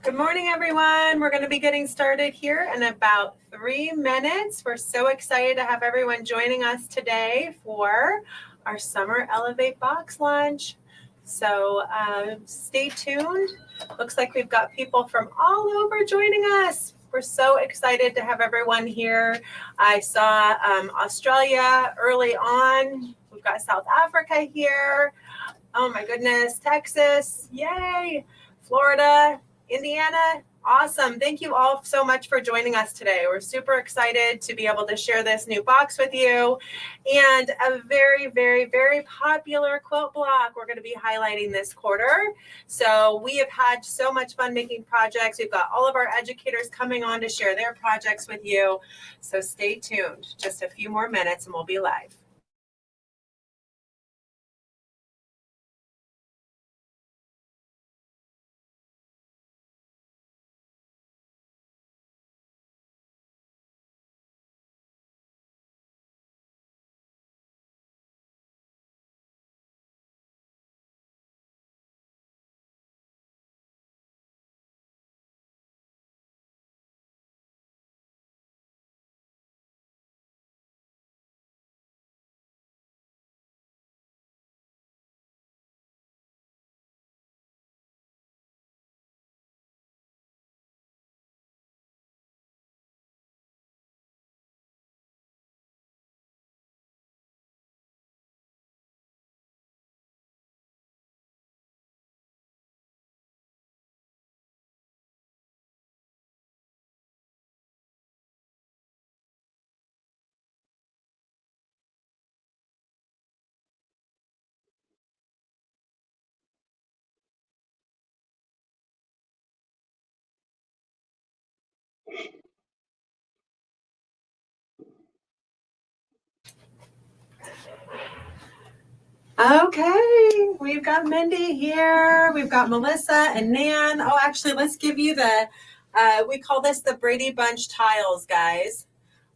Good morning, everyone. We're going to be getting started here in about 3 minutes. We're so excited to have everyone joining us today for our Summer Elevate Box Launch. So stay tuned. Looks like we've got people from all over joining us. We're so excited to have everyone here. I saw Australia early on. We've got South Africa here. Oh my goodness, Texas, yay, Florida, Indiana, awesome. Thank you all so much for joining us today. We're super excited to be able to share this new box with you and a very, very, very popular quilt block we're going to be highlighting this quarter. So we have had so much fun making projects. We've got all of our educators coming on to share their projects with you. So stay tuned. Just a few more minutes and we'll be live. Okay, we've got Mindy here. We've got Melissa and Nan. Oh, actually, let's give you the, we call this the Brady Bunch tiles, guys.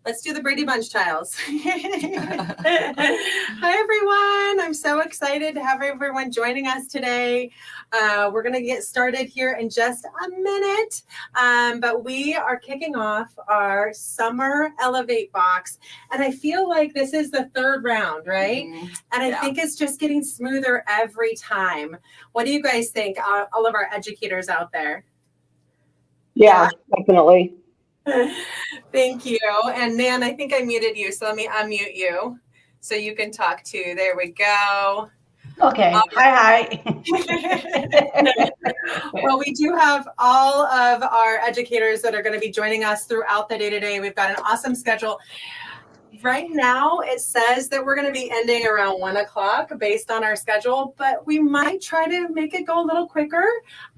Let's do the Brady Bunch tiles. Hi, everyone. I'm so excited to have everyone joining us today. We're going to get started here in just a minute, but we are kicking off our Summer Elevate box, and I feel like this is the third round, right? Mm-hmm. And I think it's just getting smoother every time. What do you guys think, all of our educators out there? Yeah, definitely. Thank you. And Nan, I think I muted you, so let me unmute you so you can talk too. There we go. Okay. Hi. Well, we do have all of our educators that are going to be joining us throughout the day today. We've got an awesome schedule. Right now, it says that we're going to be ending around 1 o'clock based on our schedule, but we might try to make it go a little quicker.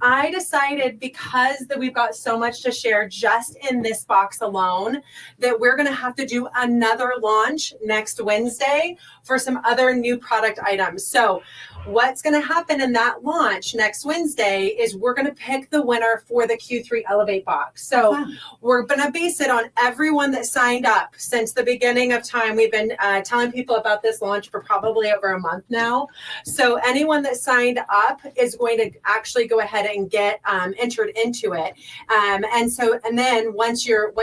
I decided because that we've got so much to share just in this box alone, that we're going to have to do another launch next Wednesday for some other new product items. So what's going to happen in that launch next Wednesday is we're going to pick the winner for the Q3 Elevate box. So we're going to base it on everyone that signed up since the beginning of time. We've been telling people about this launch for probably over a month now. So anyone that signed up is going to actually go ahead and get entered into it. And then once you're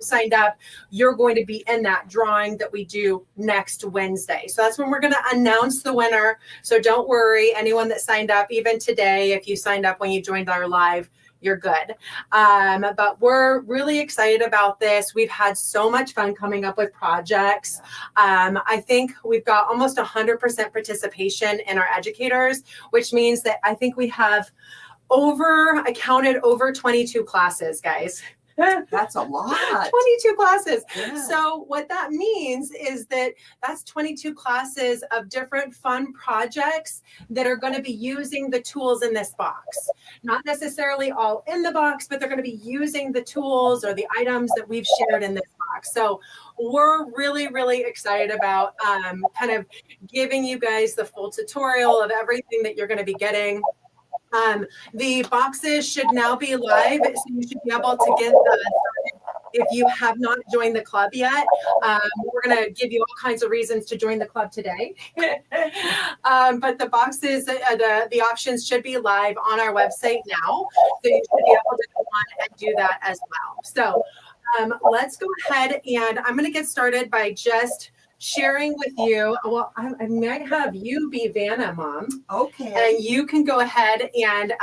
signed up, you're going to be in that drawing that we do next Wednesday. So that's when we're going to announce the winner. So don't worry, anyone that signed up, even today, if you signed up when you joined our live, you're good. But we're really excited about this. We've had so much fun coming up with projects. I think we've got almost 100% participation in our educators, which means that I think we have I counted over 22 classes, guys. That's a lot. 22 classes. Yeah. So what that means is that that's 22 classes of different fun projects that are going to be using the tools in this box. Not necessarily all in the box, but they're going to be using the tools or the items that we've shared in this box. So we're really, really excited about kind of giving you guys the full tutorial of everything that you're going to be getting. The boxes should now be live, so you should be able to get if you have not joined the club yet, we're going to give you all kinds of reasons to join the club today. But the boxes, the options should be live on our website now. So you should be able to go on and do that as well. So let's go ahead, and I'm going to get started by just sharing with you. Well, I might have you be Vanna, Mom. Okay. And you can go ahead and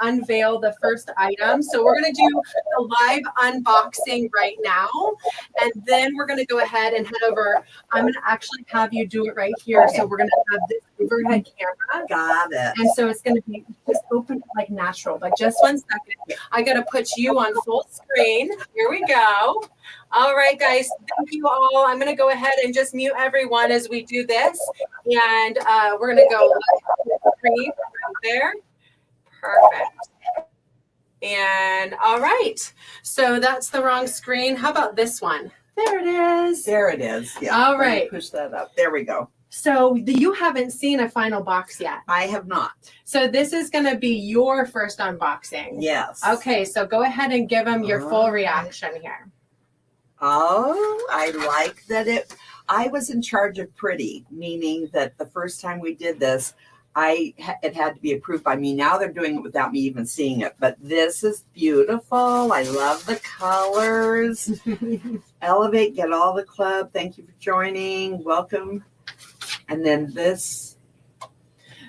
unveil the first item. So we're going to do the live unboxing right now. And then we're going to go ahead and head over. I'm going to actually have you do it right here. Okay. So we're going to have this overhead camera. Got it. And so it's going to be just open like natural. But just 1 second. I got to put you on full screen. Here we go. All right, guys. Thank you all. I'm going to go ahead and just mute everyone as we do this. And we're going to go screen right there. Perfect. And all right. So that's the wrong screen. How about this one? There it is. There it is. Yeah. All Let me right. push that up. There we go. So you haven't seen a final box yet. I have not. So this is going to be your first unboxing. Yes. Okay. So go ahead and give them your full Alright. reaction here. Oh, I like that I was in charge of pretty, meaning that the first time we did this, it had to be approved by me. Now they're doing it without me even seeing it, but this is beautiful. I love the colors. Elevate, get all the club. Thank you for joining. Welcome. And then this.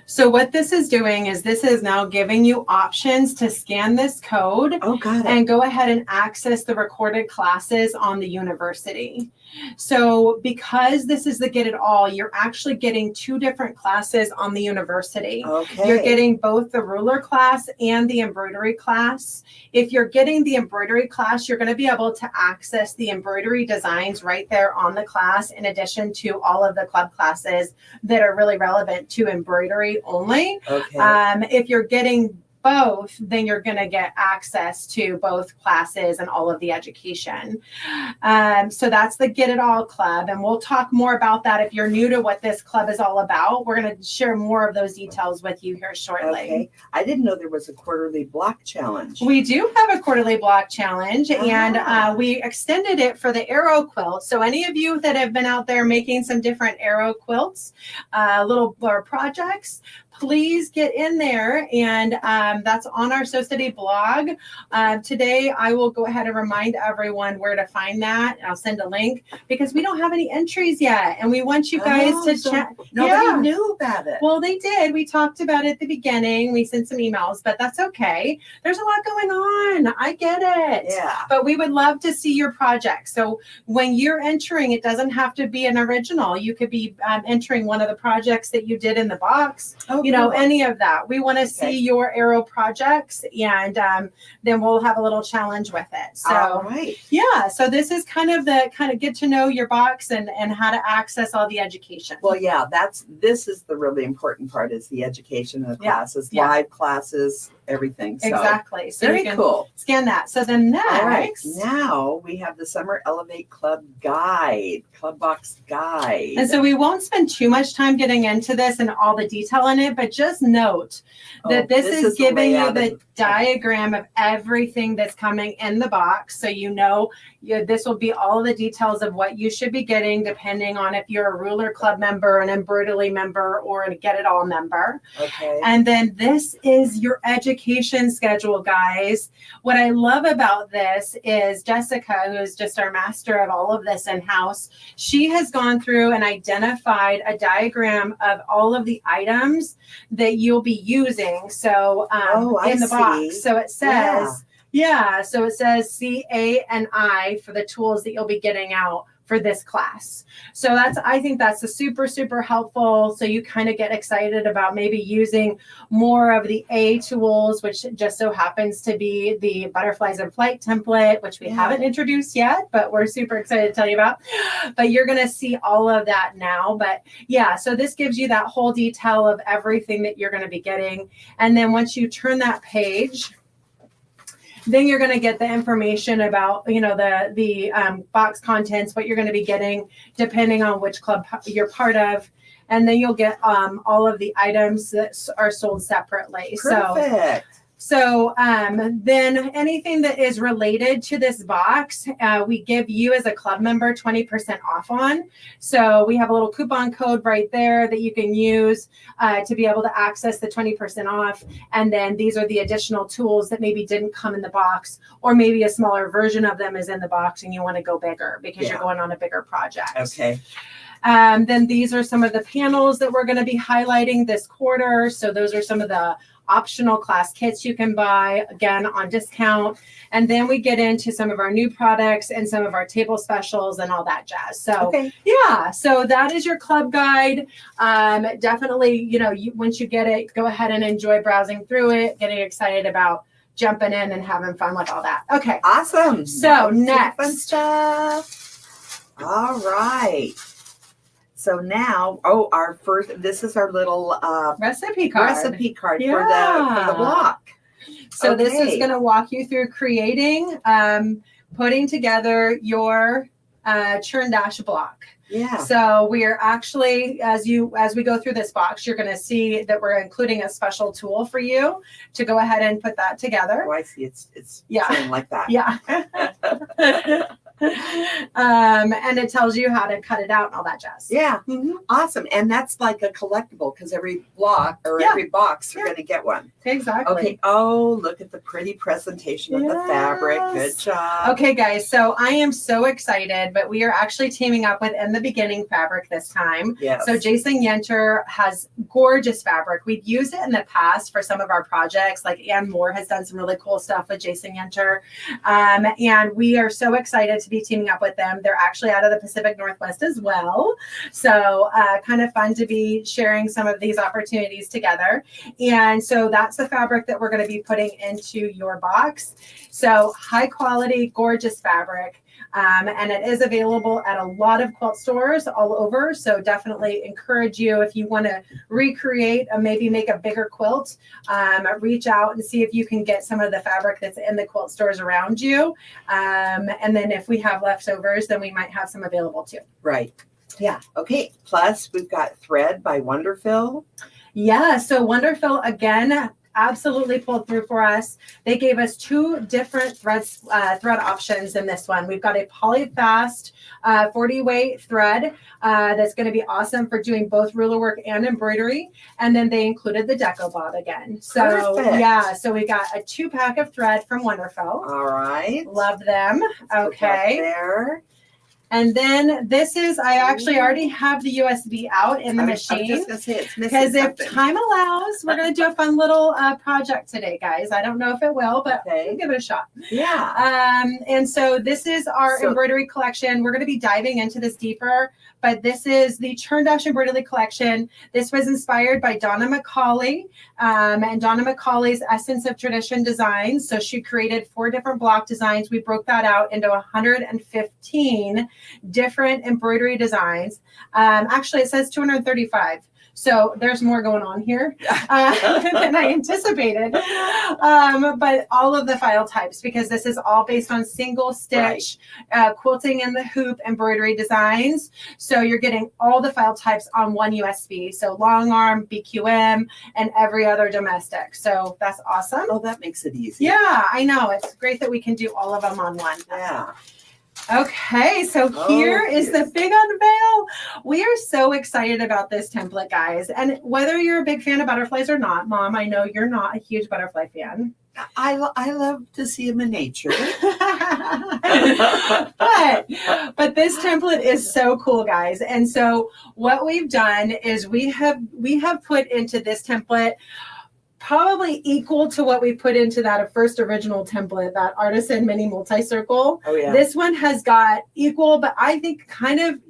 So what this is doing is this is now giving you options to scan this code Oh, got it. and go ahead and access the recorded classes on the university. So because this is the Get It All, you're actually getting 2 different classes on the university. Okay. You're getting both the ruler class and the embroidery class. If you're getting the embroidery class, you're going to be able to access the embroidery designs right there on the class, in addition to all of the club classes that are really relevant to embroidery only. Okay. If you're getting both, then you're going to get access to both classes and all of the education. So that's the Get It All Club. And we'll talk more about that. If you're new to what this club is all about, we're going to share more of those details with you here shortly. Okay. I didn't know there was a quarterly block challenge. We do have a quarterly block challenge, and Ah. we extended it for the arrow quilt. So any of you that have been out there making some different arrow quilts, little projects, please get in there, and that's on our So Study blog. Today, I will go ahead and remind everyone where to find that. I'll send a link because we don't have any entries yet, and we want you guys to so chat. Nobody knew about it. Well, they did. We talked about it at the beginning. We sent some emails, but that's okay. There's a lot going on. I get it. Yeah. But we would love to see your project. So when you're entering, it doesn't have to be an original. You could be entering one of the projects that you did in the box. Oh, You know, cool. any of that. We want to Okay. see your arrow projects, and then we'll have a little challenge with it. So All right. yeah, so this is kind of get to know your box and how to access all the education. Well, yeah, this is the really important part, is the education of the Yeah, classes, yeah. live classes, everything. So Exactly. So very you can cool. scan that. So then next, All right. Now we have the Summer Elevate Club Guide, Club Box Guide. and so we won't spend too much time getting into this and all the detail in it, but just note that this is the giving you layout the of- diagram of everything that's coming in the box. So you know this will be all the details of what you should be getting, depending on if you're a ruler club member, an embroidery member, or a Get It All member. Okay. And then this is your education schedule, guys. What I love about this is Jessica, who is just our master of all of this in-house, she has gone through and identified a diagram of all of the items that you'll be using. So I in the see. box. So it says, so it says C, A, and I for the tools that you'll be getting out for this class. So I think that's a super, super helpful. So you kind of get excited about maybe using more of the A tools, which just so happens to be the Butterflies in Flight template, which we haven't introduced yet, but we're super excited to tell you about. But you're going to see all of that now. But yeah, so this gives you that whole detail of everything that you're going to be getting. And then once you turn that page, then you're going to get the information about, the box contents, what you're going to be getting, depending on which club you're part of. And then you'll get all of the items that are sold separately. Perfect. So then anything that is related to this box, we give you as a club member 20% off on. So we have a little coupon code right there that you can use to be able to access the 20% off. And then these are the additional tools that maybe didn't come in the box, or maybe a smaller version of them is in the box and you want to go bigger because you're going on a bigger project. Okay. Then these are some of the panels that we're going to be highlighting this quarter. So those are some of the optional class kits you can buy, again, on discount. And then we get into some of our new products and some of our table specials and all that jazz. So yeah, so that is your club guide. Definitely, once you get it, go ahead and enjoy browsing through it, getting excited about jumping in and having fun with all that. Okay. Awesome. So next. Fun stuff. All right. So now, this is our little recipe card for the block. So this is going to walk you through creating, putting together your Churn Dash block. Yeah. So we are actually, as we go through this box, you're going to see that we're including a special tool for you to go ahead and put that together. Oh, I see. It's showing like that. Yeah. And it tells you how to cut it out and all that jazz. Yeah. Mm-hmm. Awesome. And that's like a collectible because every block or every box you're going to get one. Exactly. Okay. Oh, look at the pretty presentation of the fabric. Good job. Okay, guys. So I am so excited, but we are actually teaming up with In the Beginning Fabric this time. Yes. So Jason Yenter has gorgeous fabric. We've used it in the past for some of our projects. Like Ann Moore has done some really cool stuff with Jason Yenter. And we are so excited to be teaming up with them. They're actually out of the Pacific Northwest as well. So kind of fun to be sharing some of these opportunities together. And so that's the fabric that we're going to be putting into your box. So high quality, gorgeous fabric. And it is available at a lot of quilt stores all over. So definitely encourage you, if you want to recreate or maybe make a bigger quilt, reach out and see if you can get some of the fabric that's in the quilt stores around you. And then if we have leftovers, then we might have some available too. Right. Yeah. Okay. Plus we've got thread by Wonderfill. Yeah. So Wonderfill, again, absolutely pulled through for us. They gave us 2 different thread options in this one. We've got a polyfast 40-weight thread that's going to be awesome for doing both ruler work and embroidery. And then they included the deco bob again. So perfect. Yeah, so we got a 2-pack of thread from Wonderfill. All right. Love them. Okay. There. And then this is, I actually already have the USB out in the machine. I was just going to say it's missing because if something. time allows, we're going to do a fun little project today, guys. I don't know if it will, but we'll give it a shot. Yeah. And so this is our embroidery collection. We're going to be diving into this deeper, but this is the Churn Dash embroidery collection. This was inspired by Donna McCauley and Donna McCauley's Essence of Tradition designs. So she created 4 different block designs. We broke that out into 115 different embroidery designs. Actually, it says 235. So there's more going on here than I anticipated. But all of the file types, because this is all based on single stitch, quilting in the hoop embroidery designs. So you're getting all the file types on one USB. So long arm, BQM, and every other domestic. So that's awesome. Oh, that makes it easy. Yeah, I know. It's great that we can do all of them on one. Yeah. Okay, so here is the big unveil. We are so excited about this template, guys. And whether you're a big fan of butterflies or not, Mom, I know you're not a huge butterfly fan. I love to see them in nature. but this template is so cool, guys. And so what we've done is we have put into this template probably equal to what we put into that first original template, that artisan mini multi-circle. Oh, yeah. This one has got equal, but I think kind of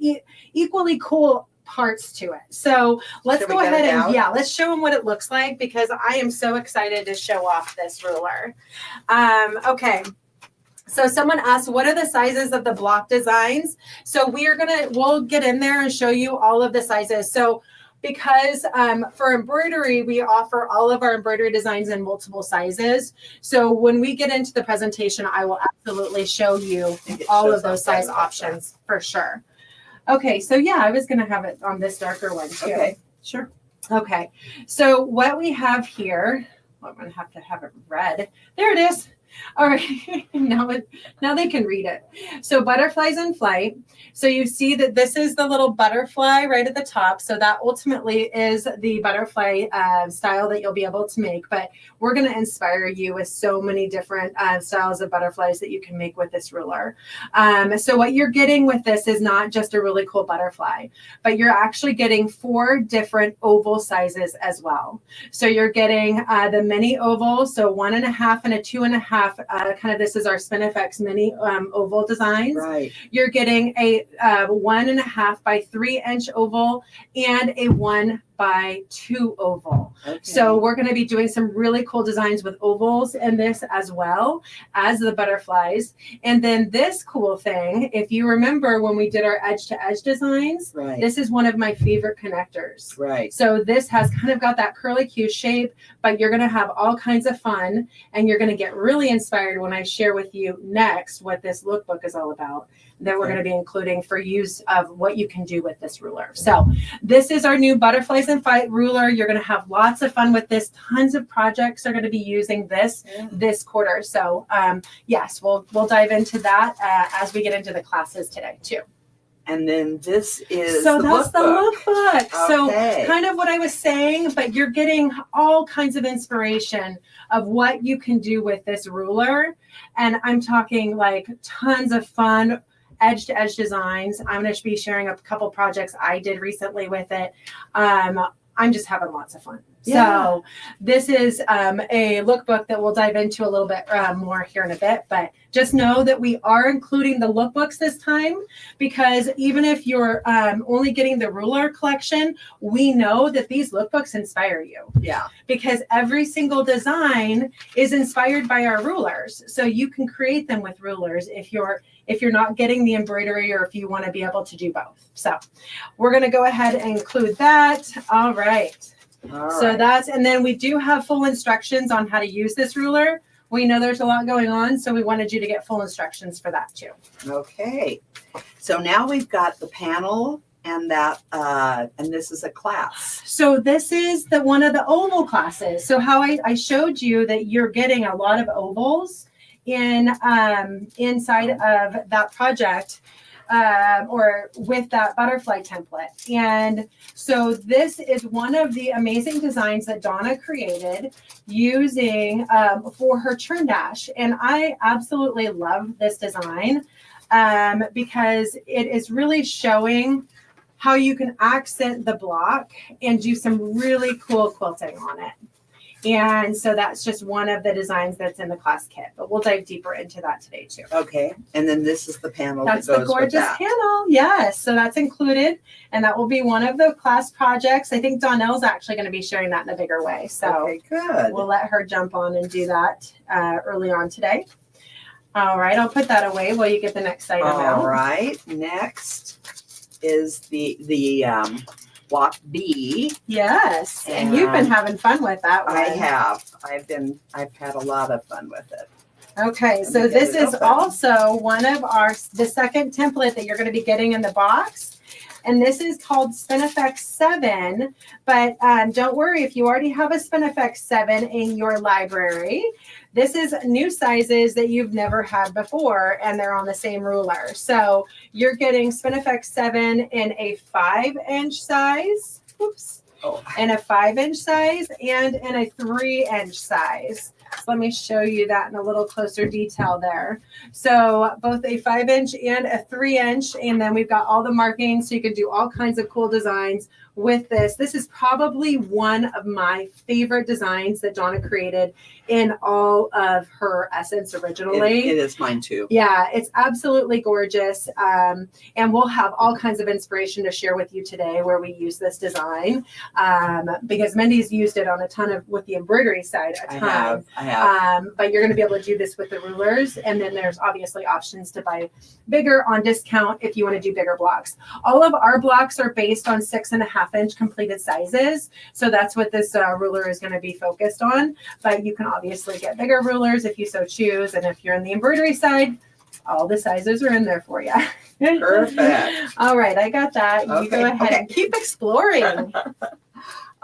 equally cool parts to it. So let's go ahead and let's show them what it looks like, because I am so excited to show off this ruler. Okay. So someone asked, what are the sizes of the block designs? So we'll get in there and show you all of the sizes. So because for embroidery, we offer all of our embroidery designs in multiple sizes. So when we get into the presentation, I will absolutely show you all of those size options for sure. Okay, so yeah, I was going to have it on this darker one too. Okay, sure. Okay, so what we have here, I'm going to have it red. There it is. All right, now they can read it. So butterflies in flight. So you see that this is the little butterfly right at the top. So that ultimately is the butterfly style that you'll be able to make. But we're going to inspire you with so many different styles of butterflies that you can make with this ruler. So what you're getting with this is not just a really cool butterfly, but you're actually getting 4 different oval sizes as well. So you're getting the mini oval, so 1.5 and a 2.5. Kind of this is our Spinifex mini oval designs. Right. You're getting a 1.5 by 3 inch oval and a 1 by 2 oval. Okay. So we're going to be doing some really cool designs with ovals in this as well as the butterflies. And then this cool thing, if you remember when we did our edge to edge designs, Right. this is one of my favorite connectors. Right. So this has kind of got that curly Q shape, but you're going to have all kinds of fun and you're going to get really inspired when I share with you next what this lookbook is all about that we're going to be including for use of what you can do with this ruler. So this is our new Butterflies and Fight ruler. You're going to have lots of fun with this. Tons of projects are going to be using this this quarter. So yes, we'll dive into that as we get into the classes today too. And then this is so the that's lookbook. the lookbook. Okay. So kind of what I was saying, but you're getting all kinds of inspiration of what you can do with this ruler. And I'm talking like tons of fun edge to edge designs. I'm going to be sharing a couple projects I did recently with it. I'm just having lots of fun. Yeah. So this is a lookbook that we'll dive into a little bit more here in a bit, but just know that we are including the lookbooks this time because even if you're only getting the ruler collection, we know that these lookbooks inspire you. Yeah. Because every single design is inspired by our rulers. So you can create them with rulers if you're not getting the embroidery or if you want to be able to do both. So we're going to go ahead and include that. All right. So that's, and then we do have full instructions on how to use this ruler. We know there's a lot going on, so we wanted you to get full instructions for that too. Okay. So now we've got the panel and that, and this is a class. So this is one of the oval classes. So how I showed you that you're getting a lot of ovals in inside of that project. Or with that butterfly template. And so this is one of the amazing designs that Donna created using for her Churn Dash. And I absolutely love this design because it is really showing how you can accent the block and do some really cool quilting on it. And so that's just one of the designs that's in the class kit, but we'll dive deeper into that today too. Okay. And then this is the panel That's that goes the gorgeous with that. panel. Yes. So that's included. And that will be one of the class projects. I think Donnell's actually going to be sharing that in a bigger way. So Okay, good. we'll let her jump on and do that early on today. All right. I'll put that away while you get the next item out. All right. Next is the block B. Yes. And you've been having fun with that one. I have. I've had a lot of fun with it. Okay, so this is also one of the second template that you're going to be getting in the box. And this is called Spinifex 7. But don't worry, if you already have a Spinifex 7 in your library, this is new sizes that you've never had before, and they're on the same ruler. So you're getting Spinifex 7 in a 5-inch size. Oops. Oh. In a 5-inch size and in a 3-inch size. So let me show you that in a little closer detail there. So both a 5-inch and a 3-inch, and then we've got all the markings so you can do all kinds of cool designs with this. This is probably one of my favorite designs that Donna created in all of her Essence originally. It is mine too. Yeah, it's absolutely gorgeous. And we'll have all kinds of inspiration to share with you today where we use this design because Mindy's used it on a ton of, with the embroidery side, a ton. I have. But you're going to be able to do this with the rulers. And then there's obviously options to buy bigger on discount if you want to do bigger blocks. All of our blocks are based on 6.5-inch completed sizes. So that's what this ruler is going to be focused on. But you can obviously get bigger rulers if you so choose. And if you're in the embroidery side, all the sizes are in there for you. Perfect. All right, I got that. You go ahead and keep exploring.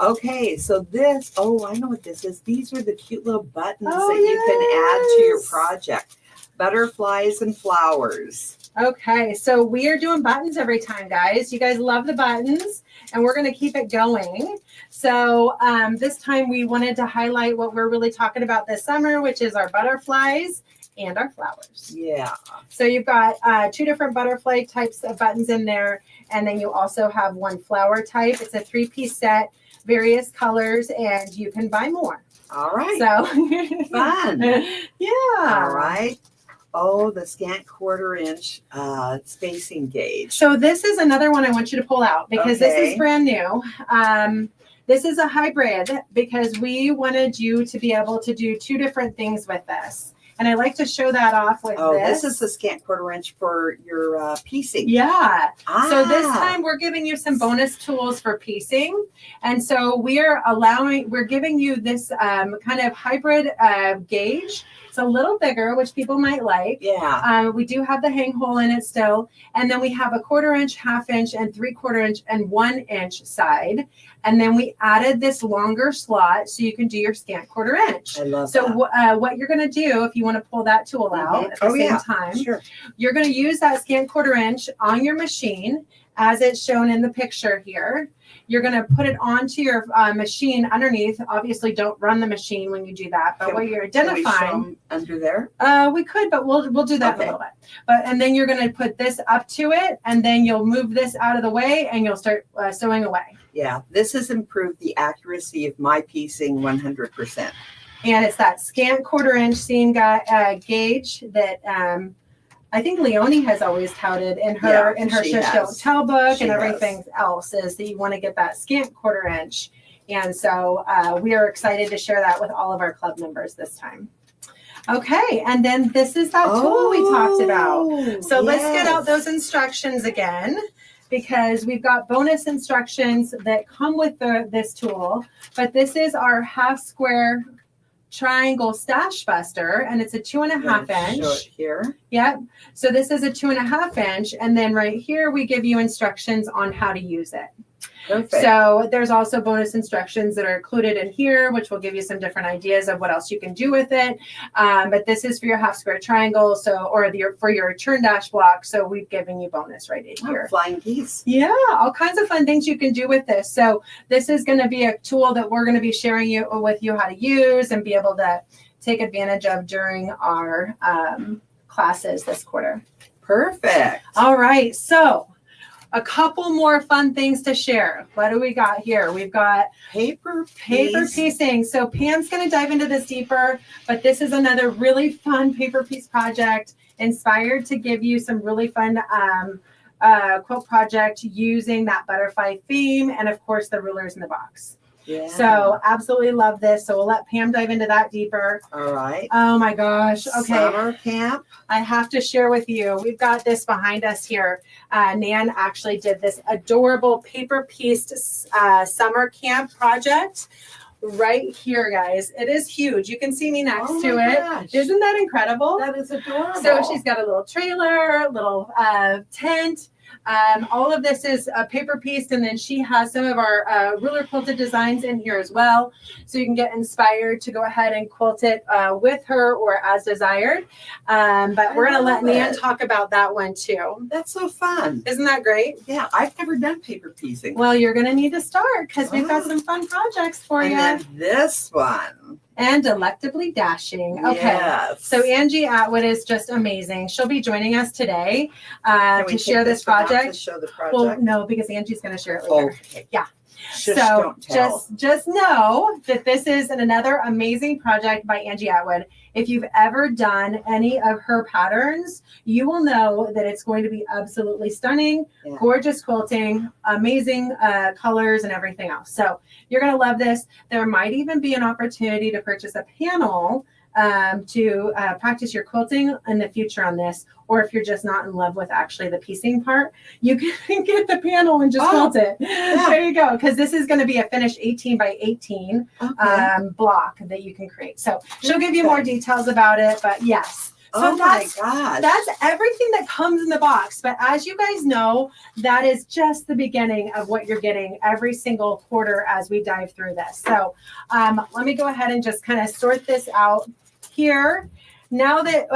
Okay, so this, oh, I know what this is. These are the cute little buttons Oh, that you can add to your yes. project. Butterflies and flowers. Okay, so we are doing buttons every time, guys. You guys love the buttons, and we're going to keep it going. So this time we wanted to highlight what we're really talking about this summer, which is our butterflies and our flowers. Yeah. So you've got 2 different butterfly types of buttons in there, and then you also have 1 flower type. It's a 3-piece set, various colors, and you can buy more. All right. So Fun. Yeah. All right. Oh, the scant 1/4 inch spacing gauge. So this is another one I want you to pull out because this Okay. is brand new. This is a hybrid because we wanted you to be able to do 2 different things with this. And I like to show that off with Oh, this. this is the scant 1/4 inch for your piecing. Yeah. So this Ah. time we're giving you some bonus tools for piecing. And so we're giving you this kind of hybrid gauge. It's a little bigger, which people might like. Yeah. We do have the hang hole in it still. And then we have a 1/4 inch, 1/2 inch, and 3/4 inch and 1 inch side. And then we added this longer slot so you can do your scant 1/4 inch. I love So that. what you're going to do if you want to pull that tool out at the same time, Sure. you're going to use that scant 1/4 inch on your machine as it's shown in the picture here. You're going to put it onto your machine underneath. Obviously, don't run the machine when you do that. But what you're Can we show identifying, 'em under there? we could, but we'll do that in a Okay. little bit. And then you're going to put this up to it, and then you'll move this out of the way, and you'll start sewing away. Yeah. This has improved the accuracy of my piecing 100%. And it's that scant 1/4 inch seam gauge that I think Leonie has always touted in her she Shush Don't has. Tell book She and has. everything else is that you want to get that scant 1/4 inch. And so we are excited to share that with all of our club members this time. Okay, and then this is that tool we talked about. So let's get out those instructions again, because we've got bonus instructions that come with this tool. But this is our 1/2 square triangle stash buster, and it's a 2.5 inch. Show it here. Yep. So this is a 2.5 inch, and then right here we give you instructions on how to use it. Perfect. So there's also bonus instructions that are included in here, which will give you some different ideas of what else you can do with it. But this is for your 1/2 square triangle, for your Churn Dash block. So we've given you bonus right in here. Flying geese. Yeah, all kinds of fun things you can do with this. So this is going to be a tool that we're going to be sharing with you how to use and be able to take advantage of during our classes this 1/4. Perfect. All right, so a couple more fun things to share. What do we got here? We've got Paper piecing. So Pam's going to dive into this deeper, but this is another really fun paper piece project inspired to give you some really fun quilt project using that butterfly theme and of course the rulers in the box. Yeah. So absolutely love this. So we'll let Pam dive into that deeper. All right. Oh my gosh. Okay. Summer camp. I have to share with you. We've got this behind us here. Nan actually did this adorable paper pieced summer camp project right here, guys. It is huge. You can see me next to it. Gosh. Isn't that incredible? That is adorable. So she's got a little trailer, little tent. All of this is paper pieced, and then she has some of our ruler quilted designs in here as well. So you can get inspired to go ahead and quilt it with her or as desired. But we're going to let Nan talk about that one too. That's so fun. Isn't that great? Yeah, I've never done paper piecing. Well, you're going to need to start because we've got some fun projects for and you. then this one. And delectably dashing. Okay. Yes. So Angie Atwood is just amazing. She'll be joining us today Can we to take share this one out to project. show the project. Well, no, because Angie's going to share it later. Okay. Yeah. Shush, So don't tell. just know that this is another amazing project by Angie Atwood. If you've ever done any of her patterns, you will know that it's going to be absolutely stunning, Yeah. gorgeous quilting, amazing colors and everything else. So you're going to love this. There might even be an opportunity to purchase a panel to practice your quilting in the future on this. Or if you're just not in love with actually the piecing part, you can get the panel and just quilt it. yeah. There you go. Because this is going to be a finished 18 by 18 Okay. block that you can create. So she'll give you more details about it. But yes, Oh my gosh. That's everything that comes in the box. But as you guys know, that is just the beginning of what you're getting every single quarter as we dive through this. So let me go ahead and just kind of sort this out here. Now that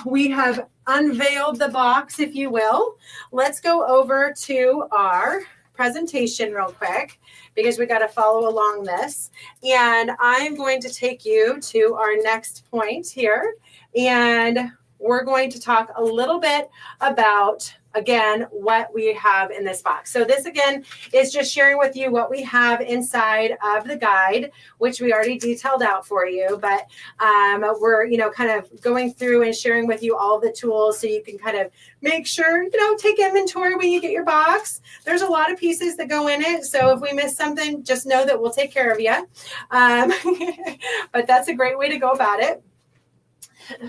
we have unveiled the box, if you will, let's go over to our presentation real quick because we got to follow along this. And I'm going to take you to our next point here. And we're going to talk a little bit about, again, what we have in this box. So this, again, is just sharing with you what we have inside of the guide, which we already detailed out for you. But we're, kind of going through and sharing with you all the tools so you can kind of make sure, take inventory when you get your box. There's a lot of pieces that go in it. So if we miss something, just know that we'll take care of you. But that's a great way to go about it.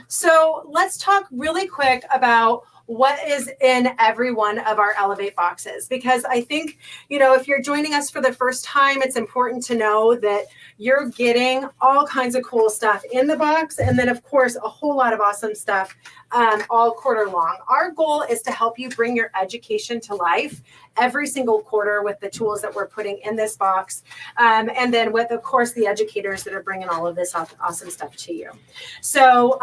So let's talk really quick about what is in every one of our Elevate boxes, because I think, if you're joining us for the first time, it's important to know that you're getting all kinds of cool stuff in the box. And then, of course, a whole lot of awesome stuff all quarter long. Our goal is to help you bring your education to life every single quarter with the tools that we're putting in this box. And then with, of course, the educators that are bringing all of this awesome stuff to you. So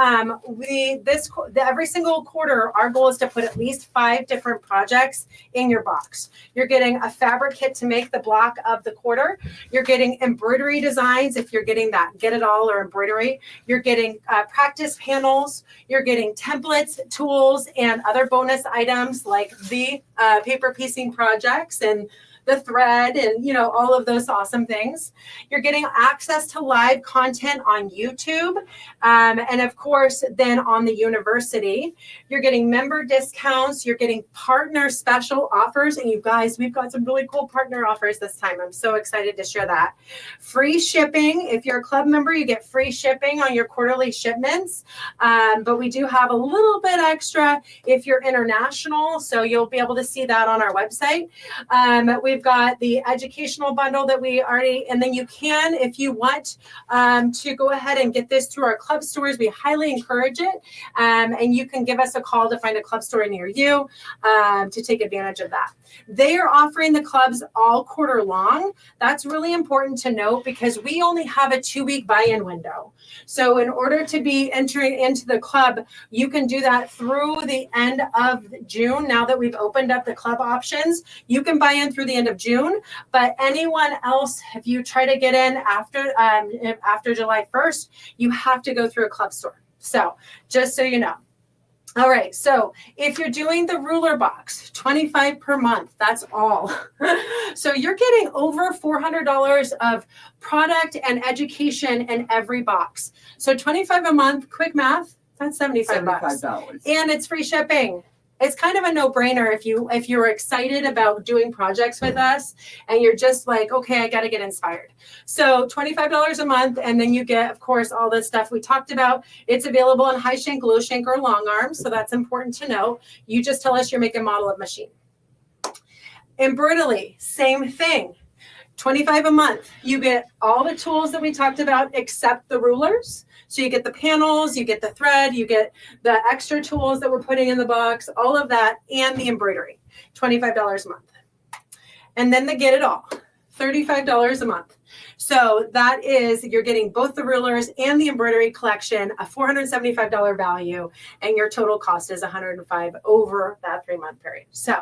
every single quarter, our goal is to put at least 5 different projects in your box. You're getting a fabric kit to make the block of the quarter. You're getting embroidery designs if you're getting that Get It All or embroidery. You're getting practice panels. You're getting templates, tools, and other bonus items like the paper piecing projects and the thread and all of those awesome things. You're getting access to live content on YouTube, and of course then on the university. You're getting member discounts. You're getting partner special offers, and you guys, we've got some really cool partner offers this time. I'm so excited to share that. Free shipping. If you're a club member, you get free shipping on your quarterly shipments, but we do have a little bit extra if you're international, so you'll be able to see that on our website. We've got the educational bundle that we already, and then you can, if you want to go ahead and get this through our club stores, we highly encourage it. And you can give us a call to find a club store near you to take advantage of that. They are offering the clubs all quarter long. That's really important to note because we only have a 2-week buy-in window. So in order to be entering into the club, you can do that through the end of June. Now that we've opened up the club options, you can buy in through the end of June. But anyone else, if you try to get in after July 1st, you have to go through a club store. So just so you know. All right, so if you're doing the ruler box, $25 per month, that's all. So you're getting over $400 of product and education in every box. So $25 a month, quick math, that's $75. And it's free shipping. It's kind of a no-brainer if you're excited about doing projects with us and you're just like, okay, I got to get inspired. So $25 a month, and then you get, of course, all the stuff we talked about. It's available in high shank, low shank, or long arm, so that's important to know. You just tell us your make and model of machine. Embroidery, same thing. $25 a month. You get all the tools that we talked about except the rulers. So you get the panels, you get the thread, you get the extra tools that we're putting in the box, all of that, and the embroidery, $25 a month. And then the Get It All, $35 a month. So that is, you're getting both the rulers and the embroidery collection, a $475 value, and your total cost is $105 over that 3-month period. So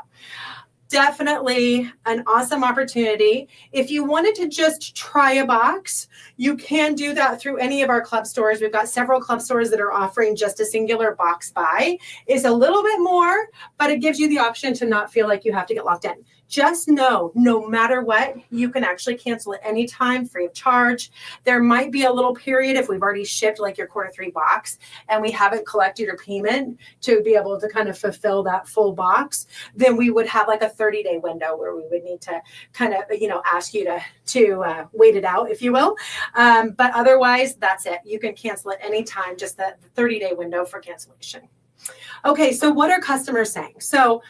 definitely an awesome opportunity. If you wanted to just try a box, you can do that through any of our club stores. We've got several club stores that are offering just a singular box buy. It's a little bit more, but it gives you the option to not feel like you have to get locked in. Just know, no matter what, you can actually cancel at any time, free of charge. There might be a little period if we've already shipped like your quarter 3 box and we haven't collected your payment to be able to kind of fulfill that full box, then we would have like a 30-day window where we would need to kind of, ask you to wait it out, if you will. But otherwise, that's it. You can cancel at any time, just the 30-day window for cancellation. Okay, so what are customers saying? So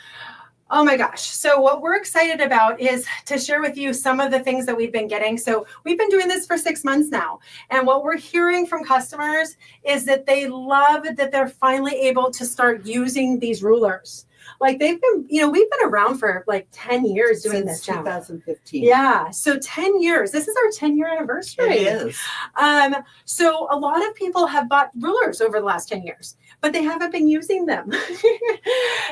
Oh my gosh. So what we're excited about is to share with you some of the things that we've been getting. So we've been doing this for 6 months now. And what we're hearing from customers is that they love that they're finally able to start using these rulers. Like we've been around for like 10 years doing Since this now. 2015. Yeah. So 10 years. This is our 10-year anniversary. It is. So a lot of people have bought rulers over the last 10 years, but they haven't been using them.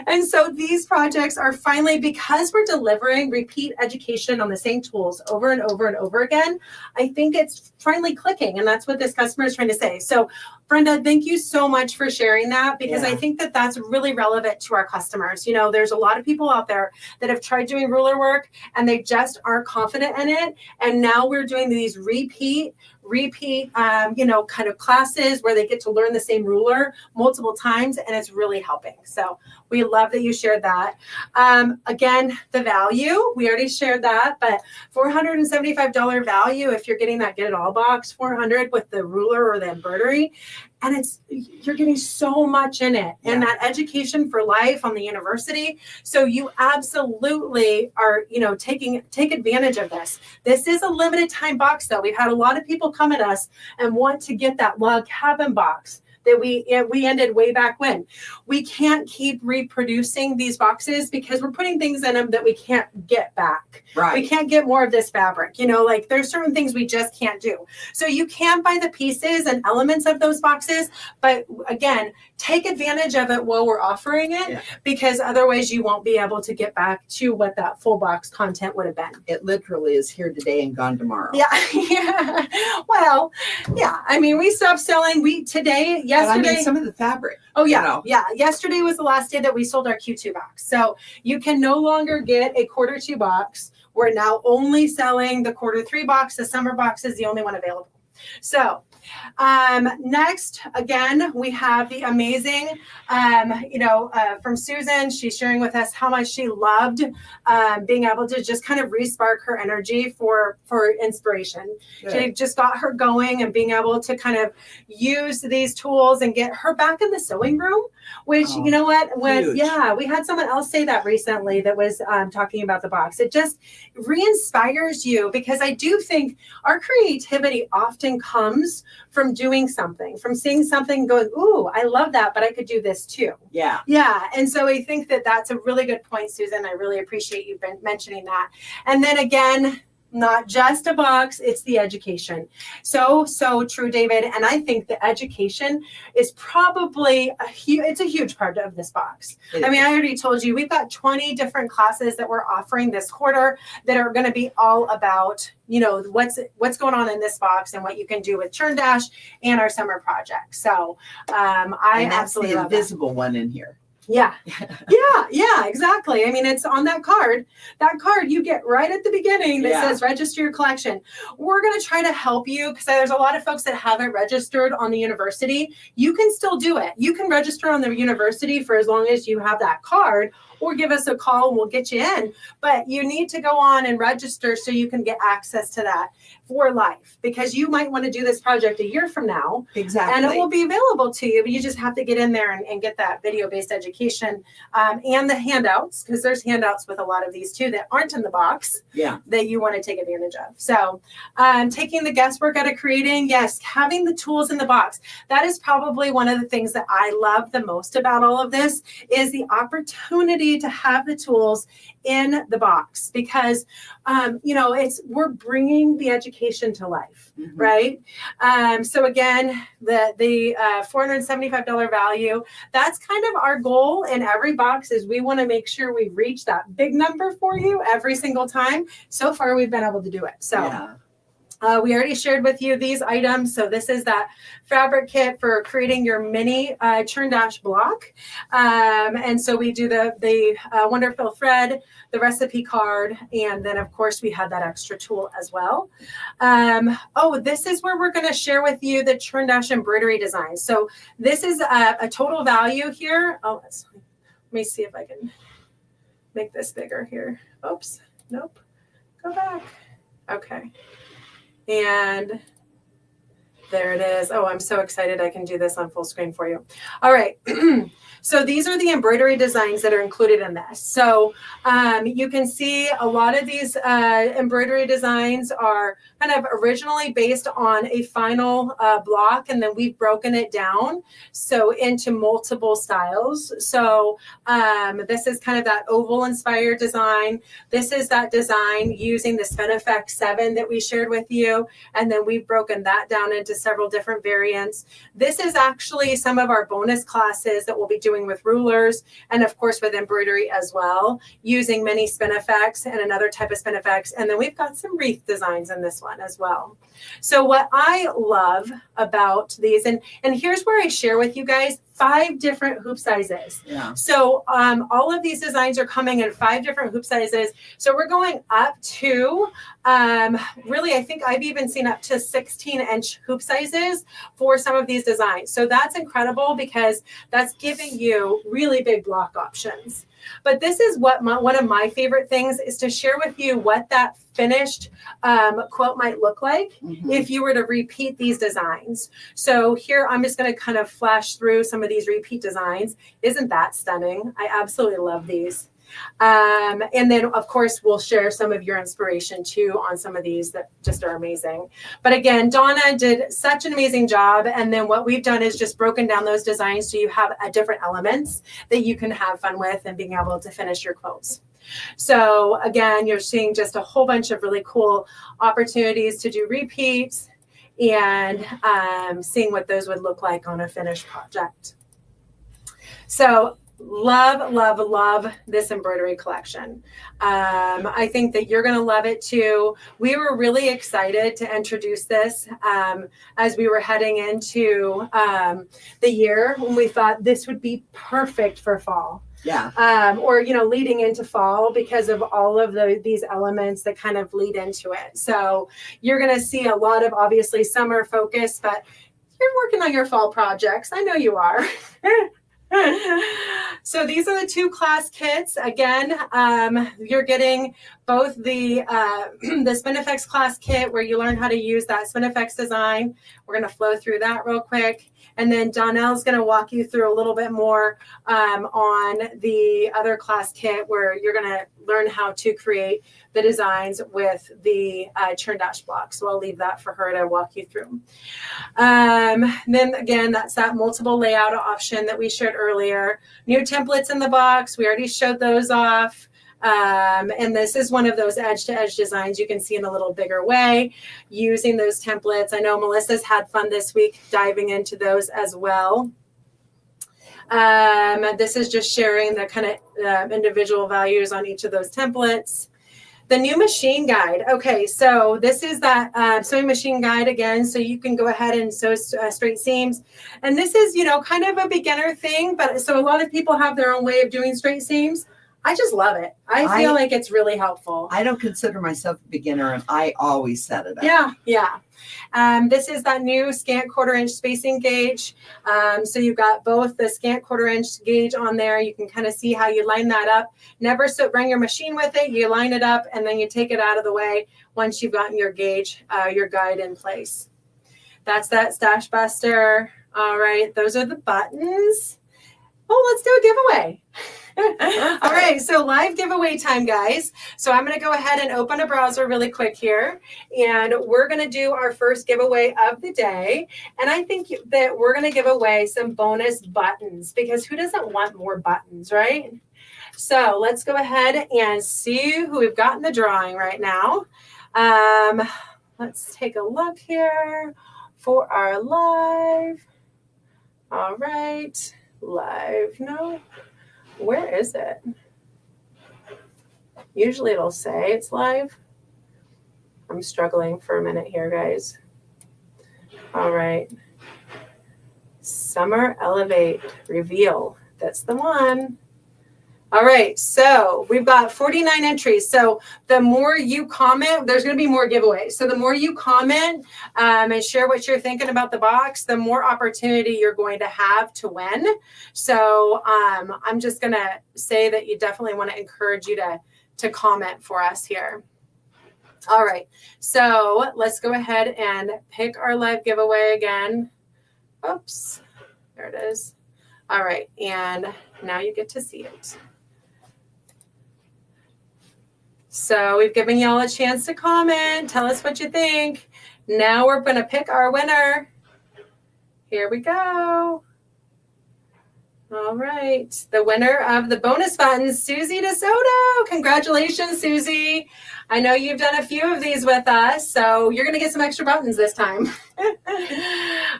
And so these projects are finally, because we're delivering repeat education on the same tools over and over and over again, I think it's finally clicking. And that's what this customer is trying to say. So Brenda, thank you so much for sharing that, because I think that that's really relevant to our customers. You know, there's a lot of people out there that have tried doing ruler work and they just aren't confident in it. And now we're doing these repeat, kind of classes where they get to learn the same ruler multiple times, and it's really helping. So we love that you shared that. Again, the value, we already shared that, but $475 value if you're getting that Get It All box, $400 with the ruler or the embroidery. And you're getting so much in it, and that education for life on the university. So you absolutely are, take advantage of this. This is a limited time box though. We've had a lot of people come at us and want to get that log cabin box that we ended way back when. We can't keep reproducing these boxes because we're putting things in them that we can't get back. Right. We can't get more of this fabric. Like there's certain things we just can't do. So you can buy the pieces and elements of those boxes, but again, take advantage of it while we're offering it, because otherwise you won't be able to get back to what that full box content would have been. It literally is here today and gone tomorrow. Yeah. Well, yeah. I mean, we stopped selling yesterday. But I mean, some of the fabric. Oh, yeah. Yeah. Yesterday was the last day that we sold our Q2 box. So you can no longer get a Q2 box. We're now only selling the Q3 box. The summer box is the only one available. So next, again, we have the amazing, from Susan. She's sharing with us how much she loved being able to just kind of re-spark her energy for inspiration. Good. She just got her going and being able to kind of use these tools and get her back in the sewing room, which, you know what, we had someone else say that recently that was talking about the box. It just re-inspires you, because I do think our creativity often comes from doing something, from seeing something going, ooh, I love that, but I could do this too. Yeah. Yeah. And so I think that that's a really good point, Susan. I really appreciate you mentioning that. And then again, not just a box, it's the education. So true, David. And I think the education is probably a huge part of this box. I mean, I already told you, we've got 20 different classes that we're offering this quarter that are going to be all about, what's going on in this box and what you can do with Churn Dash and our summer project. So I absolutely love the invisible one in here. Yeah, exactly. I mean, it's on that card. That card you get right at the beginning that says register your collection. We're going to try to help you, because there's a lot of folks that haven't registered on the university. You can still do it. You can register on the university for as long as you have that card, or give us a call and we'll get you in. But you need to go on and register so you can get access to that for life, because you might want to do this project a year from now. Exactly. And it will be available to you, but you just have to get in there and get that video-based education and the handouts, because there's handouts with a lot of these too that aren't in the box that you want to take advantage of. So taking the guesswork out of creating, having the tools in the box. That is probably one of the things that I love the most about all of this, is the opportunity to have the tools in the box, because we're bringing the education to life, right? So again, the $475 value, that's kind of our goal in every box, is we want to make sure we reach that big number for you every single time. So far, we've been able to do it. So we already shared with you these items. So this is that fabric kit for creating your mini Churn Dash block. And so we do the wonderful thread, the recipe card, and then of course we had that extra tool as well. This is where we're going to share with you the Churn Dash embroidery design. So this is a total value here. Let me see if I can make this bigger here. Oops, nope, go back. Okay. And There it is. Oh, I'm so excited I can do this on full screen for you. All right. So these are the embroidery designs that are included in this. So you can see a lot of these embroidery designs are kind of originally based on a final block, and then we've broken it down so into multiple styles. So this is kind of that oval inspired design. This is that design using the Spinifex 7 that we shared with you, and then we've broken that down into several different variants. This is actually some of our bonus classes that we'll be doing with rulers and of course with embroidery as well, using mini Spinifex and another type of Spinifex. And then we've got some wreath designs in this one as well. So what I love about these, and here's where I share with you guys 5 different hoop sizes. Yeah. So all of these designs are coming in 5 different hoop sizes. So we're going up to really, I think I've even seen up to 16-inch hoop sizes for some of these designs. So that's incredible because that's giving you really big block options. But this is what one of my favorite things is to share with you what that finished quilt might look like if you were to repeat these designs. So here I'm just going to kind of flash through some of these repeat designs. Isn't that stunning? I absolutely love these. And then of course we'll share some of your inspiration too on some of these that just are amazing. But again, Donna did such an amazing job. And then what we've done is just broken down those designs so you have different elements that you can have fun with and being able to finish your quilts. So again, you're seeing just a whole bunch of really cool opportunities to do repeats and seeing what those would look like on a finished project. So love, love, love this embroidery collection. I think that you're going to love it too. We were really excited to introduce this as we were heading into the year when we thought this would be perfect for fall. Yeah. Or, you know, leading into fall because of all of these elements that kind of lead into it. So you're going to see a lot of obviously summer focus, but you're working on your fall projects. I know you are. So these are the 2 class kits. Again, you're getting both the Spinifex class kit where you learn how to use that Spinifex design. We're going to flow through that real quick. And then Donnell's going to walk you through a little bit more on the other class kit where you're going to learn how to create the designs with the Churn Dash block. So I'll leave that for her to walk you through. Then again, that's that multiple layout option that we shared earlier. New templates in the box. We already showed those off. And this is one of those edge-to-edge designs you can see in a little bigger way using those templates. I know Melissa's had fun this week diving into those as well. This is just sharing the kind of individual values on each of those templates. The new machine guide. Okay, so this is that sewing machine guide again, so you can go ahead and sew straight seams. And this is, you know, kind of a beginner thing, but so a lot of people have their own way of doing straight seams. I just love it. I feel like it's really helpful. I don't consider myself a beginner, and I always set it up. Yeah, yeah. This is that new scant 1/4 inch spacing gauge. So you've got both the scant 1/4 inch gauge on there. You can kind of see how you line that up. Never bring your machine with it. You line it up and then you take it out of the way once you've gotten your gauge, your guide in place. That's that Stash Buster. All right, those are the buttons. Oh, let's do a giveaway. All right, so live giveaway time, guys. So I'm going to go ahead and open a browser really quick here, and we're going to do our first giveaway of the day. And I think that we're going to give away some bonus buttons because who doesn't want more buttons, right? So let's go ahead and see who we've got in the drawing right now. Let's take a look here for our live. All right, live, no. Where is it? Usually it'll say it's live. I'm struggling for a minute here, guys. All right. Summer Elevate Reveal. That's the one. All right, so we've got 49 entries. So the more you comment, there's going to be more giveaways. So the more you comment and share what you're thinking about the box, the more opportunity you're going to have to win. So I'm just going to say that you definitely want to encourage you to comment for us here. All right, so let's go ahead and pick our live giveaway again. Oops, there it is. All right, and now you get to see it. So we've given y'all a chance to comment. Tell us what you think. Now we're going to pick our winner. Here we go. All right. The winner of the bonus buttons, Susie DeSoto. Congratulations, Susie. I know you've done a few of these with us, so you're going to get some extra buttons this time.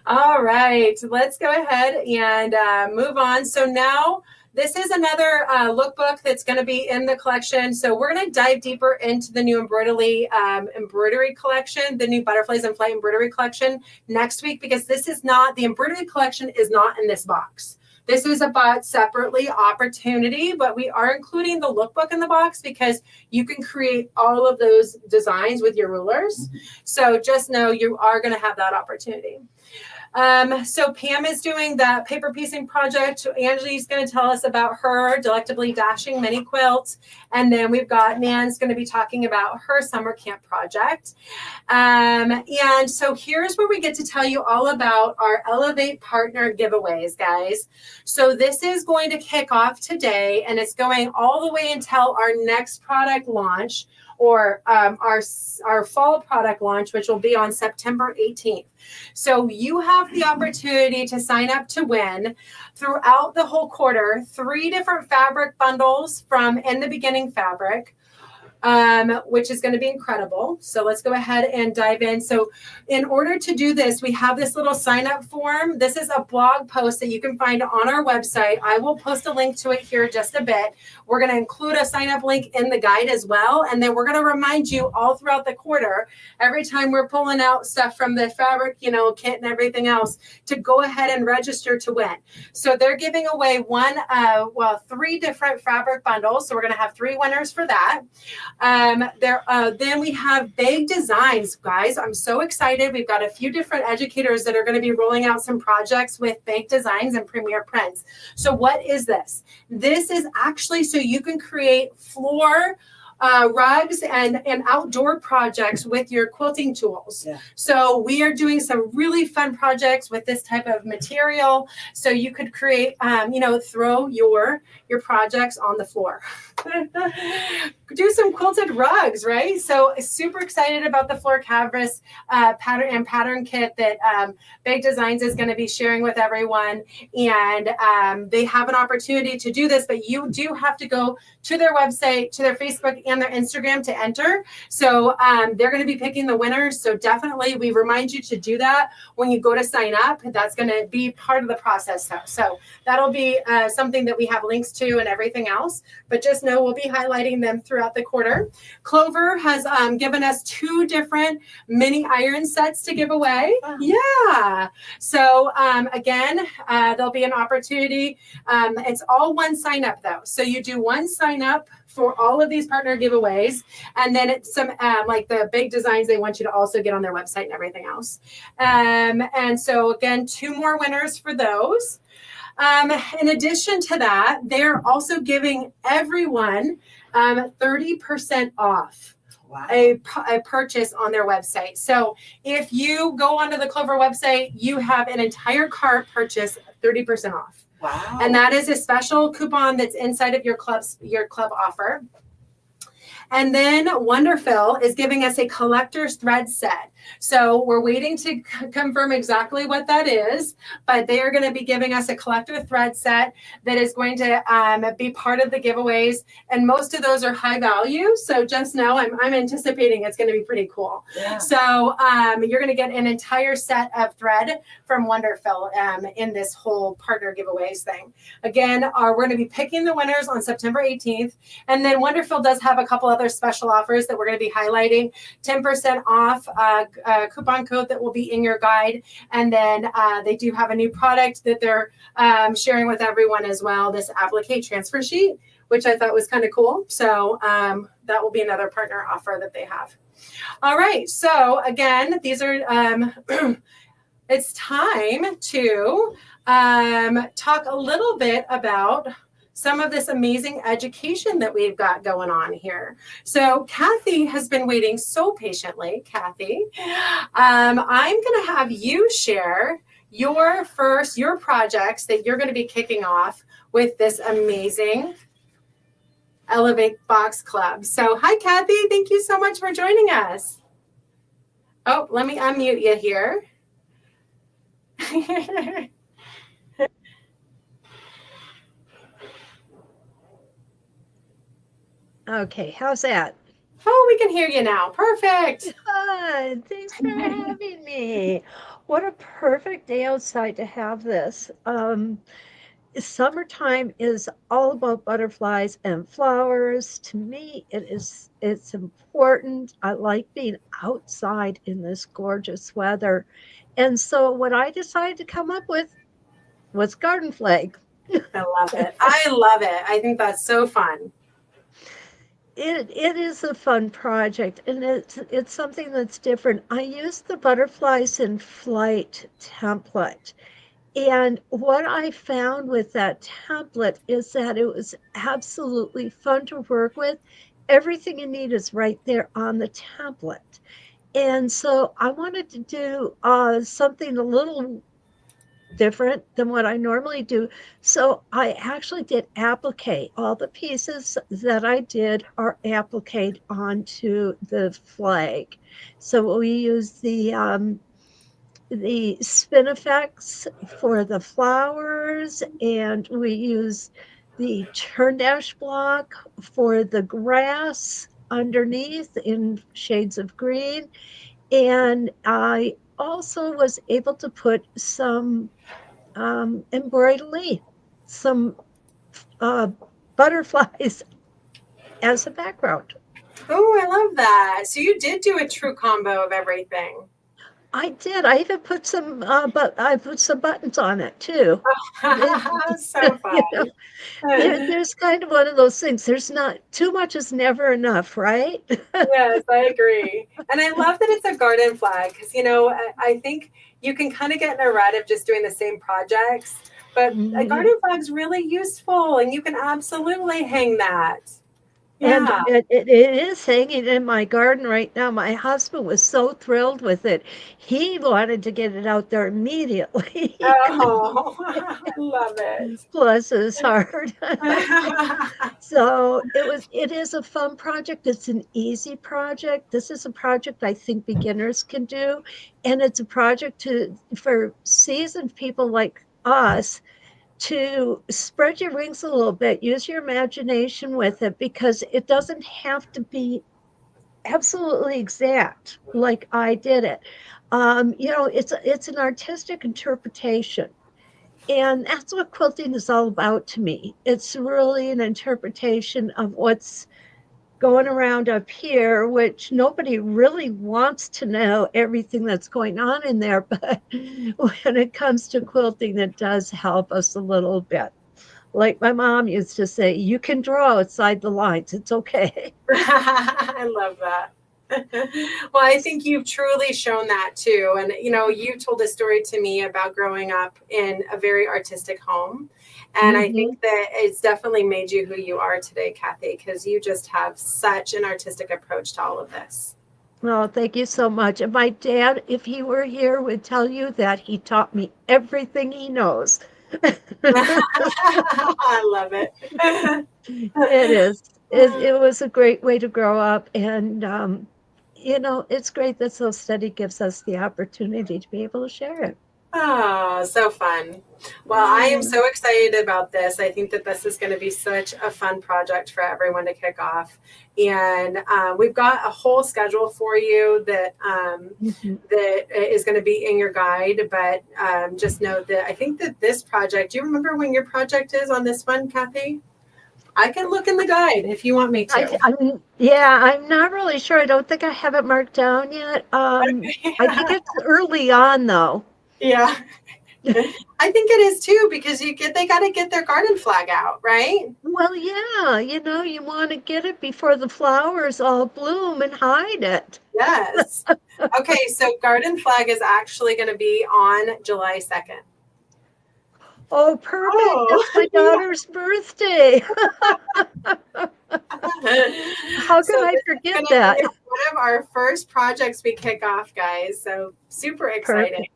All right. Let's go ahead and move on. So now this is another lookbook that's going to be in the collection. So we're going to dive deeper into the new embroidery collection, the new Butterflies in Flight embroidery collection next week, because this is not, the embroidery collection is not in this box. This is a bought separately opportunity, but we are including the lookbook in the box because you can create all of those designs with your rulers. So just know you are going to have that opportunity. So Pam is doing that paper piecing project. Angie's going to tell us about her Delectably Dashing mini quilt. And then we've got Nan's going to be talking about her summer camp project. And so here's where we get to tell you all about our Elevate Partner giveaways, guys. So this is going to kick off today, and it's going all the way until our next product launch, or our fall product launch, which will be on September 18th. So you have the opportunity to sign up to win throughout the whole quarter 3 different fabric bundles from In the Beginning Fabric, which is going to be incredible. So let's go ahead and dive in. So in order to do this, we have this little sign up form. This is a blog post that you can find on our website. I will post a link to it here just a bit. We're going to include a sign up link in the guide as well. And then we're going to remind you all throughout the quarter, every time we're pulling out stuff from the fabric, kit and everything else, to go ahead and register to win. So they're giving away 3 different fabric bundles. So we're going to have 3 winners for that. Then we have Big Designs, guys. I'm so excited. We've got a few different educators that are going to be rolling out some projects with Big Designs and Premier Prints. So what is this? This is actually so you can create floor rugs and outdoor projects with your quilting tools. Yeah. So we are doing some really fun projects with this type of material. So you could create, throw your projects on the floor. Do some quilted rugs, right? So super excited about the floor canvas pattern kit that Big Designs is going to be sharing with everyone. And they have an opportunity to do this, but you do have to go to their website, to their Facebook and their Instagram to enter. So they're going to be picking the winners. So definitely we remind you to do that when you go to sign up. That's going to be part of the process. So that'll be something that we have links to and everything else. But just know we'll be highlighting them throughout the quarter. Clover has given us 2 different mini iron sets to give away. Wow. Yeah. So again, there'll be an opportunity. It's all one sign up though. So you do one sign up for all of these partner giveaways. And then it's some like the Big Designs they want you to also get on their website and everything else. And so again, 2 more winners for those. In addition to that, they're also giving everyone 30% off. Wow. A purchase on their website. So if you go onto the Clover website, you have an entire cart purchase 30% off. Wow. And that is a special coupon that's inside of your club offer. And then Wonderfill is giving us a collector's thread set. So we're waiting to confirm exactly what that is, but they are going to be giving us a collector thread set that is going to be part of the giveaways. And most of those are high value. So just know I'm anticipating it's going to be pretty cool. Yeah. So you're going to get an entire set of thread from Wonderfill in this whole partner giveaways thing. Again, we're going to be picking the winners on September 18th. And then Wonderfill does have a couple other special offers that we're going to be highlighting. 10% off coupon code that will be in your guide. And then they do have a new product that they're sharing with everyone as well, this applique transfer sheet, which I thought was kind of cool. So that will be another partner offer that they have. All right. So again, these are, it's time to talk a little bit about some of this amazing education that we've got going on here. So Kathy has been waiting so patiently. Kathy, I'm going to have you share your projects that you're going to be kicking off with this amazing Elevate Box Club. So hi, Kathy. Thank you so much for joining us. Oh, let me unmute you here. Okay, how's that? Oh, we can hear you now. Perfect. Good. Thanks for having me. What a perfect day outside to have this. Summertime is all about butterflies and flowers. To me, it's important. I like being outside in this gorgeous weather. And so what I decided to come up with was garden flag. I love it. I love it. I think that's so fun. It is a fun project, and it's something that's different. I used the Butterflies in Flight template, and what I found with that template is that it was absolutely fun to work with. Everything you need is right there on the template. And so I wanted to do something a little different than what I normally do. So I actually did applique. All the pieces that I did are appliqued onto the flag. So we use the spinifex for the flowers, and we use the Churn Dash Block for the grass underneath in shades of green. And I also was able to put some embroidery, some butterflies as a background. Oh, I love that. So you did do a true combo of everything. I did. I even put some, but I put some buttons on it too. So fun. You know, there's kind of one of those things. There's not too much is never enough, right? Yes, I agree. And I love that it's a garden flag because, you know, I think you can kind of get in a rut of just doing the same projects, but a garden flag's really useful and you can absolutely hang that. And Yeah. it is hanging in my garden right now. My husband was so thrilled with it. He wanted to get it out there immediately. Oh, I love it. Bless his heart. So it is a fun project. It's an easy project. This is a project I think beginners can do. And it's a project for seasoned people like us to spread your wings a little bit, use your imagination with it, because it doesn't have to be absolutely exact like I did it. You know, it's an artistic interpretation. And that's what quilting is all about to me. It's really an interpretation of what's going around up here, which nobody really wants to know everything that's going on in there. But when it comes to quilting, it does help us a little bit. Like my mom used to say, you can draw outside the lines. It's okay. I love that. Well, I think you've truly shown that too. And, you know, you told a story to me about growing up in a very artistic home. And I think that it's definitely made you who you are today, Kathy, because you just have such an artistic approach to all of this. Well, thank you so much. And my dad, if he were here, would tell you that he taught me everything he knows. I love it. It is. It was a great way to grow up. And, you know, it's great that So Steady gives us the opportunity to be able to share it. Oh, so fun. Well, I am so excited about this. I think that this is going to be such a fun project for everyone to kick off. And we've got a whole schedule for you that that is going to be in your guide. But just know that I think that this project, do you remember when your project is on this one, Kathy? I can look in the guide if you want me to. I'm not really sure. I don't think I have it marked down yet. I think it's early on, though. Yeah. I think it is too, because they got to get their garden flag out, right? Well, yeah, you know, you want to get it before the flowers all bloom and hide it. Yes. Okay, so garden flag is actually going to be on July 2nd. Oh, perfect. Oh. That's my daughter's birthday. How could I this is forget gonna that? be one of our first projects we kick off, guys. So super exciting.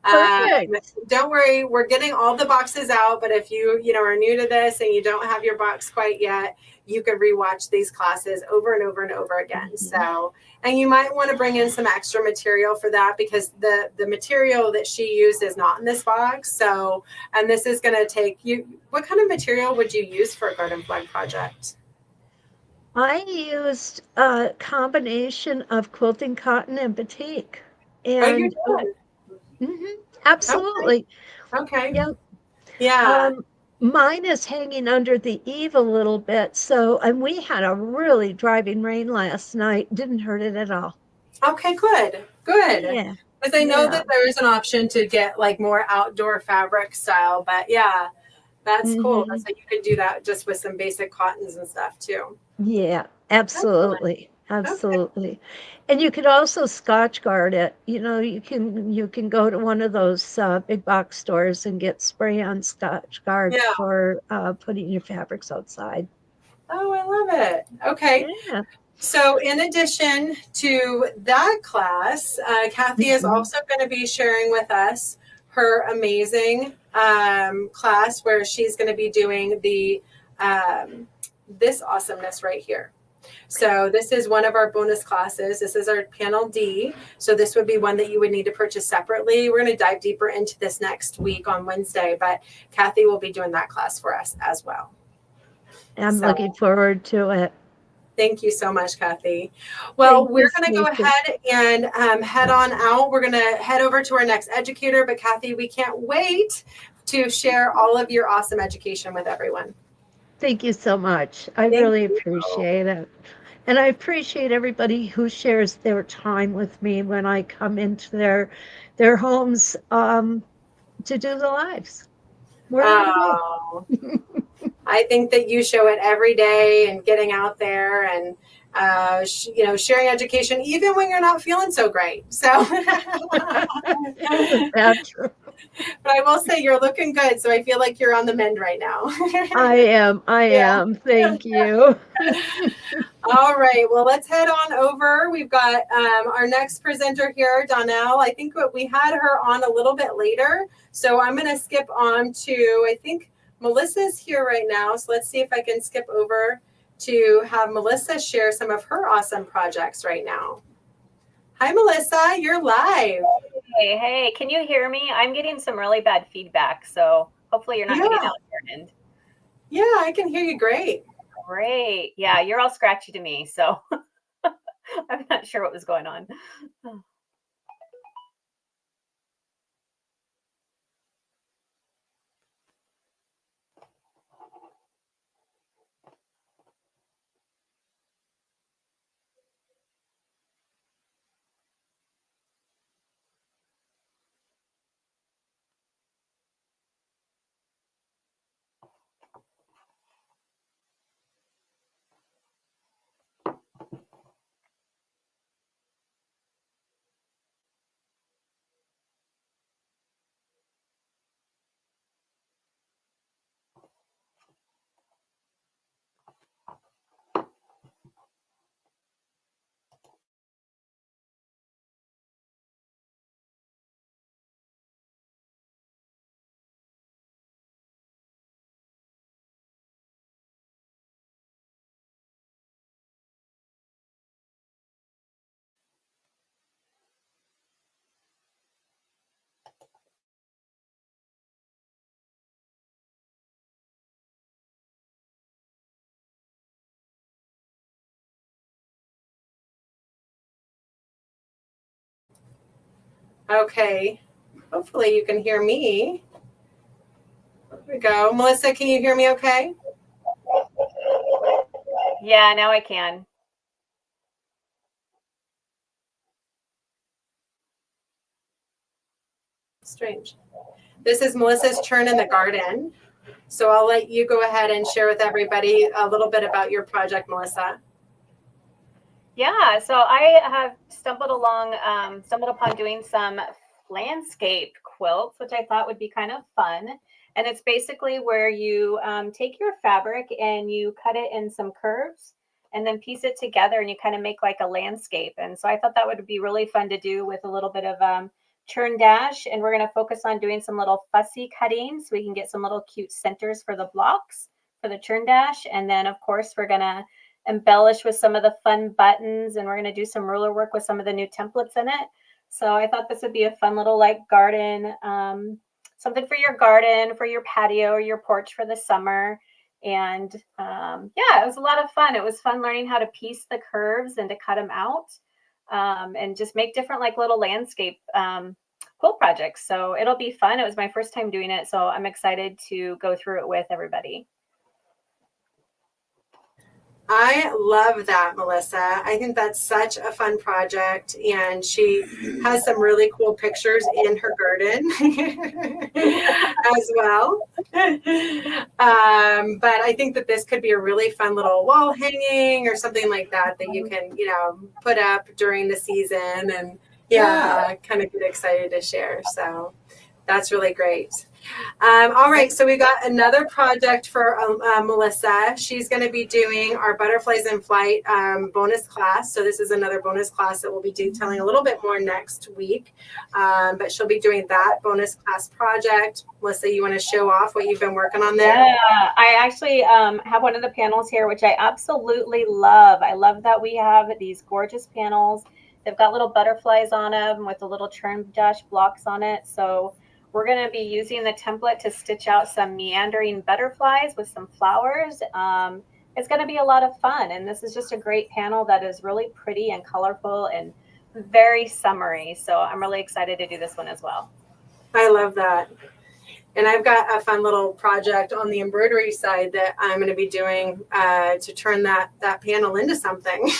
Perfect. Don't worry, we're getting all the boxes out, but if you are new to this and you don't have your box quite yet, you can rewatch these classes over and over and over again. So, and you might want to bring in some extra material for that, because the material that she used is not in this box. So, and this is going to take you, what kind of material would you use for a garden flag project? I used a combination of quilting cotton and batik. Oh, you And did? absolutely. Okay. Yep. Yeah. Mine is hanging under the eave a little bit. So, and we had a really driving rain last night. Didn't hurt it at all. Okay, good. Good. Yeah. Because I know Yeah. that there is an option to get like more outdoor fabric style, but yeah, that's cool. That's like you could do that just with some basic cottons and stuff too. Yeah, absolutely. Absolutely. And you could also Scotch guard it. You can go to one of those big box stores and get spray on Scotch guard Yeah. for putting your fabrics outside. Oh, I love it. Okay. Yeah. So in addition to that class, Kathy is also going to be sharing with us her amazing class where she's going to be doing the this awesomeness right here. So this is one of our bonus classes. This is our panel D. So this would be one that you would need to purchase separately. We're going to dive deeper into this next week on Wednesday, but Kathy will be doing that class for us as well. I'm looking forward to it. Thank you so much, Kathy. Well, we're going to go ahead and head on out. We're going to head over to our next educator, but Kathy, we can't wait to share all of your awesome education with everyone. Thank you so much. I really appreciate it. And I appreciate everybody who shares their time with me when I come into their homes to do the lives. I think that you show it every day, and getting out there and sharing education, even when you're not feeling so great. So, That's true. But I will say you're looking good, so I feel like you're on the mend right now. I am. Thank you. All right. Well, let's head on over. We've got our next presenter here, Donnell. I think we had her on a little bit later, so I'm going to skip on to, I think Melissa's here right now. So let's see if I can skip over to have Melissa share some of her awesome projects right now. Hi, Melissa. You're live. Hey, can you hear me? I'm getting some really bad feedback, so hopefully you're not getting out your end. Yeah, I can hear you great. Great. Yeah, you're all scratchy to me, so I'm not sure what was going on. Okay. Hopefully you can hear me. There we go. Melissa, can you hear me okay? Yeah, now I can. Strange. This is Melissa's Churn in the Garden. So I'll let you go ahead and share with everybody a little bit about your project, Melissa. Yeah, so I have stumbled upon doing some landscape quilts, which I thought would be kind of fun. And it's basically where you take your fabric and you cut it in some curves and then piece it together and you kind of make like a landscape. And so I thought that would be really fun to do with a little bit of Churn Dash. And we're going to focus on doing some little fussy cutting so we can get some little cute centers for the blocks for the Churn Dash. And then of course, we're going to embellish with some of the fun buttons, and we're going to do some ruler work with some of the new templates in it. So I thought this would be a fun little like garden, something for your garden, for your patio or your porch for the summer. And yeah, it was a lot of fun. It was fun learning how to piece the curves and to cut them out and just make different like little landscape quilt projects. So it'll be fun. It was my first time doing it, so I'm excited to go through it with everybody. I love that, Melissa. I think that's such a fun project, and she has some really cool pictures in her garden as well. But I think that this could be a really fun little wall hanging or something like that you can, put up during the season and kind of get excited to share. So that's really great. All right, so we got another project for Melissa. She's going to be doing our Butterflies in Flight bonus class. So this is another bonus class that we'll be detailing a little bit more next week. But she'll be doing that bonus class project. Melissa, you want to show off what you've been working on there? Yeah, I actually have one of the panels here, which I absolutely love. I love that we have these gorgeous panels. They've got little butterflies on them with the little Churn Dash blocks on it. So we're going to be using the template to stitch out some meandering butterflies with some flowers. It's going to be a lot of fun. And this is just a great panel that is really pretty and colorful and very summery. So I'm really excited to do this one as well. I love that. And I've got a fun little project on the embroidery side that I'm going to be doing to turn that panel into something. Nice.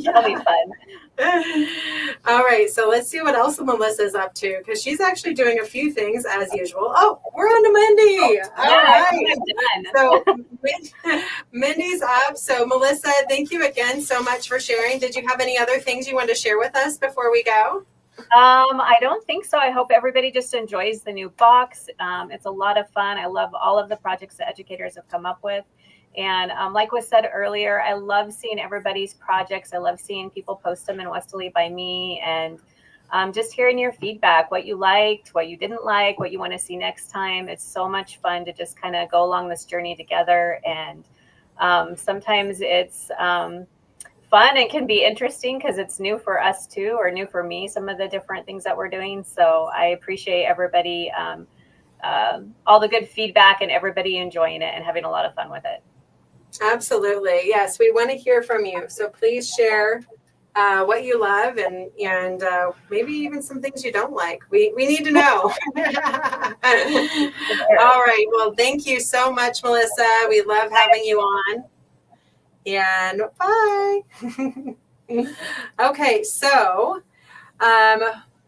That'll be fun. All right, so let's see what else Melissa's up to, because she's actually doing a few things as usual. Oh, we're on to Mindy. All right. So Mindy's up. So Melissa, thank you again so much for sharing. Did you have any other things you wanted to share with us before we go? I don't think so. I hope everybody just enjoys the new box. It's a lot of fun. I love all of the projects that educators have come up with. And like was said earlier, I love seeing everybody's projects. I love seeing people post them in Westerly by me, and just hearing your feedback, what you liked, what you didn't like, what you want to see next time. It's so much fun to just kind of go along this journey together. And sometimes it's fun and can be interesting because it's new for us too, or new for me, some of the different things that we're doing. So I appreciate everybody, all the good feedback and everybody enjoying it and having a lot of fun with it. Absolutely. Yes, we want to hear from you. So please share what you love and maybe even some things you don't like. We need to know. All right. Well, thank you so much, Melissa. We love having you on. And bye. Okay, so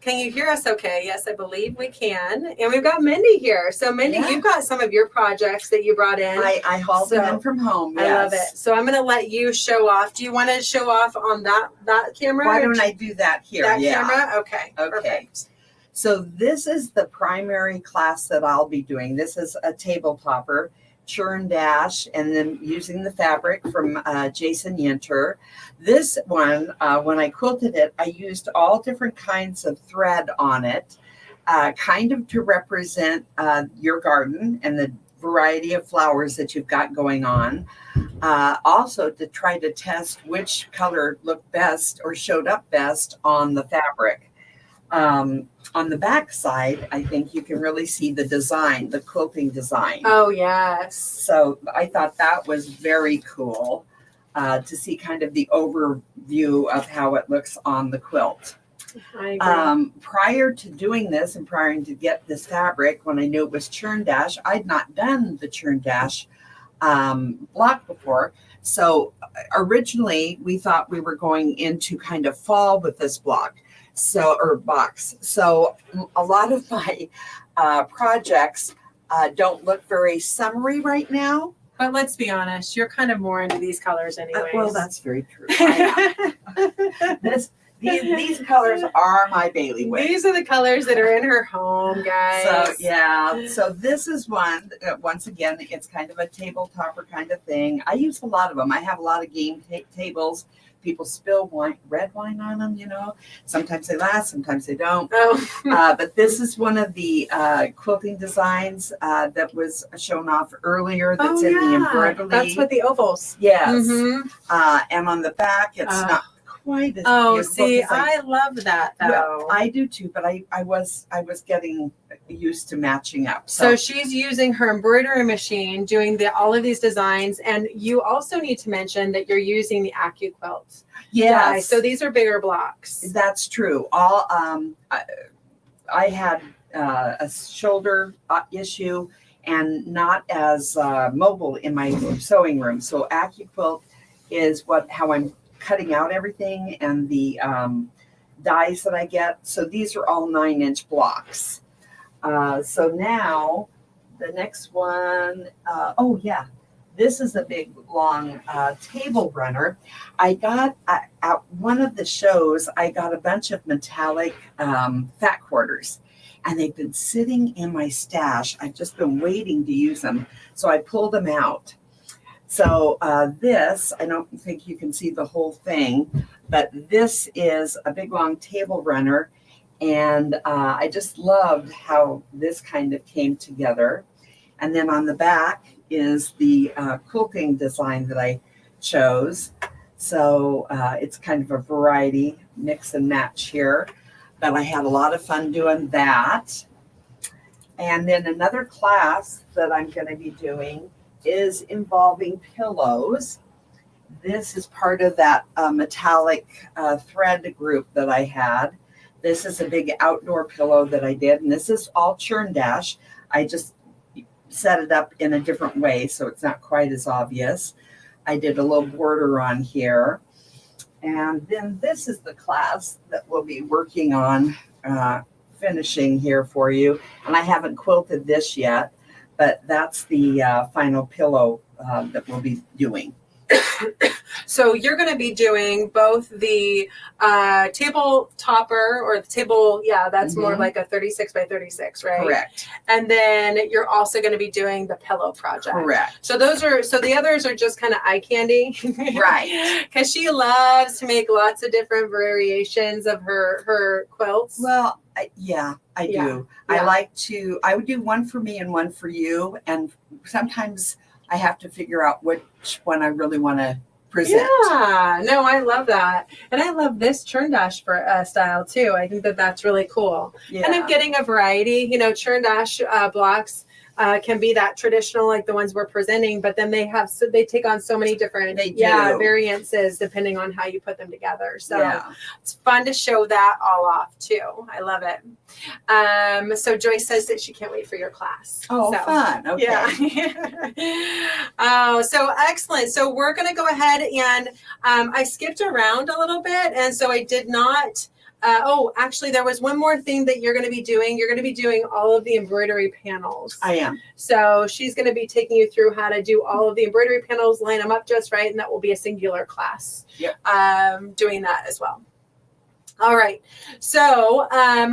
can you hear us okay? Yes, I believe we can. And we've got Mindy here. So Mindy, you've got some of your projects that you brought in. I hauled them in from home. Yes. I love it. So I'm going to let you show off. Do you want to show off on that camera? Why don't I do that here? That camera? Okay. Perfect. So this is the primary class that I'll be doing. This is a table topper, Churn Dash, and then using the fabric from Jason Yenter. This one, when I quilted it, I used all different kinds of thread on it, kind of to represent your garden and the variety of flowers that you've got going on. Also to try to test which color looked best or showed up best on the fabric. On the back side, I think you can really see the design, the quilting design. Oh, yes. So I thought that was very cool to see kind of the overview of how it looks on the quilt. I agree. Prior to doing this and prior to get this fabric, when I knew it was Churn Dash, I'd not done the Churn Dash block before. So originally we thought we were going into kind of fall with this block. Or box. So a lot of my projects don't look very summery right now. But let's be honest, you're kind of more into these colors anyways. Well, that's very true. these colors are my bailiwick. These are the colors that are in her home, guys. So yeah, so this is one. Once again, it's kind of a table topper kind of thing. I use a lot of them. I have a lot of game tables. People spill red wine on them. Sometimes they last, sometimes they don't. Oh. But this is one of the quilting designs that was shown off earlier. That's in the embroidery. That's with the ovals. Yes. Mhm. And on the back, it's not quite as Oh, beautiful. see, 'Cause I love that though. well, I do too, but I was getting used to matching up. So she's using her embroidery machine, doing all of these designs, and you also need to mention that you're using the AccuQuilt. yes, So these are bigger blocks. that's true. All I had a shoulder issue and not as mobile in my sewing room. So AccuQuilt is how I'm cutting out everything and the dies that I get. So these are all 9-inch blocks. So now the next one, this is a big long table runner. I got at one of the shows, I got a bunch of metallic fat quarters, and they've been sitting in my stash. I've just been waiting to use them. So I pulled them out. So this, I don't think you can see the whole thing, but this is a big long table runner. And I just loved how this kind of came together. And then on the back is the quilting design that I chose. So it's kind of a variety, mix and match here. But I had a lot of fun doing that. And then another class that I'm going to be doing is involving pillows. This is part of that metallic thread group that I had. This is a big outdoor pillow that I did, and this is all Churn Dash. I just set it up in a different way so it's not quite as obvious. I did a little border on here. And then this is the class that we'll be working on finishing here for you. And I haven't quilted this yet, but that's the final pillow that we'll be doing. So you're going to be doing both the table topper or the table, that's more like a 36 by 36, right? Correct. And then you're also going to be doing the pillow project. Correct. So the others are just kind of eye candy. Right. Because she loves to make lots of different variations of her quilts. Well, I do. Yeah. I would do one for me and one for you. And sometimes I have to figure out which one I really want to present. Yeah, no, I love that. And I love this Churn Dash style too. I think that that's really cool. Yeah. And I'm getting a variety, Churn Dash blocks can be that traditional, like the ones we're presenting, but then they take on so many different variances depending on how you put them together. So it's fun to show that all off too. I love it. So Joyce says that she can't wait for your class. Oh, so, fun. Okay. Yeah. So excellent. So we're going to go ahead and I skipped around a little bit. And so I did not. Actually, there was one more thing that you're going to be doing. You're going to be doing all of the embroidery panels. I am. So she's going to be taking you through how to do all of the embroidery panels, line them up just right, and that will be a singular class. Yep. Doing that as well. All right. So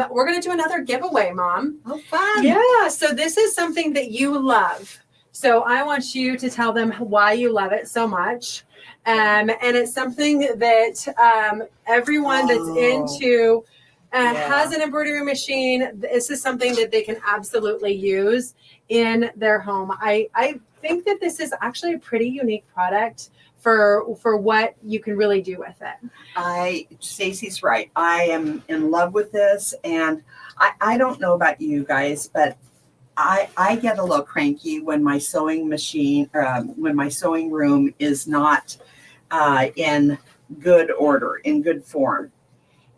we're going to do another giveaway, Mom. Oh, fun. Yeah. So this is something that you love. So I want you to tell them why you love it so much. And it's something that everyone that's into has an embroidery machine. This is something that they can absolutely use in their home. I think that this is actually a pretty unique product for what you can really do with it. Stacey's right. I am in love with this, and I don't know about you guys, but I get a little cranky when my sewing machine, when my sewing room is not in good order, in good form.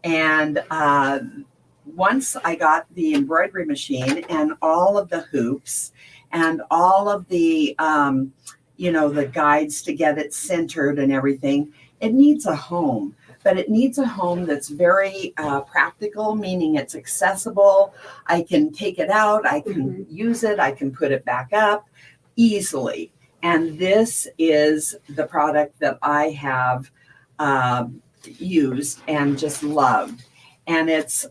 And once I got the embroidery machine and all of the hoops and all of the, the guides to get it centered and everything, it needs a home. But it needs a home that's very practical, meaning it's accessible. I can take it out, I can use it, I can put it back up easily. And this is the product that I have used and just loved. And it's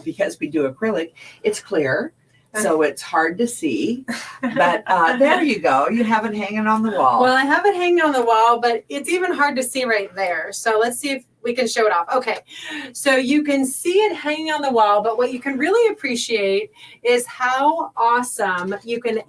because we do acrylic, it's clear. So it's hard to see, but there you go. You have it hanging on the wall. Well, I have it hanging on the wall, but it's even hard to see right there. So let's see if we can show it off. Okay, so you can see it hanging on the wall, but what you can really appreciate is how awesome you can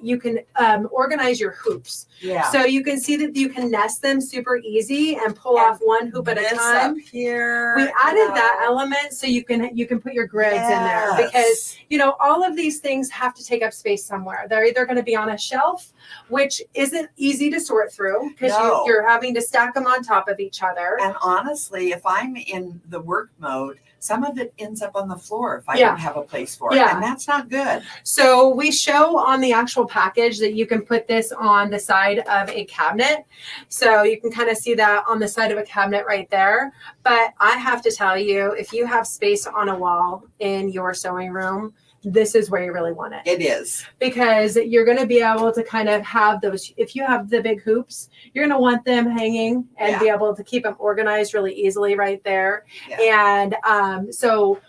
organize your hoops. Yeah. So you can see that you can nest them super easy and pull off one hoop at a time. Up here, We added that element so you can put your grids in there, because all of these things have to take up space somewhere. They're either going to be on a shelf, which isn't easy to sort through because you're having to stack them on top of each other. And honestly, if I'm in the work mode, some of it ends up on the floor if I don't have a place for it. And that's not good. So we show on the actual package that you can put this on the side of a cabinet. So you can kind of see that on the side of a cabinet right there. But I have to tell you, if you have space on a wall in your sewing room, this is where you really want it. It is. Because you're going to be able to kind of have those, if you have the big hoops, you're going to want them hanging and be able to keep them organized really easily right there. Yeah. And so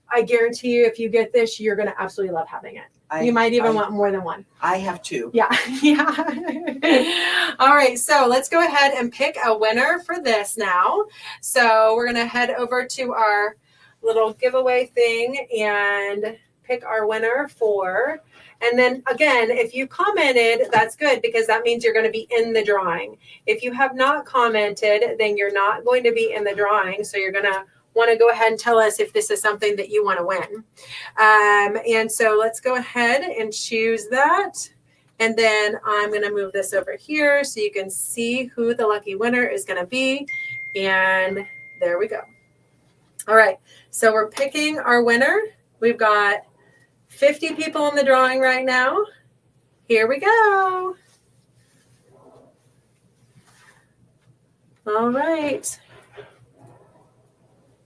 I guarantee you, if you get this, you're going to absolutely love having it. You might even want more than one. I have two. Yeah. Yeah. All right. So let's go ahead and pick a winner for this now. So we're going to head over to our little giveaway thing and pick our winner for. And then again, if you commented, that's good, because that means you're going to be in the drawing. If you have not commented, then you're not going to be in the drawing. So you're going to want to go ahead and tell us if this is something that you want to win. And so let's go ahead and choose that. And then I'm going to move this over here so you can see who the lucky winner is going to be. And there we go. All right. So we're picking our winner. We've got 50 people in the drawing right now. Here we go. All right.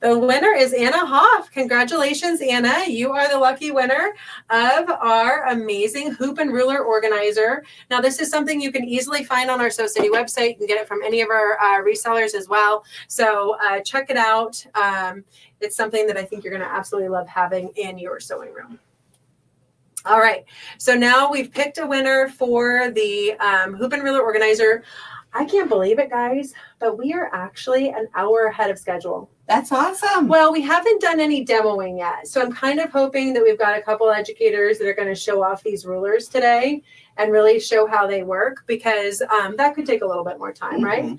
The winner is Anna Hoff. Congratulations, Anna. You are the lucky winner of our amazing hoop and ruler organizer. Now, this is something you can easily find on our Sew City website. You can get it from any of our resellers as well. So check it out. It's something that I think you're going to absolutely love having in your sewing room. All right. So now we've picked a winner for the hoop and ruler organizer. I can't believe it, guys, but we are actually an hour ahead of schedule. That's awesome. Well, we haven't done any demoing yet. So I'm kind of hoping that we've got a couple educators that are going to show off these rulers today and really show how they work, because that could take a little bit more time, right?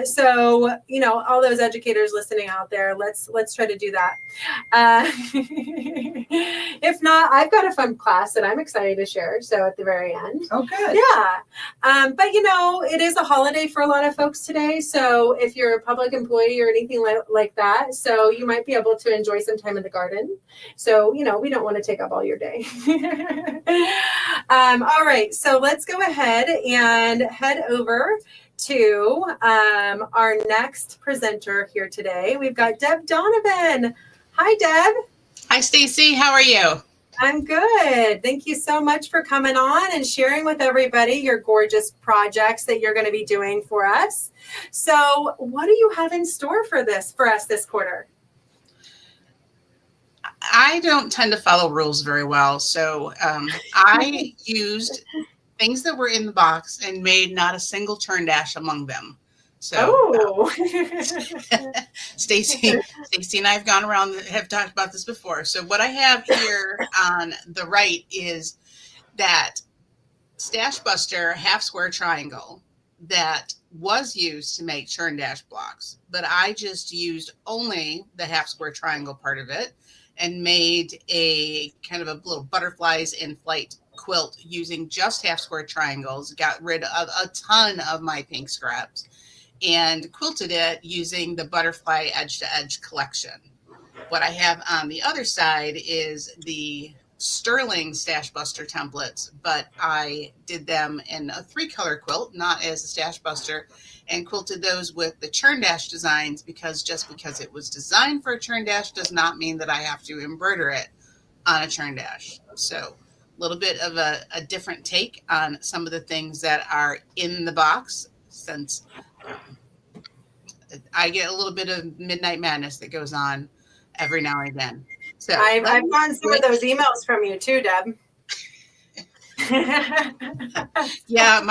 So, all those educators listening out there, let's try to do that. If not, I've got a fun class that I'm excited to share. So at the very end. Oh, good. Yeah. But, it is a holiday for a lot of folks today. So if you're a public employee or anything like that, so you might be able to enjoy some time in the garden. So, we don't want to take up all your day. All right, so let's go ahead and head over to our next presenter here today. We've got Deb Donovan. Hi, Deb. Hi, Stacy. How are you? I'm good. Thank you so much for coming on and sharing with everybody your gorgeous projects that you're going to be doing for us. So what do you have in store for us this quarter? I don't tend to follow rules very well. So I used things that were in the box and made not a single churn dash among them. So Stacy and I have gone around and have talked about this before. So what I have here on the right is that Stash Buster half square triangle that was used to make churn dash blocks, but I just used only the half square triangle part of it and made a kind of a little butterflies in flight quilt using just half square triangles, got rid of a ton of my pink scraps, and quilted it using the butterfly edge to edge collection. What I have on the other side is the Sterling Stash Buster templates, but I did them in a 3-color quilt, not as a Stash Buster, and quilted those with the Churn Dash designs, because just because it was designed for a Churn Dash does not mean that I have to embroider it on a Churn Dash. So a little bit of a different take on some of the things that are in the box, since I get a little bit of midnight madness that goes on every now and again. So I've gotten some of those emails from you too, Deb. Yeah,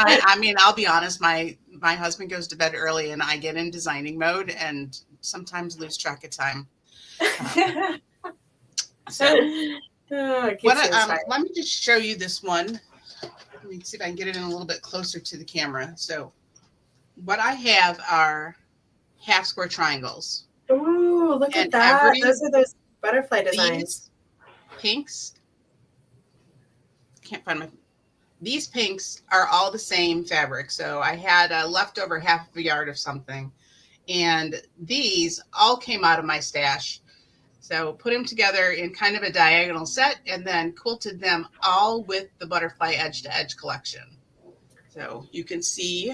I'll be honest, my husband goes to bed early and I get in designing mode and sometimes lose track of time. So let me just show you this one. Let me see if I can get it in a little bit closer to the camera. So what I have are half square triangles. Ooh, look at that. Those are those butterfly designs. Pinks. Can't find these pinks are all the same fabric. So I had a leftover half of a yard of something. And these all came out of my stash. So put them together in kind of a diagonal set and then quilted them all with the butterfly edge to edge collection. So you can see.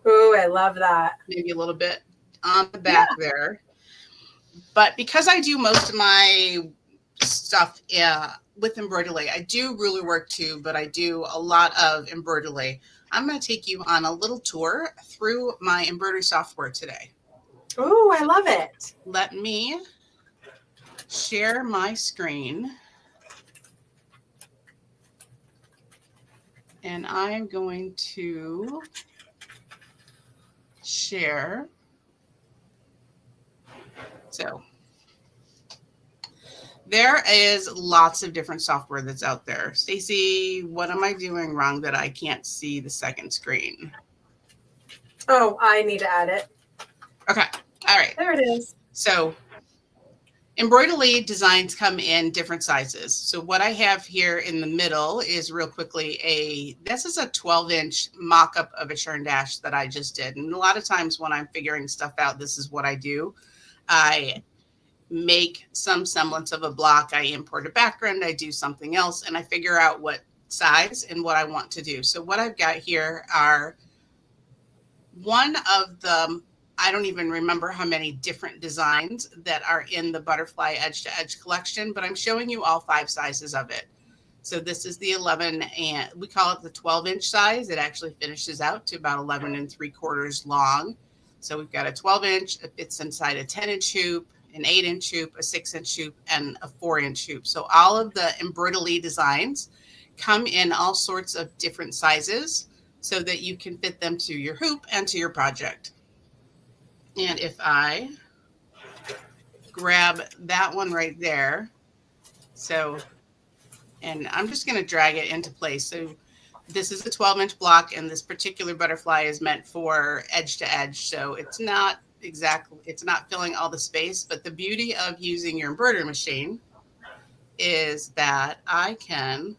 Ooh, I love that. Maybe a little bit on the back there. But because I do most of my stuff with embroidery, I do ruler work too, but I do a lot of embroidery. I'm going to take you on a little tour through my embroidery software today. Ooh, I love it. Let me share my screen. And I'm going to share. So there is lots of different software that's out there. Stacy, what am I doing wrong that I can't see the second screen? Oh, I need to add it. Okay. All right. There it is. So embroidery designs come in different sizes. So what I have here in the middle is real quickly this is a 12-inch mock-up of a Churn Dash that I just did. And a lot of times when I'm figuring stuff out, this is what I do. I make some semblance of a block. I import a background. I do something else and I figure out what size and what I want to do. So what I've got here are one of the, I don't even remember how many different designs that are in the butterfly edge to edge collection, but I'm showing you all 5 sizes of it. So this is the 11 and we call it the 12-inch size. It actually finishes out to about 11 3/4 long. So we've got a 12-inch, it fits inside a 10-inch hoop, an 8-inch hoop, a 6-inch hoop, and a 4-inch hoop. So all of the embroidery designs come in all sorts of different sizes so that you can fit them to your hoop and to your project. And if I grab that one right there, so, and I'm just going to drag it into place. So this is a 12-inch block and this particular butterfly is meant for edge to edge. So it's not filling all the space, but the beauty of using your embroidery machine is that I can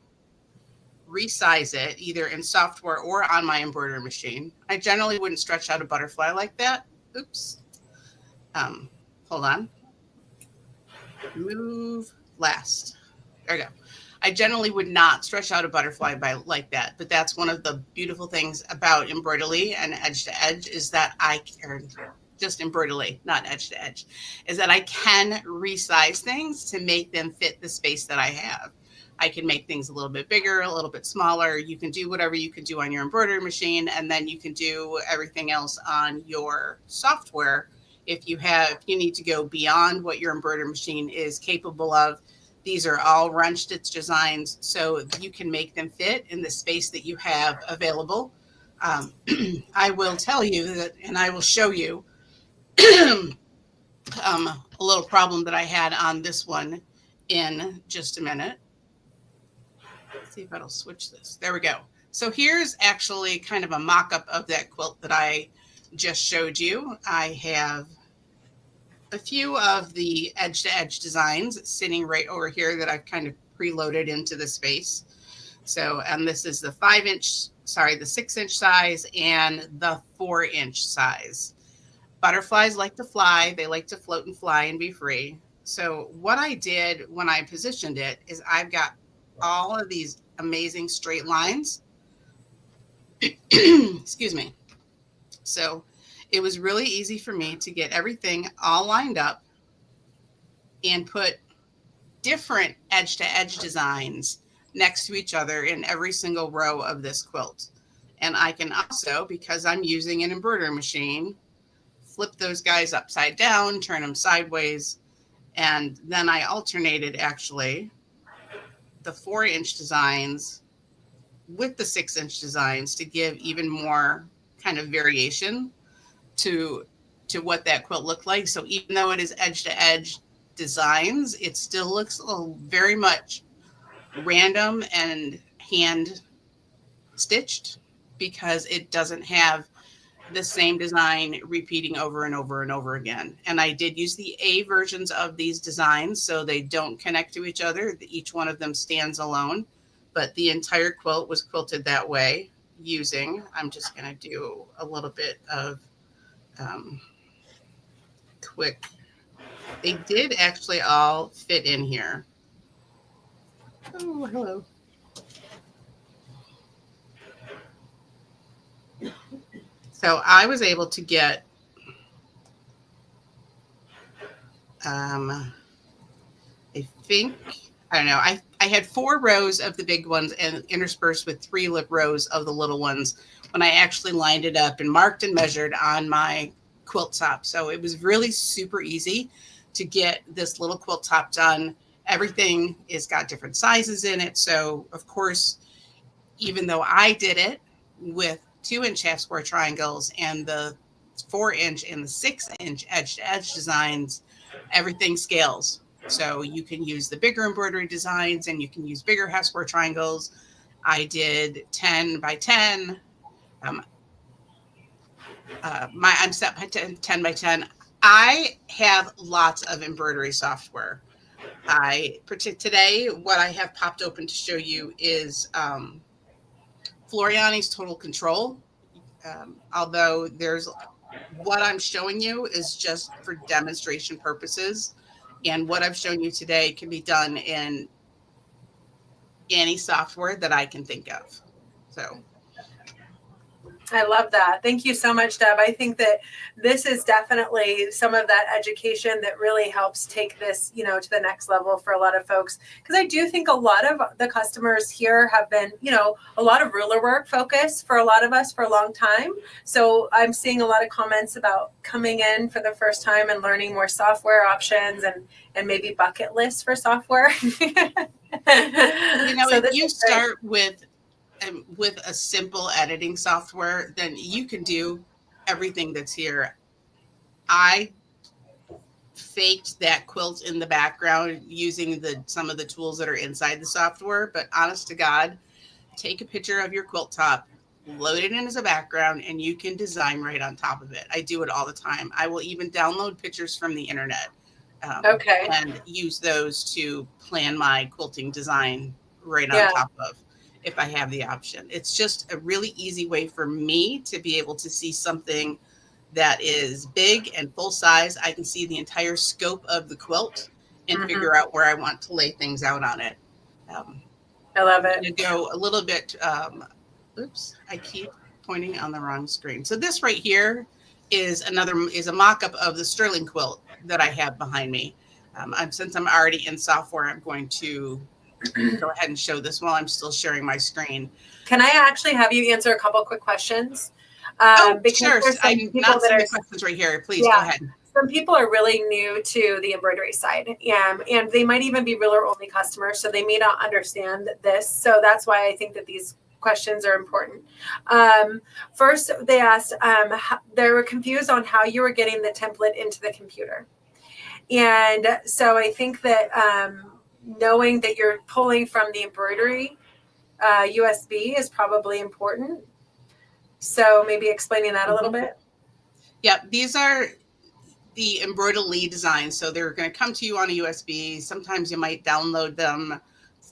resize it either in software or on my embroidery machine. I generally wouldn't stretch out a butterfly like that. Oops. Hold on. Move last. There we go. I generally would not stretch out a butterfly like that, but that's one of the beautiful things about embroidery and edge to edge is that just embroidery, not edge to edge, is that I can resize things to make them fit the space that I have. I can make things a little bit bigger, a little bit smaller. You can do whatever you can do on your embroidery machine, and then you can do everything else on your software. If you need to go beyond what your embroidery machine is capable of, these are all run stitch designs, so you can make them fit in the space that you have available. I will tell you that, and I will show you a little problem that I had on this one in just a minute. Let's see if it'll switch this. There we go. So here's actually kind of a mock-up of that quilt that I just showed you. I have a few of the edge-to-edge designs sitting right over here that I've kind of preloaded into the space. So, and this is the 6-inch size and the 4-inch size. Butterflies like to fly. They like to float and fly and be free. So what I did when I positioned it is I've got all of these amazing straight lines. Excuse me. So it was really easy for me to get everything all lined up and put different edge to edge designs next to each other in every single row of this quilt. And I can also, because I'm using an embroidery machine, flip those guys upside down, turn them sideways. And then I alternated actually the 4-inch designs with the 6-inch designs to give even more kind of variation to what that quilt looked like. So even though it is edge to edge designs, it still looks very much random and hand stitched because it doesn't have the same design repeating over and over and over again. And I did use the A versions of these designs so they don't connect to each other. Each one of them stands alone, but the entire quilt was quilted that way using, I'm just going to do a little bit of quick. They did actually all fit in here. Oh, hello. So I was able to get, I think, I don't know, I had 4 rows of the big ones and interspersed with 3 rows of the little ones when I actually lined it up and marked and measured on my quilt top. So it was really super easy to get this little quilt top done. Everything is got different sizes in it. So of course, even though I did it with 2-inch half square triangles and the 4-inch and the 6-inch edge to edge designs, everything scales. So you can use the bigger embroidery designs and you can use bigger half square triangles. I did 10 by 10. I'm set by 10 by 10. I have lots of embroidery software. Today, what I have popped open to show you is Floriani's Total Control. Although what I'm showing you is just for demonstration purposes. And what I've shown you today can be done in any software that I can think of. So I love that. Thank you so much, Deb. I think that this is definitely some of that education that really helps take this, to the next level for a lot of folks. Because I do think a lot of the customers here have been, a lot of ruler work focus for a lot of us for a long time. So I'm seeing a lot of comments about coming in for the first time and learning more software options and maybe bucket lists for software. If you start with a simple editing software, then you can do everything that's here. I faked that quilt in the background using some of the tools that are inside the software, but honest to God, take a picture of your quilt top, load it in as a background, and you can design right on top of it. I do it all the time. I will even download pictures from the internet and use those to plan my quilting design right on top of, if I have the option. It's just a really easy way for me to be able to see something that is big and full size. I can see the entire scope of the quilt and figure out where I want to lay things out on it. I love it. I'm going to go a little bit, oops, I keep pointing on the wrong screen. So this right here is a mock-up of the Sterling quilt that I have behind me. Since I'm already in software, I'm going to go ahead and show this while I'm still sharing my screen. Can I actually have you answer a couple quick questions? Sure. I'm not seeing the questions right here. Please go ahead. Some people are really new to the embroidery side, and they might even be ruler only customers, so they may not understand this. So that's why I think that these questions are important. First, they asked, they were confused on how you were getting the template into the computer. And so I think that knowing that you're pulling from the embroidery USB is probably important. So maybe explaining that a little bit. Yep. These are the embroidery designs. So they're going to come to you on a USB. Sometimes you might download them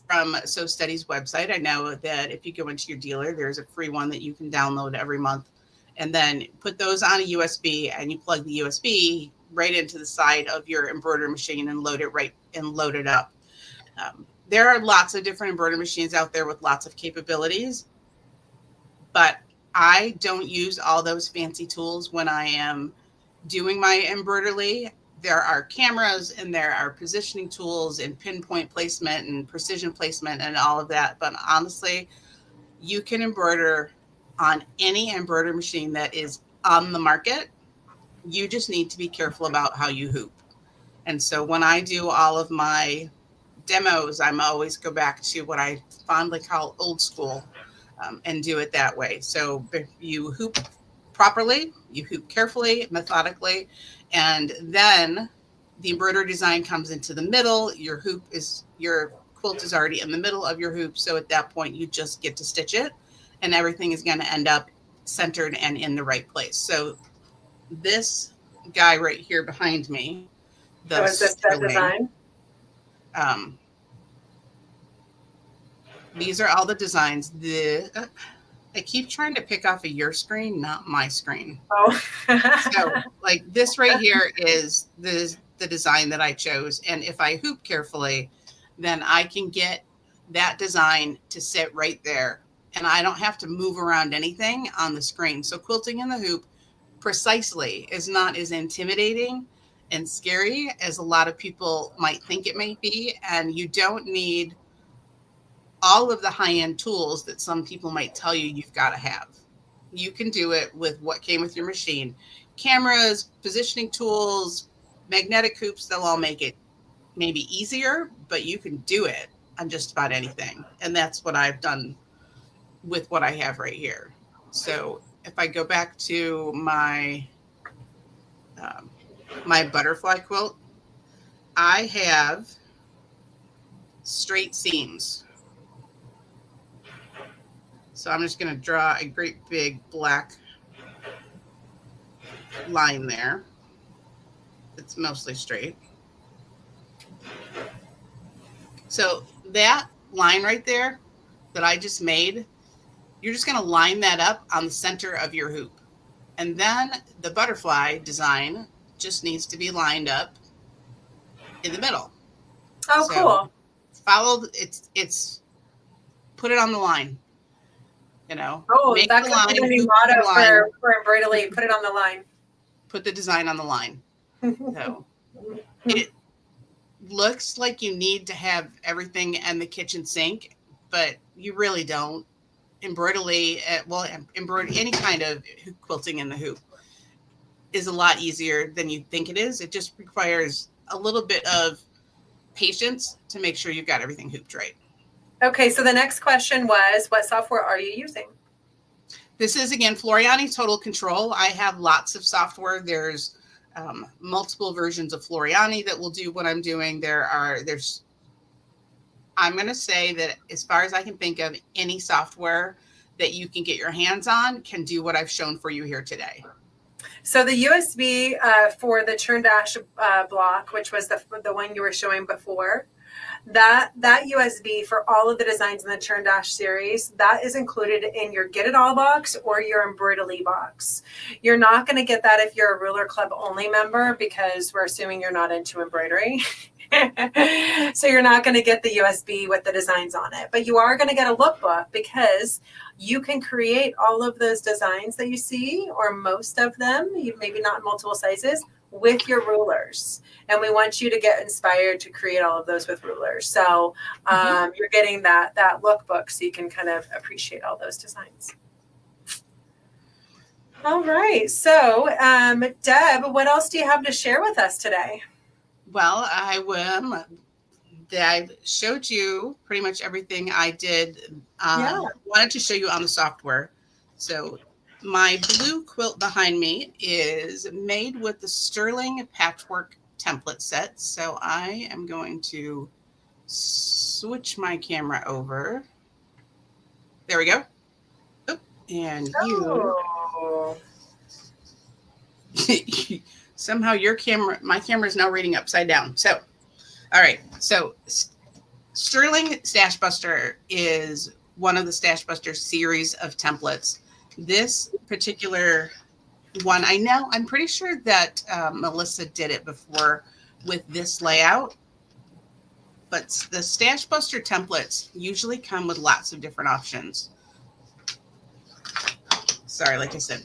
from So Steady's website. I know that if you go into your dealer, there's a free one that you can download every month, and then put those on a USB, and you plug the USB right into the side of your embroidery machine and load it up. There are lots of different embroidery machines out there with lots of capabilities, but I don't use all those fancy tools when I am doing my embroidery. There are cameras and there are positioning tools and pinpoint placement and precision placement and all of that. But honestly, you can embroider on any embroidery machine that is on the market You just need to be careful about how you hoop. And so when I do all of my demos, I'm always go back to what I fondly call old school, and do it that way. So if you hoop properly, you hoop carefully, methodically, and then the embroidery design comes into the middle. Your quilt is already in the middle of your hoop. So at that point, you just get to stitch it, and everything is going to end up centered and in the right place. So this guy right here behind me, So is this the design? These are all the designs. I keep trying to pick off of your screen, not my screen. Oh. So like this right here is the design that I chose. And if I hoop carefully, then I can get that design to sit right there. And I don't have to move around anything on the screen. So quilting in the hoop precisely is not as intimidating and scary as a lot of people might think it may be. And you don't need all of the high-end tools that some people might tell you you've got to have. You can do it with what came with your machine. Cameras, positioning tools, magnetic hoops, they'll all make it maybe easier, but you can do it on just about anything. And that's what I've done with what I have right here. So if I go back to my my butterfly quilt, I have straight seams. So I'm just going to draw a great big black line there. It's mostly straight. So that line right there that I just made, you're just going to line that up on the center of your hoop. And then the butterfly design just needs to be lined up in the middle. Oh, So cool. Follow it's put it on the line. You know, Oh, make that the could line, be the new hoop the motto line, for embroidery. Put it on the line. put the design on the line. So it looks like you need to have everything in the kitchen sink, but you really don't. Embroidery, embroidery, any kind of quilting in the hoop is a lot easier than you think it is. It just requires a little bit of patience to make sure you've got everything hooped right. Okay, so the next question was, what software are you using? This is, again, Floriani Total Control. I have lots of software. There's multiple versions of Floriani that will do what I'm doing. I'm going to say that as far as I can think of, any software that you can get your hands on can do what I've shown for you here today. So the USB for the Churn Dash block, which was the one you were showing before, that USB for all of the designs in the Churn Dash series, that is included in your Get It All box or your embroidery box. You're not going to get that if you're a Ruler Club only member, because we're assuming you're not into embroidery. So you're not going to get the USB with the designs on it, but you are going to get a lookbook, because you can create all of those designs that you see, or most of them, maybe not in multiple sizes, with your rulers. And we want you to get inspired to create all of those with rulers. So you're getting that lookbook so you can kind of appreciate all those designs. All right. So Deb, what else do you have to share with us today? Well, I showed you pretty much everything I did. Wanted to show you on the software. So my blue quilt behind me is made with the Sterling Patchwork template set. So I am going to switch my camera over. There we go. Oh, and you somehow my camera is now reading upside down. So, all right. So Sterling Stash Buster is one of the Stash Buster series of templates. This particular one, I'm pretty sure that Melissa did it before with this layout, but the Stash Buster templates usually come with lots of different options. Sorry, like I said,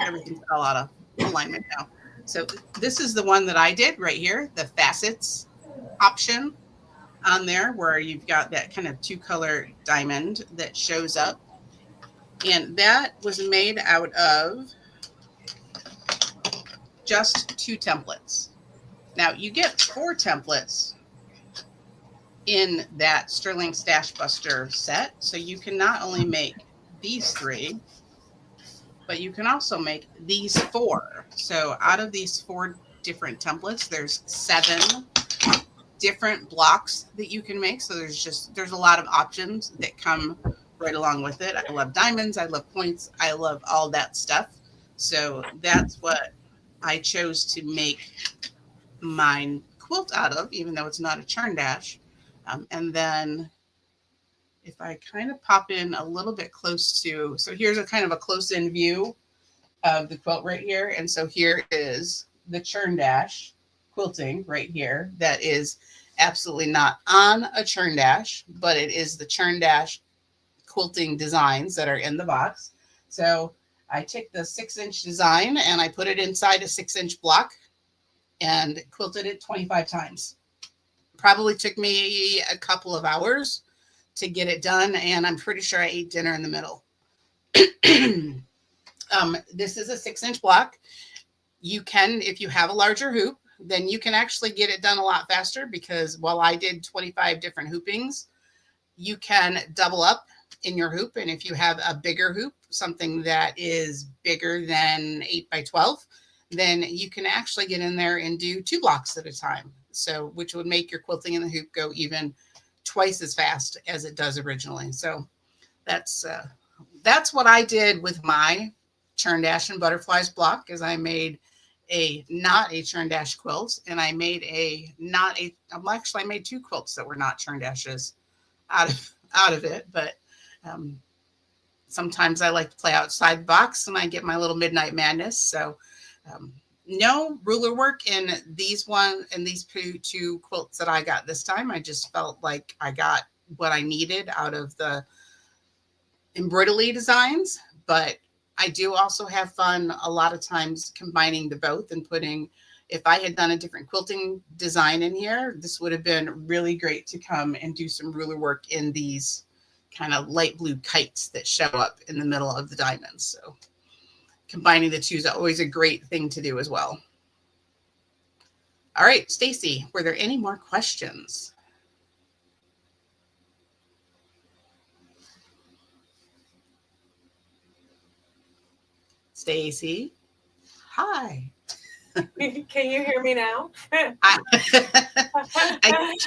everything's all out of alignment now. So this is the one that I did right here, the facets option on there, where you've got that kind of 2-color diamond that shows up. And that was made out of just 2 templates. Now you get 4 templates in that Sterling Stash Buster set. So you can not only make these 3, but you can also make these 4. So out of these 4 different templates, there's 7 different blocks that you can make. So there's a lot of options that come right along with it. I love diamonds. I love points. I love all that stuff. So that's what I chose to make mine quilt out of, even though it's not a churn dash. And then if I kind of pop in a little bit close to, so here's a kind of a close in view of the quilt right here. And so here is the churn dash quilting right here. That is absolutely not on a churn dash, but it is the churn dash quilting designs that are in the box. So I took the 6-inch design and I put it inside a 6-inch block and quilted it 25 times. Probably took me a couple of hours to get it done, and I'm pretty sure I ate dinner in the middle. This is a 6-inch block. You can, if you have a larger hoop, then you can actually get it done a lot faster, because while I did 25 different hoopings, you can double up in your hoop. And if you have a bigger hoop, something that is bigger than 8 by 12, then you can actually get in there and do 2 blocks at a time. So, which would make your quilting in the hoop go even twice as fast as it does originally. So that's what I did with my Churn Dash and Butterflies block, is I made not a churn dash quilt, and I made I made 2 quilts that were not churn dashes out of it. But sometimes I like to play outside the box, and I get my little midnight madness. So no ruler work in these 2 quilts that I got this time. I just felt like I got what I needed out of the embroidery designs, but I do also have fun a lot of times combining the both and putting, if I had done a different quilting design in here, this would have been really great to come and do some ruler work in these kind of light blue kites that show up in the middle of the diamonds. So combining the 2 is always a great thing to do as well. All right, Stacy, were there any more questions? Stacy, hi. Can you hear me now? I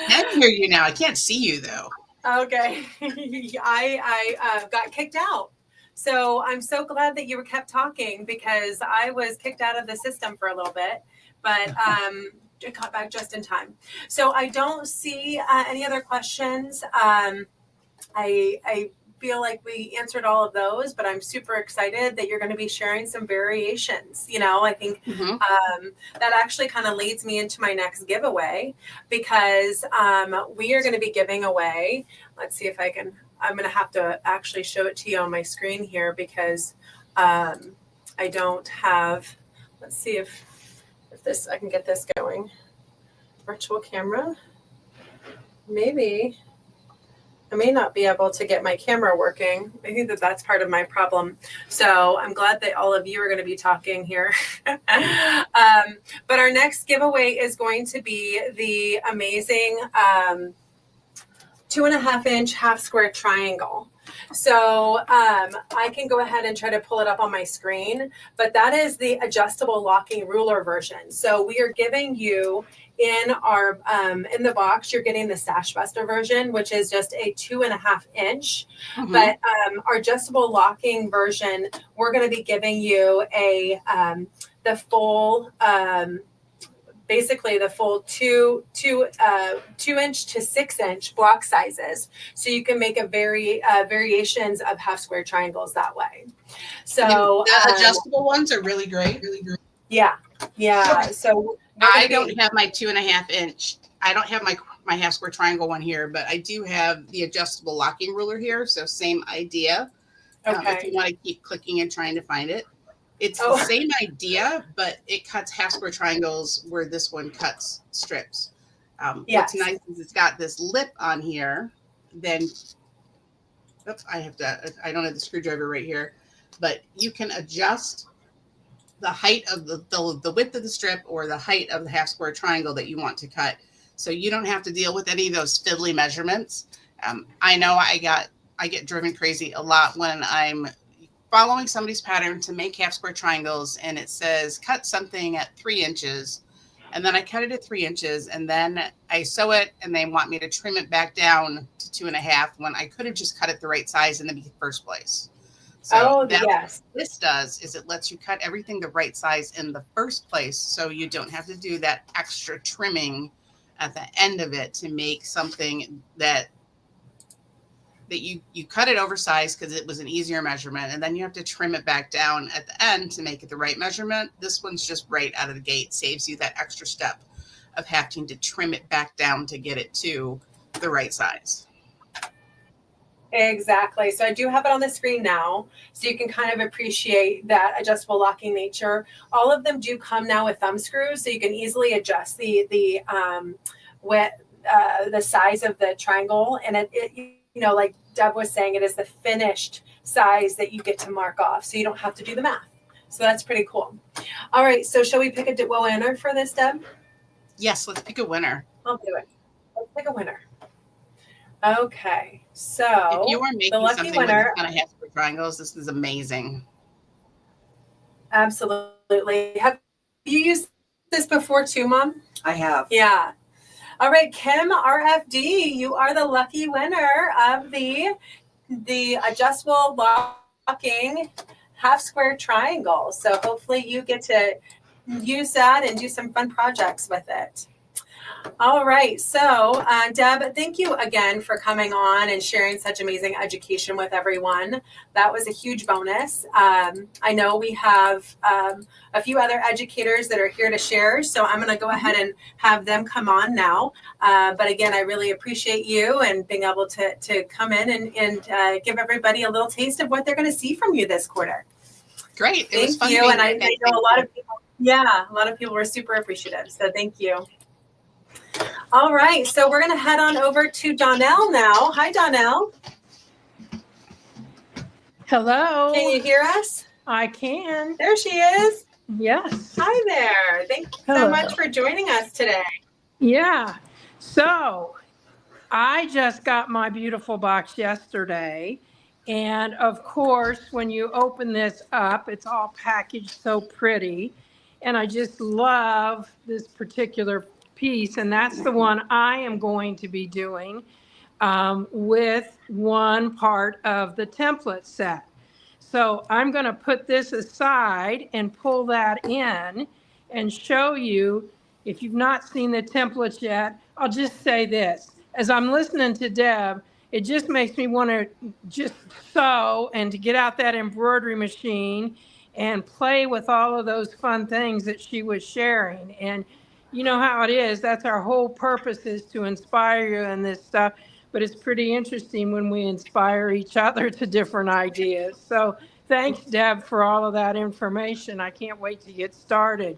can hear you now. I can't see you though. Okay. I got kicked out. So I'm so glad that you were kept talking, because I was kicked out of the system for a little bit, but I got back just in time. So I don't see any other questions. I feel like we answered all of those, but I'm super excited that you're going to be sharing some variations. I think that actually kind of leads me into my next giveaway, because we are going to be giving away, let's see if I'm going to have to actually show it to you on my screen here, because I don't have, let's see if I can get this going. Virtual camera. Maybe. I may not be able to get my camera working. I think that's part of my problem. So I'm glad that all of you are going to be talking here. But our next giveaway is going to be the amazing 2.5-inch half square triangle. So I can go ahead and try to pull it up on my screen, but that is the adjustable locking ruler version. So we are giving you in the box, you're getting the Stash Buster version, which is just a 2.5-inch. But our adjustable locking version, we're going to be giving you the full basically the full 2-inch to 6-inch block sizes, so you can make variations of half square triangles that way. So the adjustable ones are really great. Yeah. So I don't have my 2.5-inch. I don't have my half square triangle one here, but I do have the adjustable locking ruler here. So same idea. Okay. If you want to keep clicking and trying to find it. It's the same idea, but it cuts half square triangles where this one cuts strips. What's nice is it's got this lip on here. Then, oops, I don't have the screwdriver right here, but you can adjust the height of the width of the strip or the height of the half square triangle that you want to cut. So you don't have to deal with any of those fiddly measurements. I know I get driven crazy a lot when I'm following somebody's pattern to make half square triangles and it says cut something at 3 inches. And then I cut it at 3 inches and then I sew it and they want me to trim it back down to 2.5 when I could have just cut it the right size in the first place. So yes. what this does is it lets you cut everything the right size in the first place. So you don't have to do that extra trimming at the end of it to make something that you cut it oversized because it was an easier measurement. And then you have to trim it back down at the end to make it the right measurement. This one's just right out of the gate, saves you that extra step of having to trim it back down to get it to the right size. Exactly. So I do have it on the screen now, so you can kind of appreciate that adjustable locking nature. All of them do come now with thumb screws, so you can easily adjust the size of the triangle. And it like Deb was saying, it is the finished size that you get to mark off, so you don't have to do the math. So that's pretty cool. All right. So shall we pick a winner for this, Deb? Yes, let's pick a winner. I'll do it. Let's pick a winner. Okay, so if you are making the lucky something winner, with kind of half square triangles, this is amazing. Absolutely. Have you used this before too, Mom? I have. Yeah. All right, Kim RFD, you are the lucky winner of the adjustable locking half square triangle. So hopefully you get to use that and do some fun projects with it. All right. So, Deb, thank you again for coming on and sharing such amazing education with everyone. That was a huge bonus. I know we have a few other educators that are here to share, so I'm going to go ahead and have them come on now. But again, I really appreciate you and being able to come in and give everybody a little taste of what they're going to see from you this quarter. Great. Thank you. And I know a lot of people were super appreciative. So thank you. All right, so we're going to head on over to Donnell now. Hi, Donnell. Hello. Can you hear us? I can. There she is. Yes. Hi there. Thank you so much for joining us today. Yeah. So I just got my beautiful box yesterday. And of course, when you open this up, it's all packaged so pretty. And I just love this particular piece. And that's the one I am going to be doing with one part of the template set. So I'm going to put this aside and pull that in and show you. If you've not seen the templates yet, I'll just say this. As I'm listening to Deb, it just makes me want to just sew and to get out that embroidery machine and play with all of those fun things that she was sharing. And you know how it is. That's our whole purpose, is to inspire you in this stuff. But it's pretty interesting when we inspire each other to different ideas. So thanks, Deb, for all of that information. I can't wait to get started.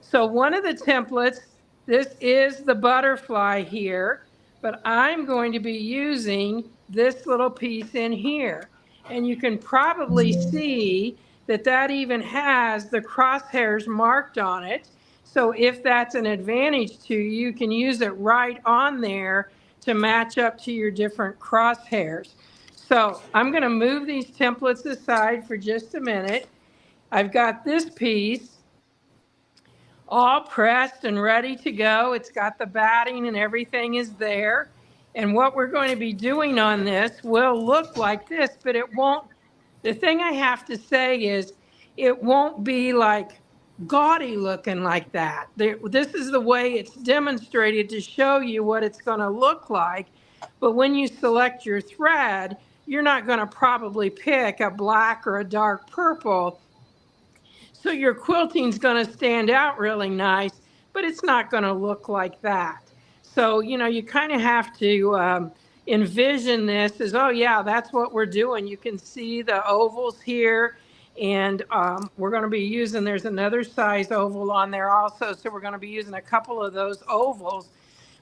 So one of the templates, this is the butterfly here, but I'm going to be using this little piece in here. And you can probably see that that even has the crosshairs marked on it. So if that's an advantage to you, you can use it right on there to match up to your different crosshairs. So I'm going to move these templates aside for just a minute. I've got this piece all pressed and ready to go. It's got the batting and everything is there. And what we're going to be doing on this will look like this, but it won't. The thing I have to say is it won't be like gaudy looking like that. This is the way it's demonstrated to show you what it's going to look like. But when you select your thread, you're not going to probably pick a black or a dark purple. So your quilting's going to stand out really nice, but it's not going to look like that. So, you kind of have to envision this as, oh yeah, that's what we're doing. You can see the ovals here. And we're going to be using, there's another size oval on there also. So we're going to be using a couple of those ovals.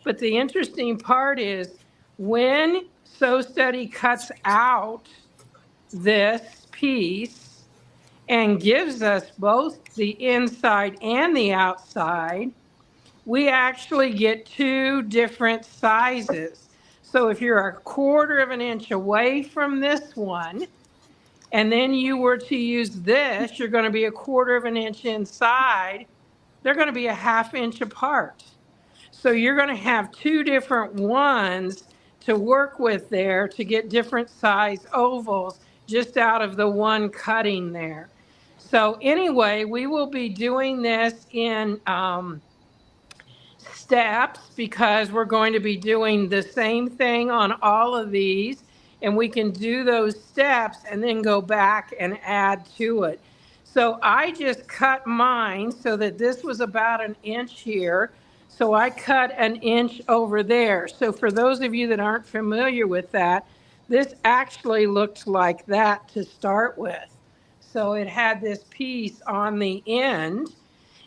But the interesting part is when Sew Steady cuts out this piece and gives us both the inside and the outside, we actually get two different sizes. So if you're a quarter of an inch away from this one, and then you were to use this, you're going to be a quarter of an inch inside. They're going to be a half inch apart. So you're going to have two different ones to work with there to get different size ovals just out of the one cutting there. So anyway, we will be doing this in steps because we're going to be doing the same thing on all of these, and we can do those steps and then go back and add to it. So I just cut mine so that this was about an inch here. So I cut an inch over there. So for those of you that aren't familiar with that, this actually looked like that to start with. So it had this piece on the end,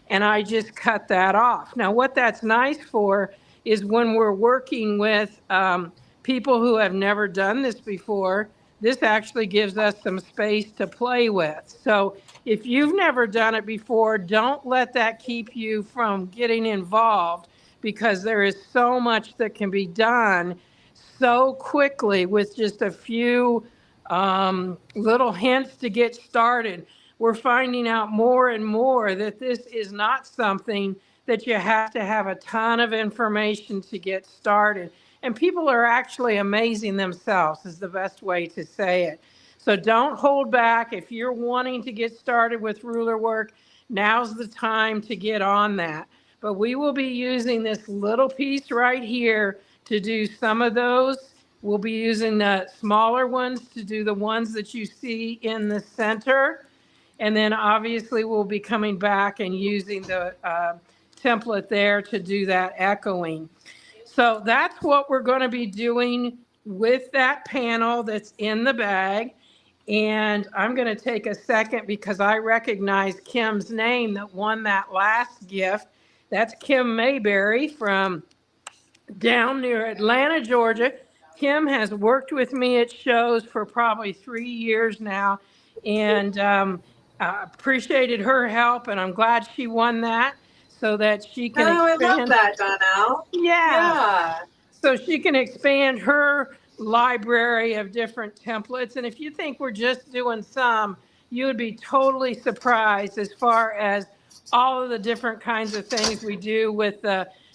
and I just cut that off. Now, what that's nice for is when we're working with people who have never done this before, this actually gives us some space to play with. So if you've never done it before, don't let that keep you from getting involved, because there is so much that can be done so quickly with just a few little hints to get started. We're finding out more and more that this is not something that you have to have a ton of information to get started. And people are actually amazing themselves, is the best way to say it. So don't hold back. If you're wanting to get started with ruler work, now's the time to get on that. But we will be using this little piece right here to do some of those. We'll be using the smaller ones to do the ones that you see in the center. And then obviously we'll be coming back and using the template there to do that echoing. So that's what we're going to be doing with that panel that's in the bag. And I'm going to take a second because I recognize Kim's name that won that last gift. That's Kim Mayberry from down near Atlanta, Georgia. Kim has worked with me at shows for probably 3 years now, and appreciated her help, and I'm glad she won that so that she can Oh, I love expand. that, Donnell. Yeah. Yeah. So she can expand her library of different templates. And if you think we're just doing some, you would be totally surprised as far as all of the different kinds of things we do with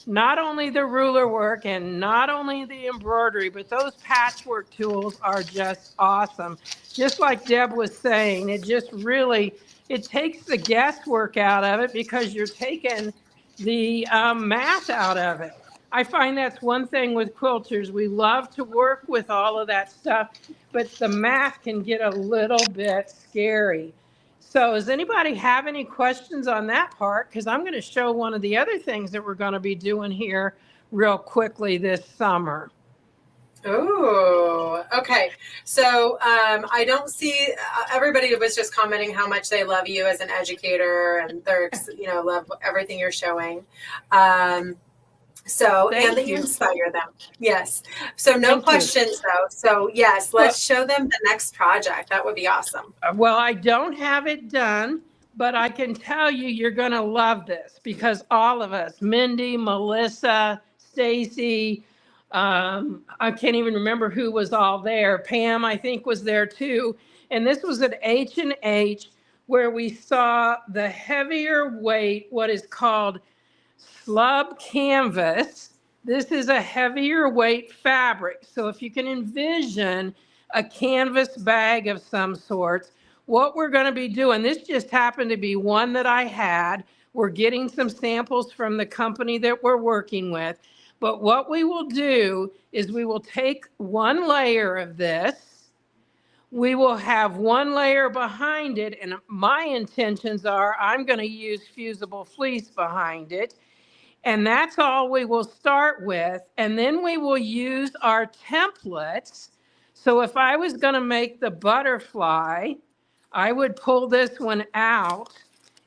not only the ruler work and not only the embroidery, but those patchwork tools are just awesome. Just like Deb was saying, it just really, it takes the guesswork out of it because you're taking the math out of it. I find that's one thing with quilters. We love to work with all of that stuff, but the math can get a little bit scary. So does anybody have any questions on that part? Because I'm going to show one of the other things that we're going to be doing here real quickly this summer. Oh, okay. So I don't see, everybody was just commenting how much they love you as an educator, and they're, love everything you're showing. So, Thank and that you you. inspire them. Yes. So no Thank you. questions though. So yes, let's show them the next project. That would be awesome. Well, I don't have it done, but I can tell you you're going to love this because all of us, Mindy, Melissa, Stacy, I can't even remember who was all there. Pam, I think, was there too. And this was at H&H where we saw the heavier weight, what is called slub canvas. This is a heavier weight fabric. So if you can envision a canvas bag of some sorts, what we're going to be doing, this just happened to be one that I had. We're getting some samples from the company that we're working with. But what we will do is we will take one layer of this. We will have one layer behind it. And my intentions are I'm going to use fusible fleece behind it. And that's all we will start with. And then we will use our templates. So if I was going to make the butterfly, I would pull this one out.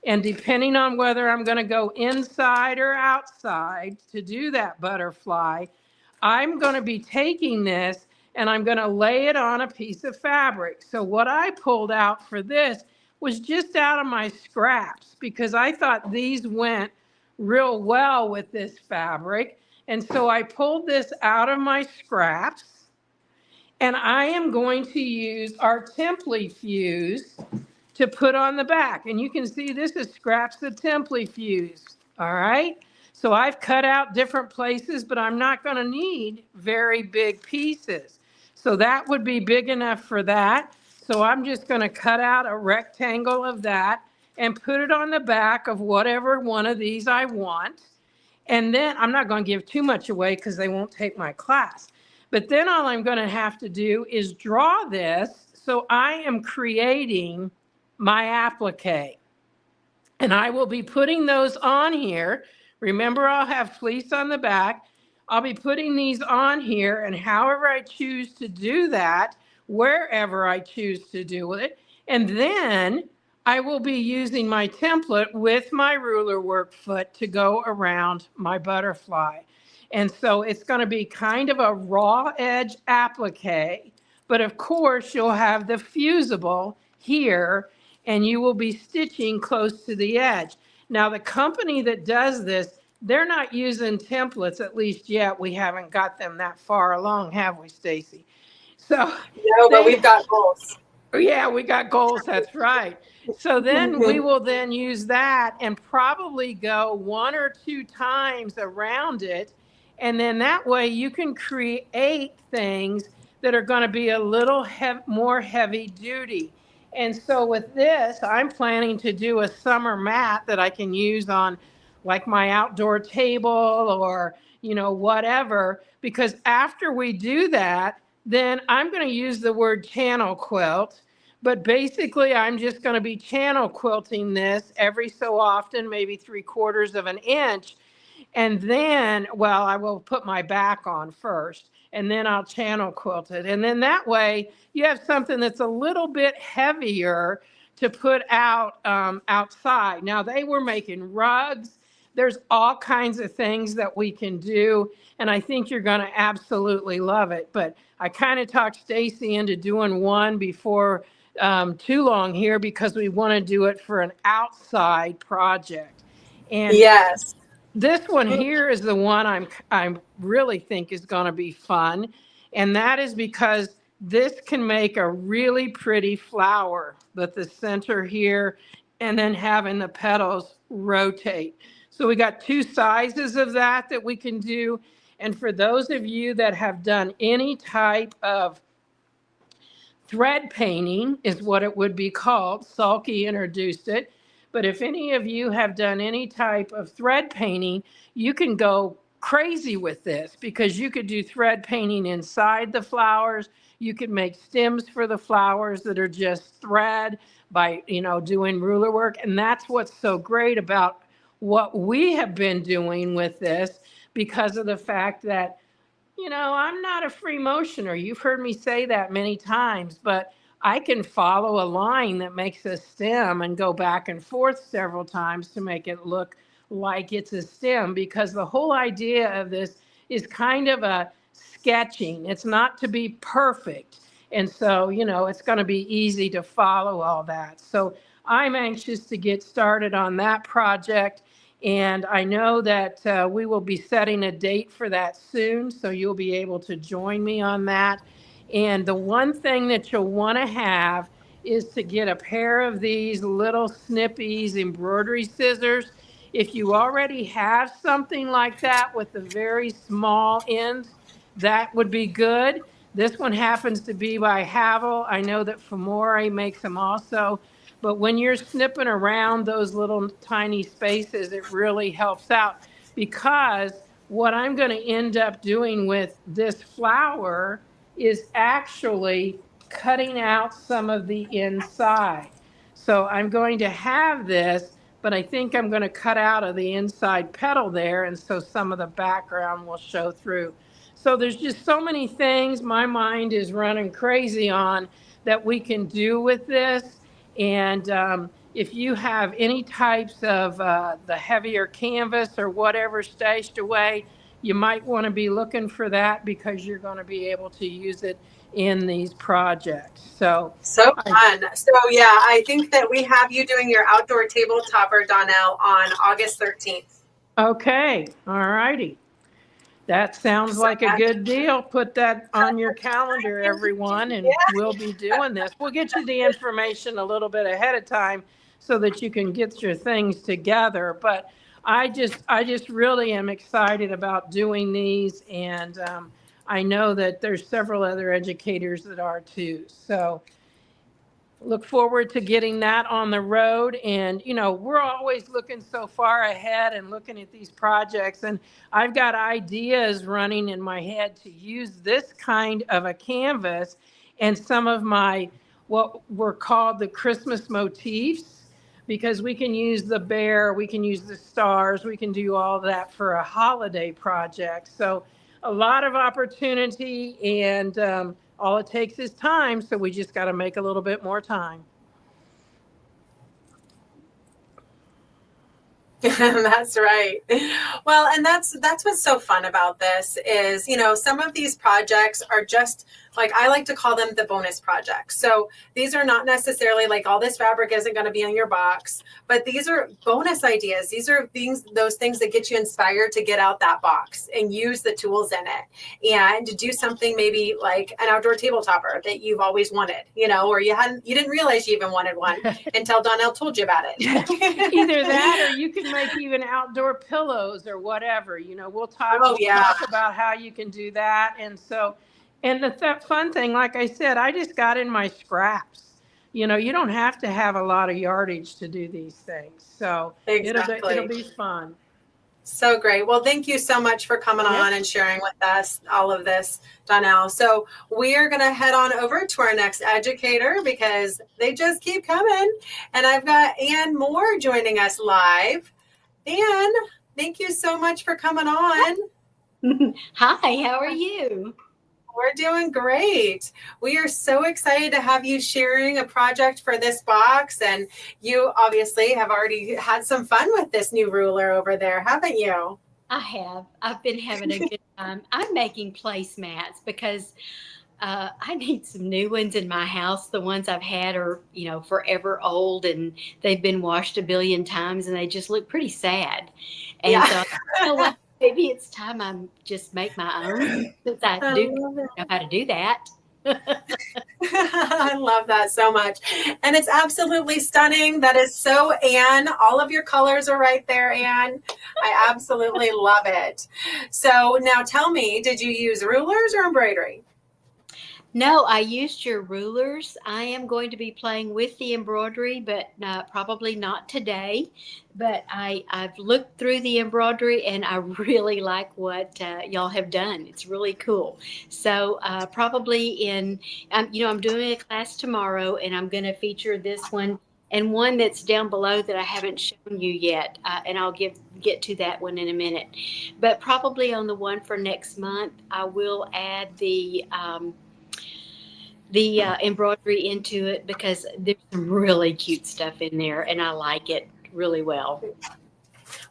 And depending on whether I'm going to go inside or outside to do that butterfly, I'm going to be taking this and I'm going to lay it on a piece of fabric. So what I pulled out for this was just out of my scraps because I thought these went real well with this fabric. And so I pulled this out of my scraps, and I am going to use our Template Fuse to put on the back. And you can see this is scraps of Template Fuse, all right? So I've cut out different places, but I'm not gonna need very big pieces. So that would be big enough for that. So I'm just gonna cut out a rectangle of that and put it on the back of whatever one of these I want. And then I'm not gonna give too much away because they won't take my class. But then all I'm gonna have to do is draw this. So I am creating my applique. And I will be putting those on here. Remember, I'll have fleece on the back. I'll be putting these on here, and however I choose to do that, wherever I choose to do it. And then I will be using my template with my ruler work foot to go around my butterfly. And so it's going to be kind of a raw edge applique, but of course you'll have the fusible here, and you will be stitching close to the edge. Now, the company that does this, they're not using templates, at least yet. We haven't got them that far along, have we, Stacy? So No, but we've got goals. yeah, we got goals. That's right. So then we will then use that and probably go 1 or 2 times around it. And then that way you can create things that are going to be a little more heavy duty. And so with this, I'm planning to do a summer mat that I can use on like my outdoor table or, whatever, because after we do that, then I'm going to use the word channel quilt. But basically, I'm just going to be channel quilting this every so often, maybe 3/4 of an inch. And then, well, I will put my back on first, and then I'll channel quilt it. And then that way, you have something that's a little bit heavier to put out outside. Now, they were making rugs. There's all kinds of things that we can do, and I think you're going to absolutely love it. But I kind of talked Stacy into doing one before too long here because we want to do it for an outside project. And yes, this one here is the one I really think is going to be fun, and that is because this can make a really pretty flower with the center here, and then having the petals rotate. So we got 2 sizes of that we can do. And for those of you that have done any type of thread painting is what it would be called. Sulky introduced it. But if any of you have done any type of thread painting, you can go crazy with this because you could do thread painting inside the flowers. You could make stems for the flowers that are just thread by, doing ruler work. And that's what's so great about what we have been doing with this, because of the fact that I'm not a free motioner. You've heard me say that many times, but I can follow a line that makes a stem and go back and forth several times to make it look like it's a stem, because the whole idea of this is kind of a sketching. It's not to be perfect. And so, it's going to be easy to follow all that. So I'm anxious to get started on that project. And I know that we will be setting a date for that soon, so you'll be able to join me on that. And the one thing that you'll want to have is to get a pair of these little Snippies embroidery scissors. If you already have something like that with the very small ends, that would be good. This one happens to be by Havel. I know that Famore makes them also. But when you're snipping around those little tiny spaces, it really helps out, because what I'm going to end up doing with this flower is actually cutting out some of the inside. So I'm going to have this, but I think I'm going to cut out of the inside petal there, and so some of the background will show through. So there's just so many things my mind is running crazy on that we can do with this. And if you have any types of the heavier canvas or whatever stashed away, you might want to be looking for that because you're going to be able to use it in these projects. So fun. So yeah, I think that we have you doing your outdoor table topper, Donnell, on August 13th. Okay, all righty. That sounds like a good deal. Put that on your calendar, everyone, and we'll be doing this. We'll get you the information a little bit ahead of time so that you can get your things together. But I just really am excited about doing these, and I know that there's several other educators that are too. So look forward to getting that on the road. And, we're always looking so far ahead and looking at these projects. And I've got ideas running in my head to use this kind of a canvas and some of my, what were called the Christmas motifs, because we can use the bear, we can use the stars, we can do all that for a holiday project. So a lot of opportunity, and all it takes is time, so we just got to make a little bit more time. That's right. Well, and that's what's so fun about this is, some of these projects are just like, I like to call them the bonus projects. So these are not necessarily like all this fabric isn't going to be in your box, but these are bonus ideas. These are those things that get you inspired to get out that box and use the tools in it and to do something maybe like an outdoor table topper that you've always wanted, or you didn't realize you even wanted one until Donnell told you about it. Either that, or you can make even outdoor pillows or whatever. We'll talk about how you can do that. And so, and the fun thing, like I said, I just got in my scraps. You don't have to have a lot of yardage to do these things. So it'll be fun. So great. Well, thank you so much for coming on and sharing with us all of this, Donnell. So we are going to head on over to our next educator because they just keep coming. And I've got Ann Moore joining us live. Ann, thank you so much for coming on. Hi, how are you? We're doing great. We are so excited to have you sharing a project for this box. And you obviously have already had some fun with this new ruler over there, haven't you? I have. I've been having a good time. I'm making placemats because I need some new ones in my house. The ones I've had are, forever old and they've been washed a billion times and they just look pretty sad. And so, you know what? Maybe it's time I just make my own since I do know how to do that. I love that so much. And it's absolutely stunning. That is so Ann. All of your colors are right there, Ann. I absolutely love it. So now tell me, did you use rulers or embroidery? No, I used your rulers. I am going to be playing with the embroidery, but probably not today. But I've looked through the embroidery and I really like what y'all have done. It's really cool. So probably I'm doing a class tomorrow and I'm going to feature this one and one that's down below that I haven't shown you yet. And I'll get to that one in a minute. But probably on the one for next month, I will add the embroidery into it because there's some really cute stuff in there and I like it really well.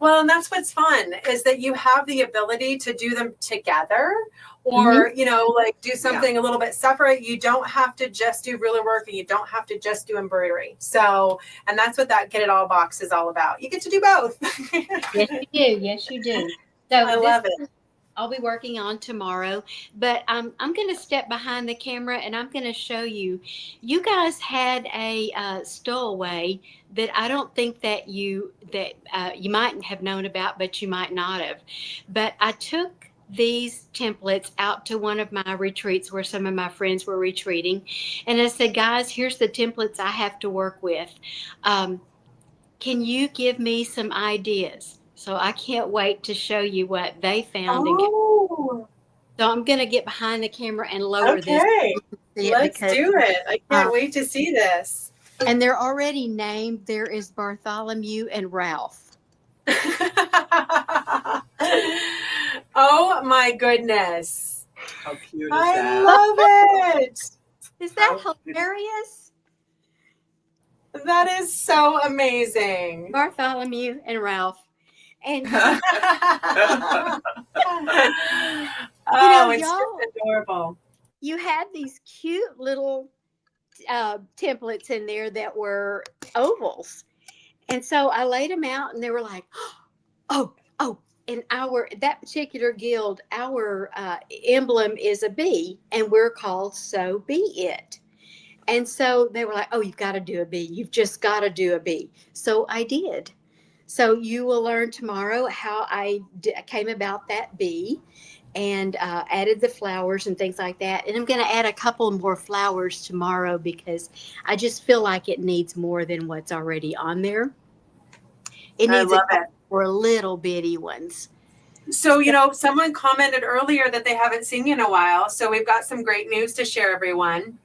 Well, and that's what's fun is that you have the ability to do them together or, like do something a little bit separate. You don't have to just do ruler work and you don't have to just do embroidery. So, and that's what that Get It All box is all about. You get to do both. Yes, you do. Yes, you do. So I love it. I'll be working on tomorrow, but I'm going to step behind the camera and I'm going to show you. You guys had a stowaway that I don't think that you might have known about, but you might not have. But I took these templates out to one of my retreats where some of my friends were retreating, and I said, guys, here's the templates I have to work with. Can you give me some ideas? So I can't wait to show you what they found. So I'm going to get behind the camera and lower this. Okay, let's do it. I can't wait to see this. And they're already named. There is Bartholomew and Ralph. Oh my goodness. How cute is I that? love it. Is that hilarious? That is so amazing. Bartholomew and Ralph. And it's y'all, just adorable. you had these cute little templates in there that were ovals. And so I laid them out and they were like, oh, and that particular guild, our emblem is a bee and we're called So Be It. And so they were like, oh, you've got to do a bee. You've just got to do a bee. So I did. So you will learn tomorrow how I came about that bee and added the flowers and things like that. And I'm going to add a couple more flowers tomorrow because I just feel like it needs more than what's already on there. It I needs love it. for little bitty ones. So, someone commented earlier that they haven't seen you in a while. So we've got some great news to share, everyone.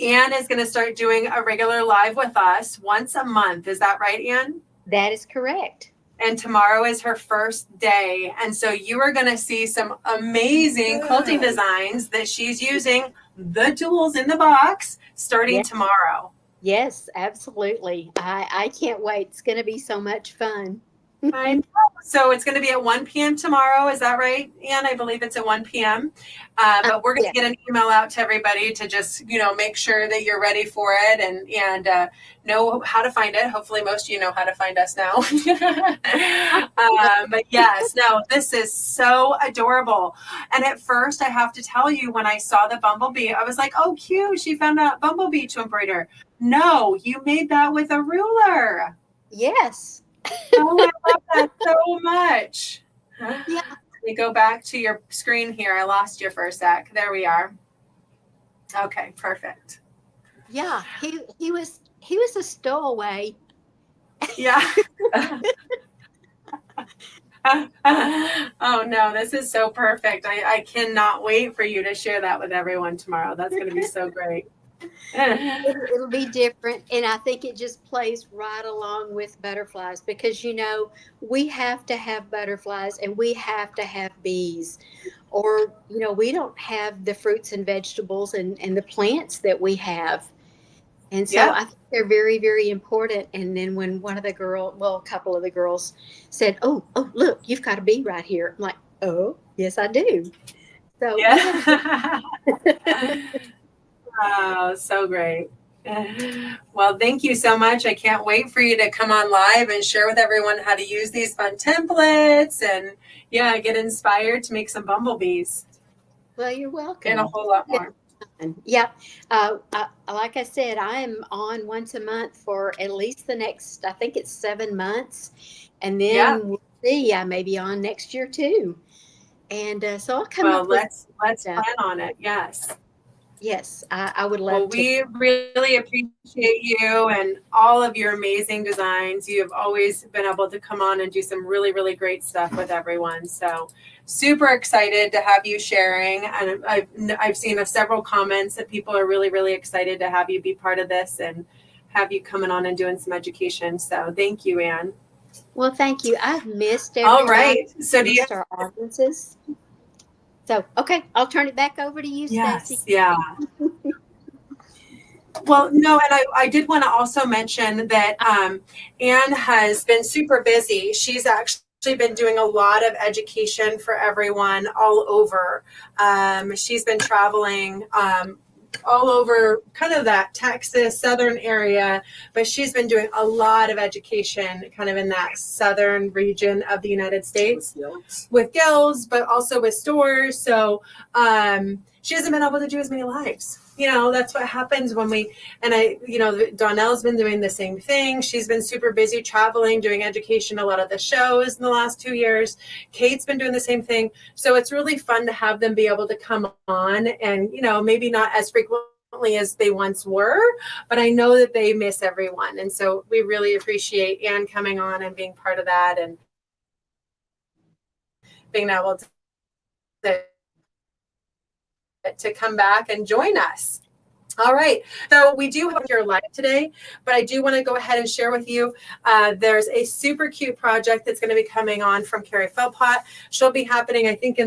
Anne is going to start doing a regular live with us once a month. Is that right, Anne? That is correct. And tomorrow is her first day. And so you are going to see some amazing quilting designs that she's using the tools in the box starting tomorrow. Yes, absolutely. I can't wait. It's going to be so much fun. I know. So it's going to be at 1 p.m. tomorrow. Is that right, Anne? I believe it's at 1 p.m. But we're going to get an email out to everybody to just, make sure that you're ready for it and know how to find it. Hopefully most of you know how to find us now. But yes, no, this is so adorable. And at first I have to tell you, when I saw the bumblebee, I was like, oh, cute. She found a bumblebee to embroider. No, you made that with a ruler. Yes. Oh, I love that so much. Yeah. Let me go back to your screen here. I lost you for a sec. There we are. Okay, perfect. Yeah, he was a stowaway. Yeah. Oh no, this is so perfect. I cannot wait for you to share that with everyone tomorrow. That's going to be so great. It'll be different, and I think it just plays right along with butterflies because we have to have butterflies and we have to have bees, or we don't have the fruits and vegetables and the plants that we have. And so I think they're very, very important. And then when a couple of the girls said, oh, look, you've got a bee right here. I'm like, oh, yes, I do. So yeah. Oh, so great. Well, thank you so much. I can't wait for you to come on live and share with everyone how to use these fun templates and get inspired to make some bumblebees. Well, you're welcome. And a whole lot more. Yeah. Like I said, I am on once a month for at least the next, I think it's 7 months. And then we'll see, I may be on next year too. And so I'll come up with. Let's plan on it. Yes. Yes, I would love to. We really appreciate you and all of your amazing designs. You have always been able to come on and do some really, really great stuff with everyone. So super excited to have you sharing. And I've seen several comments that people are really, really excited to have you be part of this and have you coming on and doing some education. So thank you, Anne. Well, thank you. I've missed everyone. All right. So do you our audiences? So, okay, I'll turn it back over to you, Stacey. Yeah. Well, no, and I did want to also mention that Anne has been super busy. She's actually been doing a lot of education for everyone all over. She's been traveling all over kind of that Texas southern area, but she's been doing a lot of education kind of in that southern region of the United States with guilds, but also with stores. So she hasn't been able to do as many lives. That's what happens when Donnell's been doing the same thing. She's been super busy traveling, doing education, a lot of the shows in the last 2 years. Kate's been doing the same thing. So it's really fun to have them be able to come on and, maybe not as frequently as they once were, but I know that they miss everyone. And so we really appreciate Anne coming on and being part of that and being able to come back and join us. All right. So we do have your live today, but I do want to go ahead and share with you. There's a super cute project that's going to be coming on from Carrie Philpott. She'll be happening, I think,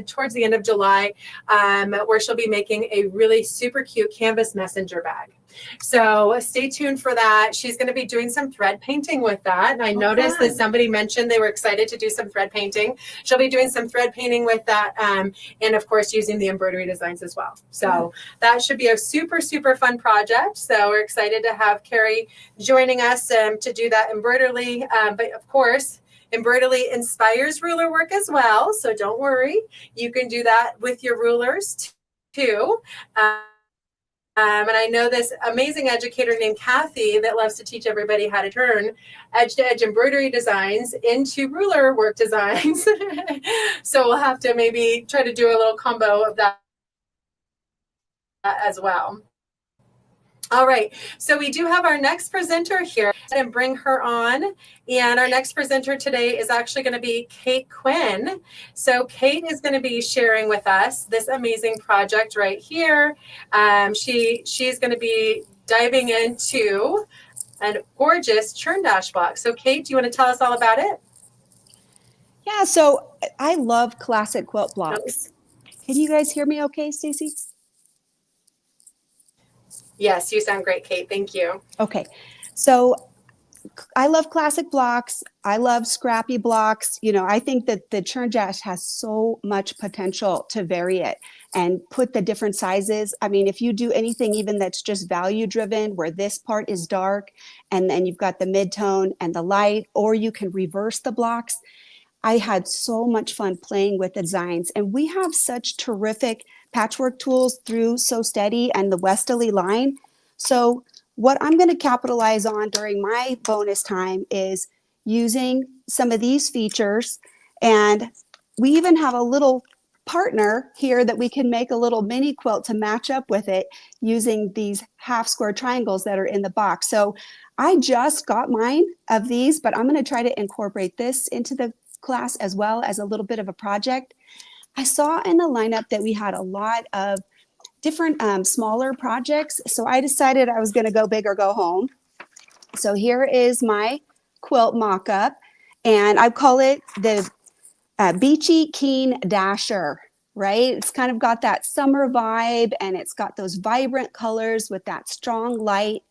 towards the end of July, where she'll be making a really super cute canvas messenger bag. So stay tuned for that. She's going to be doing some thread painting with that. And I noticed that somebody mentioned they were excited to do some thread painting. She'll be doing some thread painting with that. And of course, using the embroidery designs as well. So that should be a super, super fun project. So we're excited to have Carrie joining us to do that embroidery. But of course, embroidery inspires ruler work as well. So don't worry. You can do that with your rulers too. And I know this amazing educator named Kathy that loves to teach everybody how to turn edge-to-edge embroidery designs into ruler work designs. So we'll have to maybe try to do a little combo of that as well. All right, so we do have our next presenter here and bring her on. And our next presenter today is actually going to be Kate Quinn. So Kate is going to be sharing with us this amazing project right here. She's going to be diving into a gorgeous Churn Dash block. So Kate, do you want to tell us all about it? Yeah, so I love classic quilt blocks. Can you guys hear me okay, Stacey? Yes, you sound great, Kate. Thank you. Okay, so I love classic blocks. I love scrappy blocks. You know, I think that the Churn Dash has so much potential to vary it and put the different sizes. I mean, if you do anything even that's just value driven, where this part is dark and then you've got the mid-tone and the light, or you can reverse the blocks. I had so much fun playing with the designs, and we have such terrific patchwork tools through So Steady and the Westerly line. So what I'm going to capitalize on during my bonus time is using some of these features. And we even have a little partner here that we can make a little mini quilt to match up with it using these half square triangles that are in the box. So I just got mine of these, but I'm going to try to incorporate this into the class as well as a little bit of a project. I saw in the lineup that we had a lot of different smaller projects, so I decided I was going to go big or go home. So here is my quilt mock-up, and I call it the Beachy Keen Dasher, right? It's kind of got that summer vibe, and it's got those vibrant colors with that strong light.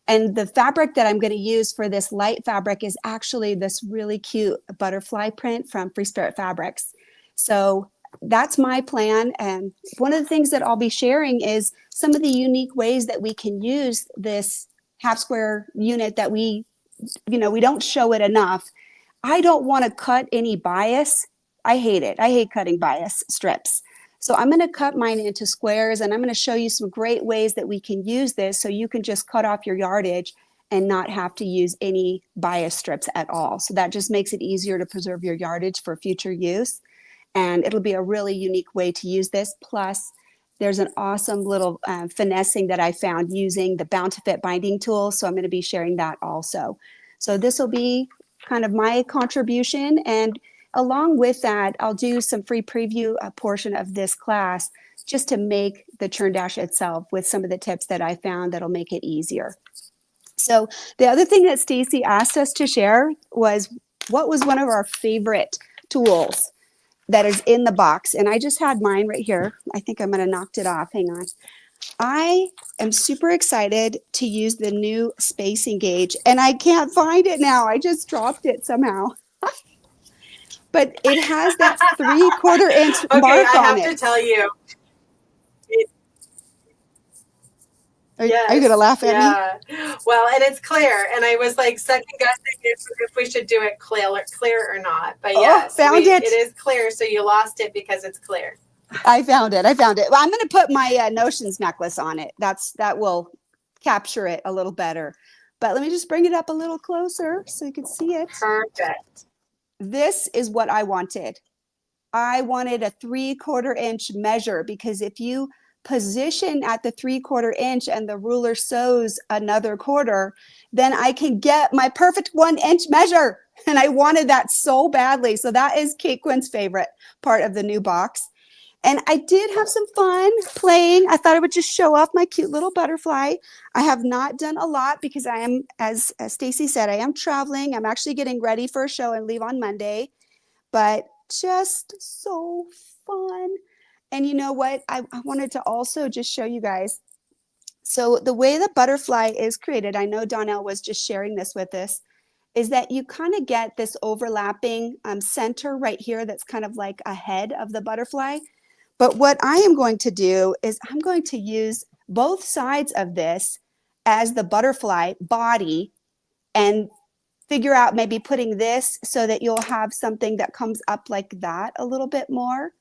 And the fabric that I'm going to use for this light fabric is actually this really cute butterfly print from Free Spirit Fabrics. So that's my plan. And one of the things that I'll be sharing is some of the unique ways that we can use this half square unit that we don't show it enough. I don't want to cut any bias. I hate it. I hate cutting bias strips. So I'm going to cut mine into squares, and I'm going to show you some great ways that we can use this so you can just cut off your yardage and not have to use any bias strips at all. So that just makes it easier to preserve your yardage for future use. And it'll be a really unique way to use this. Plus, there's an awesome little finessing that I found using the Bound to Fit binding tool. So I'm going to be sharing that also. So this will be kind of my contribution. And along with that, I'll do some free preview portion of this class just to make the Churn Dash itself with some of the tips that I found that'll make it easier. So the other thing that Stacey asked us to share was what was one of our favorite tools that is in the box. And I just had mine right here. I think I'm going to knock it off. Hang on. I am super excited to use the new spacing gauge, and I can't find it now. I just dropped it somehow. But it has that 3/4 inch okay, mark I on have it. to tell you. Are you going to laugh at me? Yeah. Well, and it's clear. And I was like second guessing if we should do it clear or not. But yes, found it. It is clear. So you lost it because it's clear. I found it. Well, I'm going to put my Notions necklace on it. That will capture it a little better. But let me just bring it up a little closer so you can see it. Perfect. This is what I wanted. I wanted a 3/4 inch measure, because if you position at the 3/4 inch and the ruler sews another quarter, then I can get my perfect 1 inch measure. And I wanted that so badly. So that is Kate Quinn's favorite part of the new box. And I did have some fun playing. I thought I would just show off my cute little butterfly. I have not done a lot because I am, as Stacey said, I am traveling. I'm actually getting ready for a show and leave on Monday, but just so fun. And you know what? I wanted to also just show you guys So the way the butterfly is created, I know Donnell was just sharing this with us, is that you kind of get this overlapping center right here that's kind of like a head of the butterfly. But what I am going to do is I'm going to use both sides of this as the butterfly body and figure out maybe putting this so that you'll have something that comes up like that a little bit more,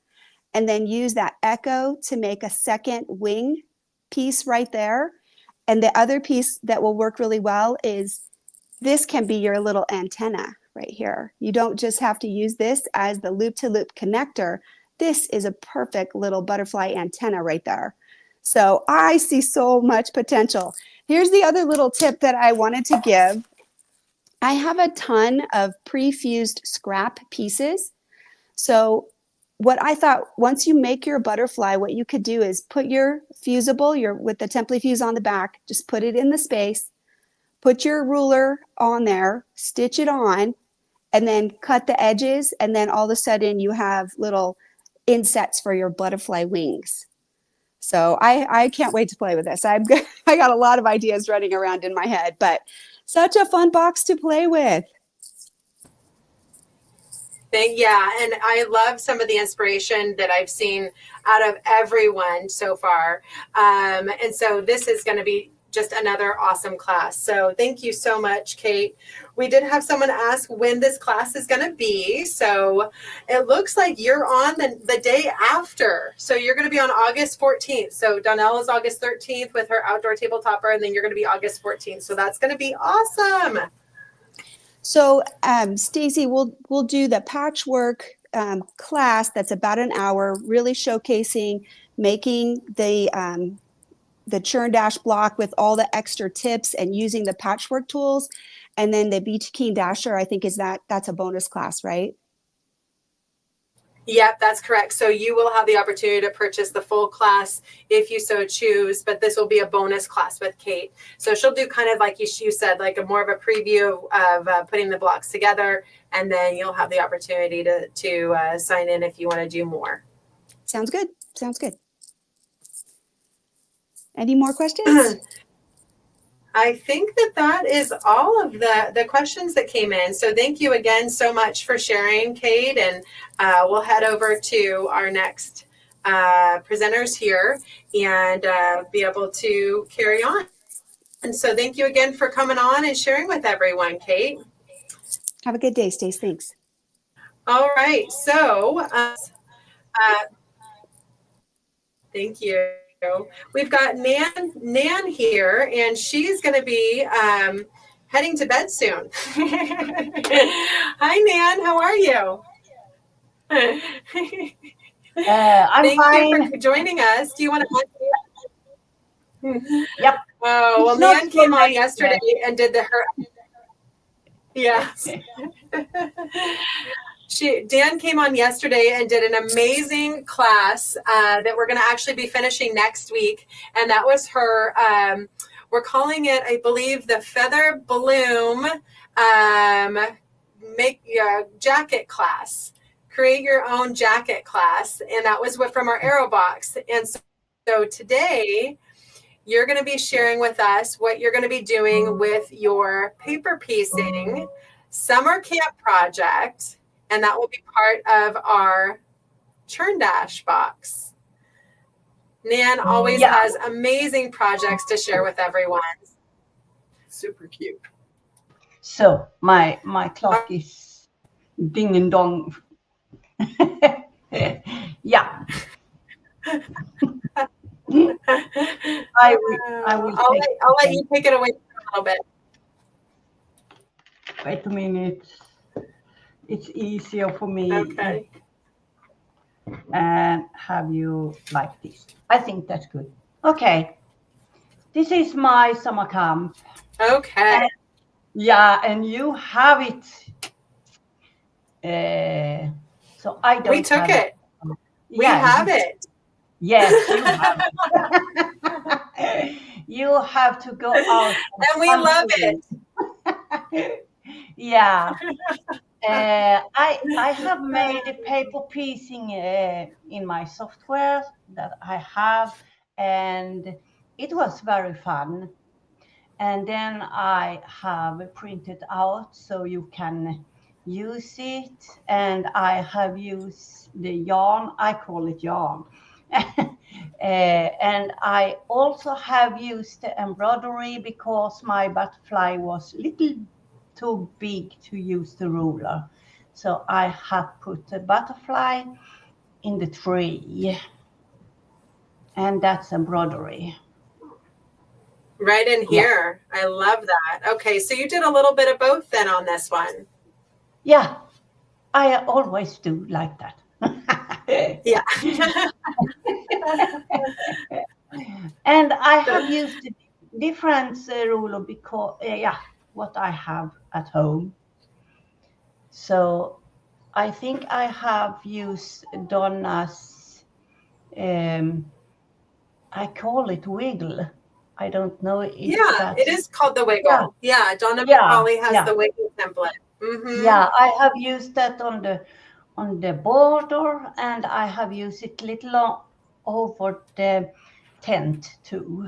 and then use that echo to make a second wing piece right there. And the other piece that will work really well is this can be your little antenna right here. You don't just have to use this as the loop-to-loop connector. This is a perfect little butterfly antenna right there. So I see so much potential. Here's the other little tip that I wanted to give. I have a ton of pre-fused scrap pieces. So what I thought, once you make your butterfly, what you could do is put your fusible, with the Template Fuse on the back, just put it in the space, put your ruler on there, stitch it on, and then cut the edges. And then all of a sudden you have little insets for your butterfly wings. So I can't wait to play with this. I got a lot of ideas running around in my head, but such a fun box to play with. Yeah, and I love some of the inspiration that I've seen out of everyone so far. And so this is going to be just another awesome class. So thank you so much, Kate. We did have someone ask when this class is going to be. So it looks like you're on the day after. So you're going to be on August 14th. So Donnell is August 13th with her outdoor tabletopper, and then you're going to be August 14th. So that's going to be awesome. So Stacy, we'll do the patchwork class that's about an hour, really showcasing making the Churn Dash block with all the extra tips and using the patchwork tools. And then the Beach King Dasher, I think that's a bonus class, right? Yep, that's correct. So you will have the opportunity to purchase the full class if you so choose, but this will be a bonus class with Kate. So she'll do kind of like you said, like more of a preview of putting the blocks together, and then you'll have the opportunity to sign in if you want to do more. Sounds good. Sounds good. Any more questions? I think that is all of the questions that came in. So thank you again so much for sharing, Kate. And we'll head over to our next presenters here and be able to carry on. And so thank you again for coming on and sharing with everyone, Kate. Have a good day, Stace. Thanks. All right. So thank you. We've got Nan here, and she's going to be heading to bed soon. Hi, Nan. How are you? I'm Thank fine. you for joining us. Do you want to? Yep. Oh, well, It's not Nan came so on late yesterday and did Yes. Dan came on yesterday and did an amazing class that we're going to actually be finishing next week. And that was her, we're calling it, I believe, the Feather Bloom jacket class. Create your own jacket class. And that was from our Aero box. And so today, you're going to be sharing with us what you're going to be doing with your paper piecing summer camp project. And that will be part of our Churn Dash box. Nan always has amazing projects to share with everyone. Super cute. So my clock is ding and dong. Yeah. I will I'll let you take it away for a little bit. Wait a minute. It's easier for me. Okay. And have you like this? I think that's good. Okay. This is my summer camp. Okay. And you have it. So I don't. We took it. We have it. Yes, you have it. You have to go out. And we love it. Yeah. I have made a paper piecing in my software that I have, and it was very fun. And then I have printed out so you can use it. And I have used the yarn, I call it yarn. And I also have used the embroidery because my butterfly was a little too big to use the ruler. So I have put the butterfly in the tree. And that's embroidery. Right in here. I love that. Okay, so you did a little bit of both then on this one. Yeah, I always do like that. Yeah. And I have used different ruler because, what I have at home. So I think I have used Donna's, I call it wiggle. I don't know if It is called the wiggle. Yeah, Donna McCauley has the wiggle template. Mm-hmm. Yeah, I have used that on the border, and I have used it little over the tent too.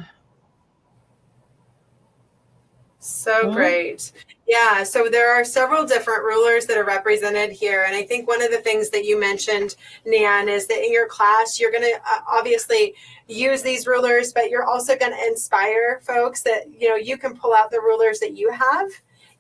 So great. Yeah, so there are several different rulers that are represented here. And I think one of the things that you mentioned, Nan, is that in your class, you're going to obviously use these rulers, but you're also going to inspire folks that, you can pull out the rulers that you have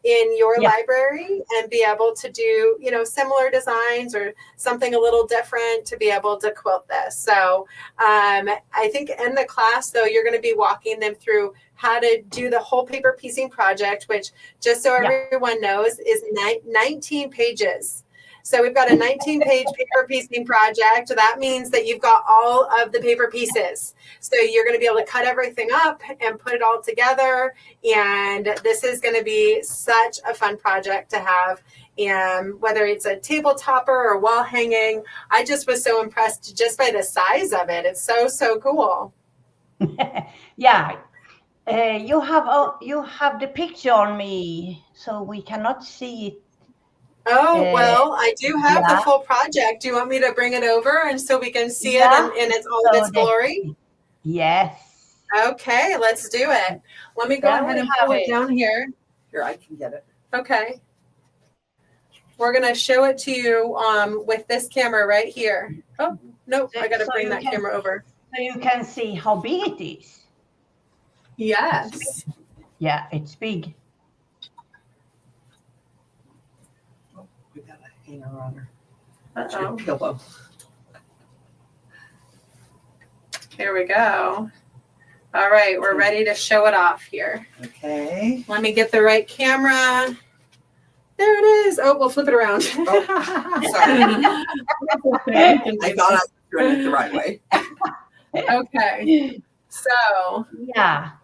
in your library and be able to do, similar designs or something a little different to be able to quilt this. So I think in the class, though, you're going to be walking them through how to do the whole paper piecing project, which, just so everyone knows, is 19 pages. So we've got a 19-page paper piecing project. That means that you've got all of the paper pieces. So you're going to be able to cut everything up and put it all together. And this is going to be such a fun project to have. And whether it's a table topper or wall hanging, I just was so impressed just by the size of it. It's so, so cool. Yeah. You have the picture on me, so we cannot see it. Oh, well, I do have the full project. Do you want me to bring it over and so we can see it in its all of its glory? Yes. Okay, let's do it. Let me go ahead and pull it down here. Here, I can get it. Okay. We're going to show it to you with this camera right here. Oh, nope, I got to bring that camera over. So you can see how big it is. Yes. Yeah, it's big. We got a hanger on her. Uh-oh. Your pillow. Here we go. All right, we're ready to show it off here. Okay. Let me get the right camera. There it is. Oh, we'll flip it around. Oh, sorry. I thought I was doing it the right way. Okay. So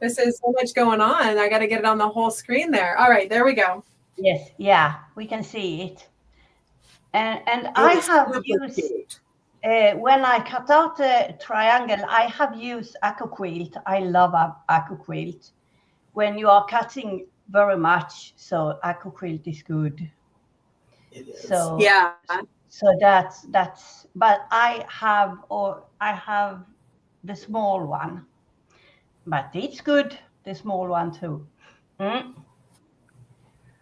this is so much going on. I got to get it on the whole screen there. All right, there we go. Yes, we can see it. And I have used, when I cut out the triangle, I have used AquaQuilt. I love AquaQuilt. When you are cutting very much, so AquaQuilt is good. It is. So that's but I have the small one. But it's good, the small one too.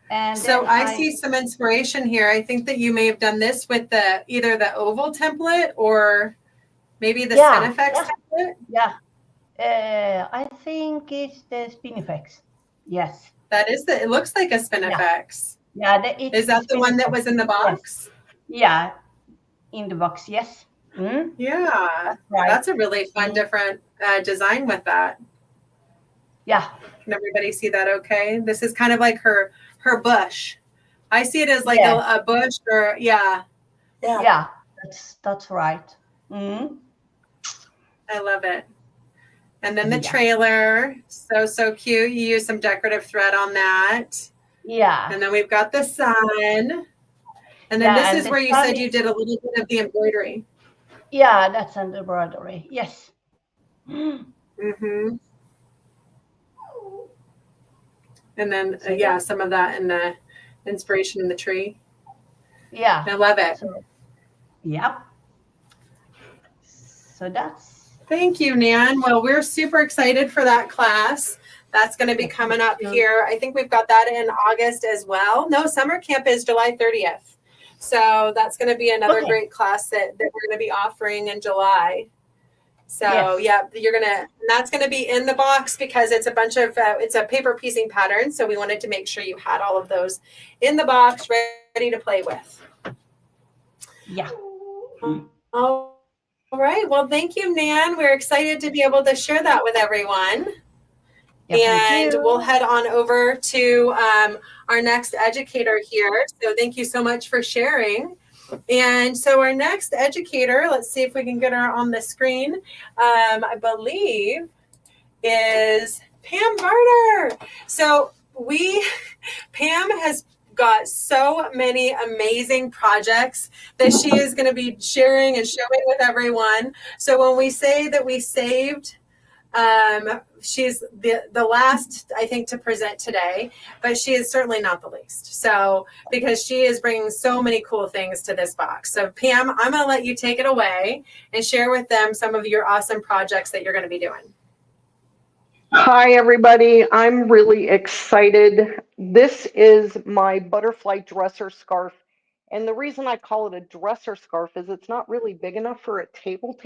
And so I see some inspiration here. I think that you may have done this with either the oval template or maybe the Spinifex template. Yeah, I think it's the Spinifex. Yes. That is it looks like a Spinifex. Yeah. Is that the one that was in the box? Yes. Yeah, in the box, yes. Yeah, that's a really fun, different design with that. Yeah. Can everybody see that okay? This is kind of like her bush. I see it as like a bush or Yeah, that's right. I love it. And then the trailer, so cute. You use some decorative thread on that. Yeah. And then we've got the sun. And then this is where you said you did a little bit of the embroidery. Yeah, that's an embroidery. Yes. Mm-hmm. And then, some of that in the inspiration in the tree. Yeah. I love it. So, yep. So that's Thank you, Nan. Well, we're super excited for that class. That's going to be coming up here. I think we've got that in August as well. No, summer camp is July 30th. So that's going to be another great class that we're going to be offering in July. So that's going to be in the box because it's a bunch of, it's a paper piecing pattern. So we wanted to make sure you had all of those in the box ready to play with. Yeah. All right. Well, thank you, Nan. We're excited to be able to share that with everyone. And we'll head on over to our next educator here. So thank you so much for sharing. And so our next educator, let's see if we can get her on the screen, I believe is Pam Varner. So Pam has got so many amazing projects that she is going to be sharing and showing with everyone. So when we say that we saved, she's the last, I think, to present today, but she is certainly not the least. So because she is bringing so many cool things to this box. So Pam, I'm going to let you take it away and share with them some of your awesome projects that you're going to be doing. Hi, everybody. I'm really excited. This is my butterfly dresser scarf. And the reason I call it a dresser scarf is it's not really big enough for a table.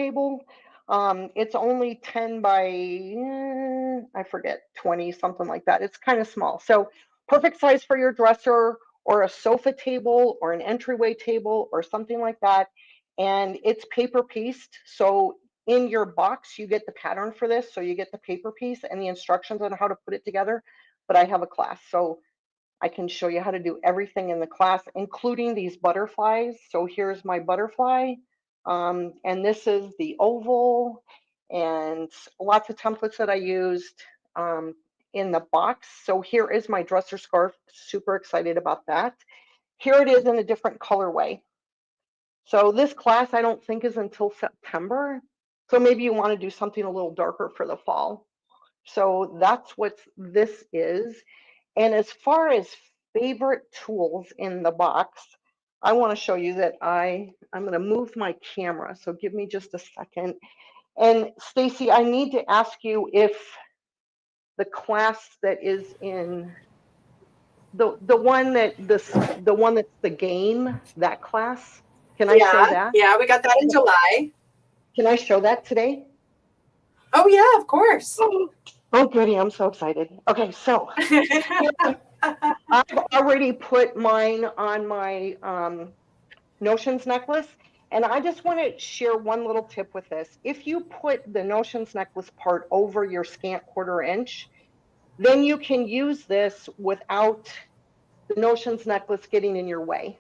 It's only 10 by, I forget, 20, something like that. It's kind of small. So perfect size for your dresser or a sofa table or an entryway table or something like that. And it's paper pieced. So in your box, you get the pattern for this. So you get the paper piece and the instructions on how to put it together. But I have a class, so I can show you how to do everything in the class, including these butterflies. So here's my butterfly. And this is the oval and lots of templates that I used in the box. So here is my dresser scarf. Super excited about that. Here it is in a different colorway. So this class I don't think is until September. So maybe you want to do something a little darker for the fall. So that's what this is. And as far as favorite tools in the box, I want to show you that I'm going to move my camera. So give me just a second. And Stacy, I need to ask you if the class that is in the one that's the game, that class, can I show that? Yeah, we got that in July. Can I show that today? Oh, yeah, of course. Oh, goody, I'm so excited. Okay, so I've already put mine on my Notions necklace, and I just want to share one little tip with this. If you put the Notions necklace part over your scant 1/4 inch, then you can use this without the Notions necklace getting in your way.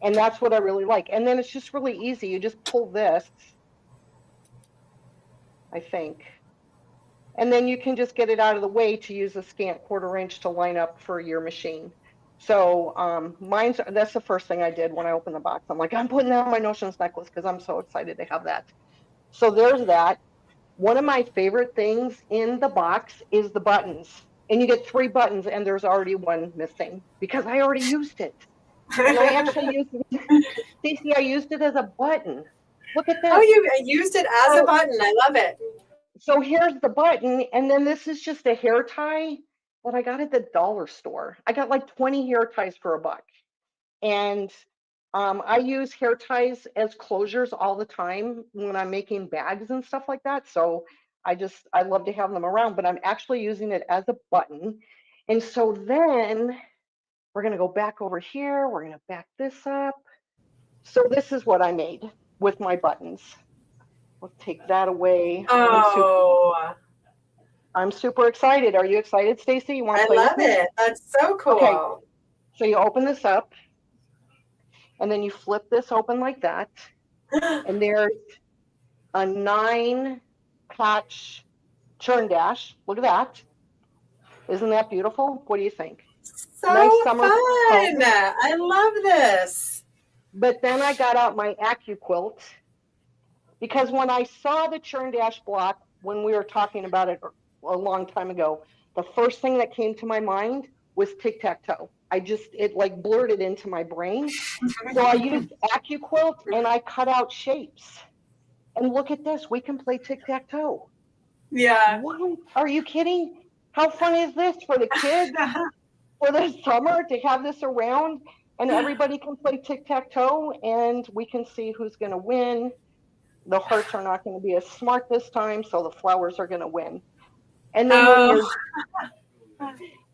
And that's what I really like. And then it's just really easy. You just pull this, I think. And then you can just get it out of the way to use a scant 1/4 inch to line up for your machine. So that's the first thing I did when I opened the box. I'm like, I'm putting that on my Notions necklace because I'm so excited to have that. So there's that. One of my favorite things in the box is the buttons. And you get 3 buttons and there's already one missing because I already used it. And I actually used it, Stacey, I used it as a button. Look at this. Oh, you used it as a button. I love it. So here's the button, and then this is just a hair tie that I got at the dollar store. I got like 20 hair ties for $1. And I use hair ties as closures all the time when I'm making bags and stuff like that. So I love to have them around, but I'm actually using it as a button. And so then we're going to go back over here. We're going to back this up. So this is what I made with my buttons. We'll take that away. Oh, I'm super excited. Are you excited, Stacy? You want to play I love with me? it. That's so cool. Okay. So you open this up, and then you flip this open like that, and there's a 9-patch churn dash. Look at that. Isn't that beautiful? What do you think? So nice summer fun. I love this. But then I got out my AccuQuilt because when I saw the Churn Dash block, when we were talking about it a long time ago, the first thing that came to my mind was tic-tac-toe. It like blurted into my brain. So I used AccuQuilt and I cut out shapes. And look at this, we can play tic-tac-toe. Yeah. What? Are you kidding? How fun is this for the kids for the summer to have this around and everybody can play tic-tac-toe and we can see who's going to win. The hearts are not going to be as smart this time, so the flowers are going to win. And then Oh.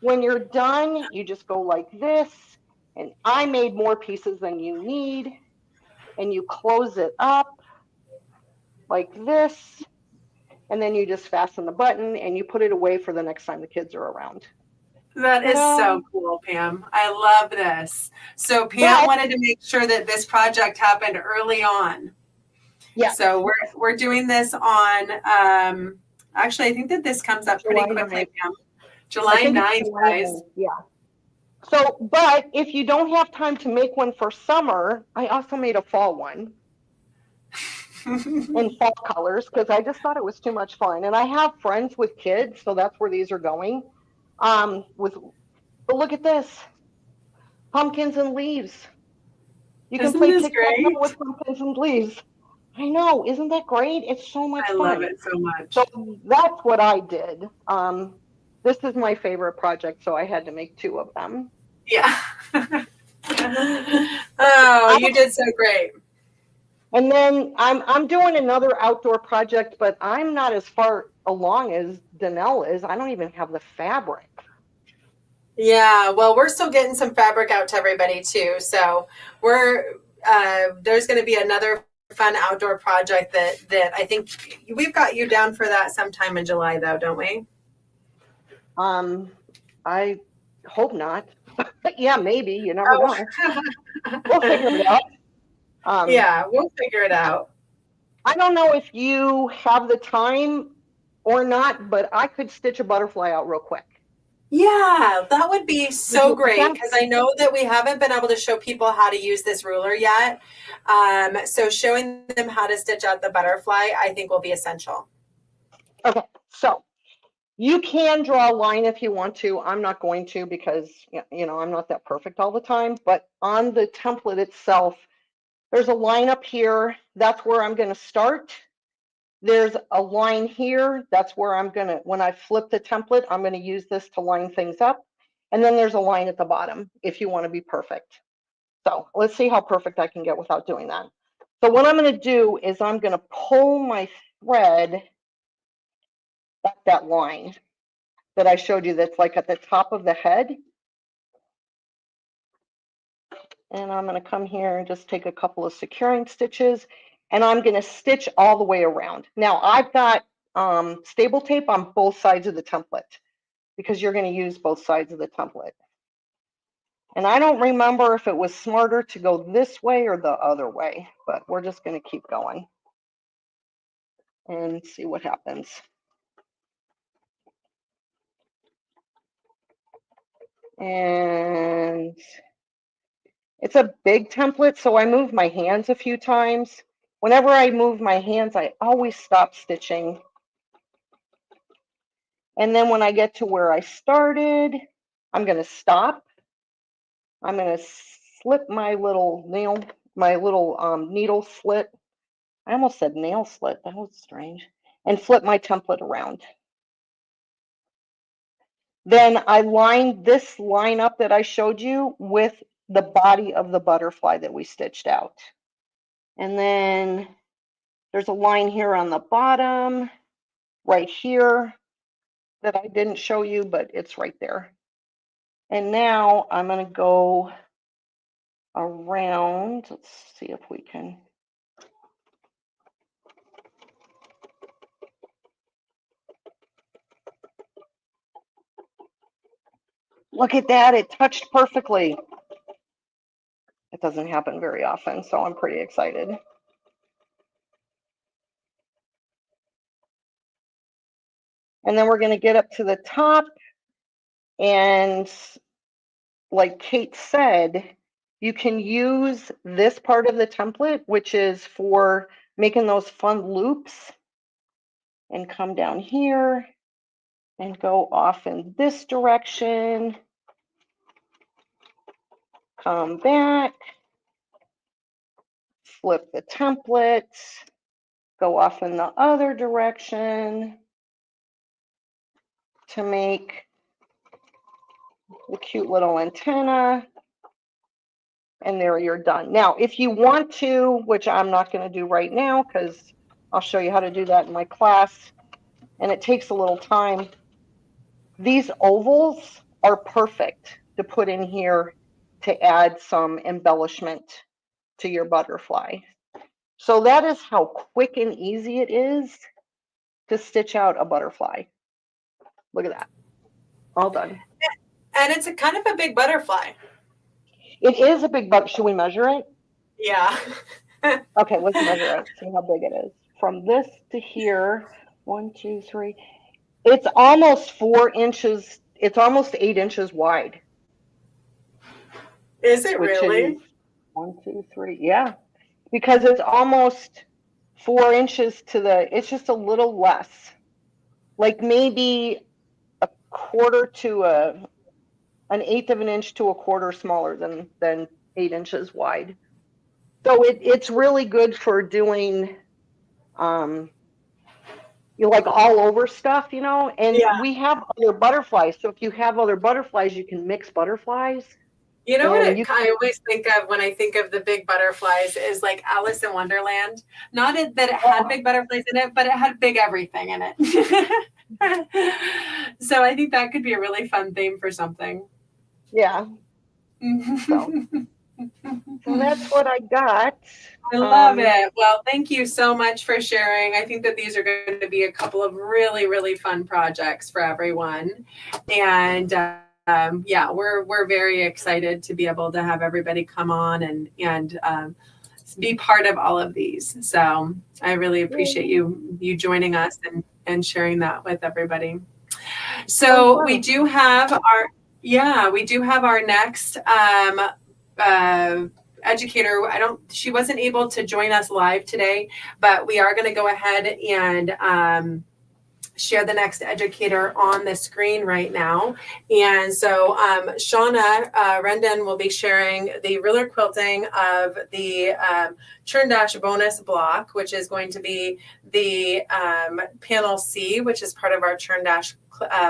when you're done, you just go like this. And I made more pieces than you need. And you close it up like this. And then you just fasten the button and you put it away for the next time the kids are around. That is so cool, Pam. I love this. So Pam wanted to make sure that this project happened early on. Yeah. So we're doing this on actually I think that this comes up pretty quickly, Pam. July 9th, guys. Yeah. So, but if you don't have time to make one for summer, I also made a fall one in fall colors because I just thought it was too much fun. And I have friends with kids, so that's where these are going. But look at this, pumpkins and leaves. You can play tic-tac-toe with pumpkins and leaves. I know, isn't that great? It's so much fun. I love it so much. So that's what I did. This is my favorite project, so I had to make 2 of them. Yeah. Oh, you did so great. And then I'm doing another outdoor project, but I'm not as far along as Danelle is. I don't even have the fabric. Yeah, well, we're still getting some fabric out to everybody too. So there's going to be another fun outdoor project that I think we've got you down for that sometime in July, though, don't we? I hope not. Yeah, maybe. You never know. We'll figure it out. Yeah, we'll figure it out. I don't know if you have the time or not, but I could stitch a butterfly out real quick. Yeah, that would be so great because I know that we haven't been able to show people how to use this ruler yet. So showing them how to stitch out the butterfly, I think will be essential. Okay, so you can draw a line if you want to. I'm not going to because, you know, I'm not that perfect all the time, but on the template itself, there's a line up here. That's where I'm going to start. There's a line here. That's where I'm going to, when I flip the template, I'm going to use this to line things up. And then there's a line at the bottom if you want to be perfect. So let's see how perfect I can get without doing that. So what I'm going to do is I'm going to pull my thread up that line that I showed you that's like at the top of the head. And I'm going to come here and just take a couple of securing stitches and I'm going to stitch all the way around. Now I've got stable tape on both sides of the template because you're going to use both sides of the template. And I don't remember if it was smarter to go this way or the other way, but we're just going to keep going and see what happens. And it's a big template, so I move my hands a few times. Whenever I move my hands, I always stop stitching. And then when I get to where I started, I'm going to stop. I'm going to slip my little nail, needle slit. I almost said nail slit. That was strange. And flip my template around. Then I line this line up that I showed you with the body of the butterfly that we stitched out. And then there's a line here on the bottom, right here, that I didn't show you, but it's right there. And now I'm going to go around. Let's see if we can. Look at that, it touched perfectly. It doesn't happen very often, so I'm pretty excited. And then we're going to get up to the top. And like Kate said, you can use this part of the template, which is for making those fun loops, and come down here and go off in this direction. Come back, flip the template, go off in the other direction to make the cute little antenna. And there you're done. Now, if you want to, which I'm not going to do right now because I'll show you how to do that in my class, and it takes a little time. These ovals are perfect to put in here to add some embellishment to your butterfly. So that is how quick and easy it is to stitch out a butterfly. Look at that. All done. And it's a kind of a big butterfly. It is a big butterfly. Should we measure it? Yeah. Okay, let's measure it. See how big it is. From this to here, 1, 2, 3. It's almost 4 inches. It's almost 8 inches wide. Is it really? Is 1, 2, 3. Yeah, because it's almost 4 inches to the. It's just a little less, like maybe a quarter to an eighth of an inch to a quarter smaller than 8 inches wide. So it's really good for doing, you like all over stuff, you know. And Yeah. we have other butterflies, so if you have other butterflies, you can mix butterflies. You know And what I always think of when I think of the big butterflies is like Alice in Wonderland. Not that it had big butterflies in it, but it had big everything in it. So I think that could be a really fun theme for something. Yeah. So that's what I got. I love it. Well, thank you so much for sharing. I think that these are going to be a couple of really, really fun projects for everyone. And yeah, we're very excited to be able to have everybody come on and be part of all of these. So I really appreciate you joining us and sharing that with everybody. So we do have our next educator. She wasn't able to join us live today, but we are going to go ahead and share the next educator on the screen right now. And so Shauna Rendon will be sharing the ruler quilting of the Churn Dash bonus block, which is going to be the panel C, which is part of our Churn Dash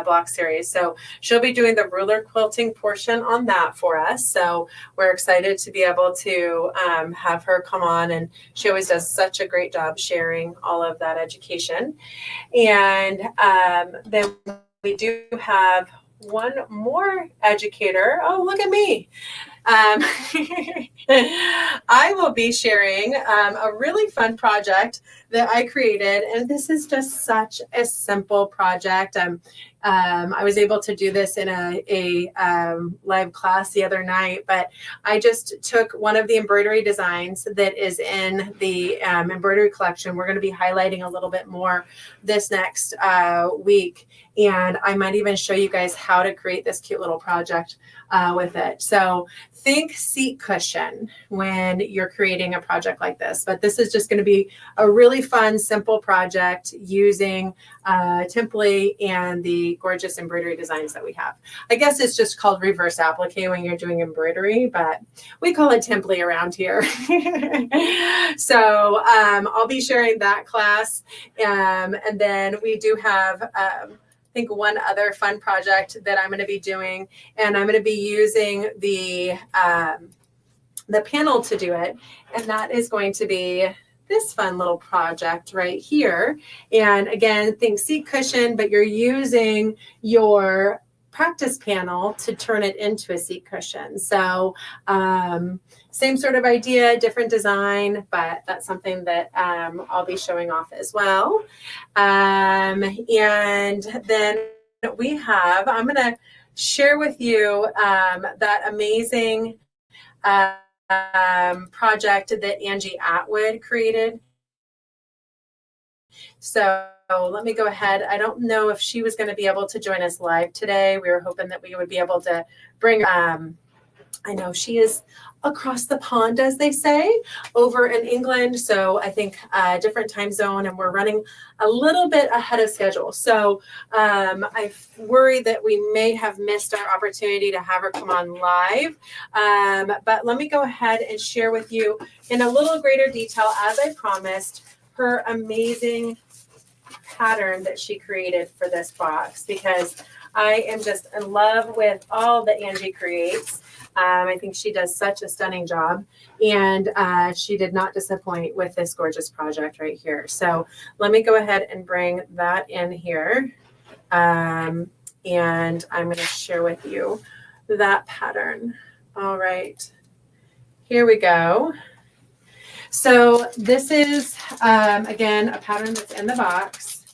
block series. So she'll be doing the ruler quilting portion on that for us. So we're excited to be able to have her come on, and she always does such a great job sharing all of that education. And then we do have one more educator. Oh, look at me. I will be sharing a really fun project that I created, and this is just such a simple project. I was able to do this in a live class the other night, but I just took one of the embroidery designs that is in the embroidery collection. We're going to be highlighting a little bit more this next week, and I might even show you guys how to create this cute little project with it. So think seat cushion when you're creating a project like this, but this is just going to be a really fun, simple project using Template and the gorgeous embroidery designs that we have. I guess it's just called reverse applique when you're doing embroidery, but we call it Template around here. So I'll be sharing that class. And then we do have I think one other fun project that I'm going to be doing, and I'm going to be using the panel to do it, and that is going to be this fun little project right here. And again, think seat cushion, but you're using your practice panel to turn it into a seat cushion. So same sort of idea, different design, but that's something that I'll be showing off as well. And then we have, I'm going to share with you that amazing project that Angie Atwood created. So let me go ahead. I don't know if she was going to be able to join us live today. We were hoping that we would be able to bring, I know she is across the pond, as they say, over in England. So I think a different time zone, and we're running a little bit ahead of schedule. So I worry that we may have missed our opportunity to have her come on live. But let me go ahead and share with you in a little greater detail, as I promised, her amazing pattern that she created for this box, because I am just in love with all that Angie creates. I think she does such a stunning job, and she did not disappoint with this gorgeous project right here. So let me go ahead and bring that in here. And I'm going to share with you that pattern. All right, here we go. So this is, again, a pattern that's in the box,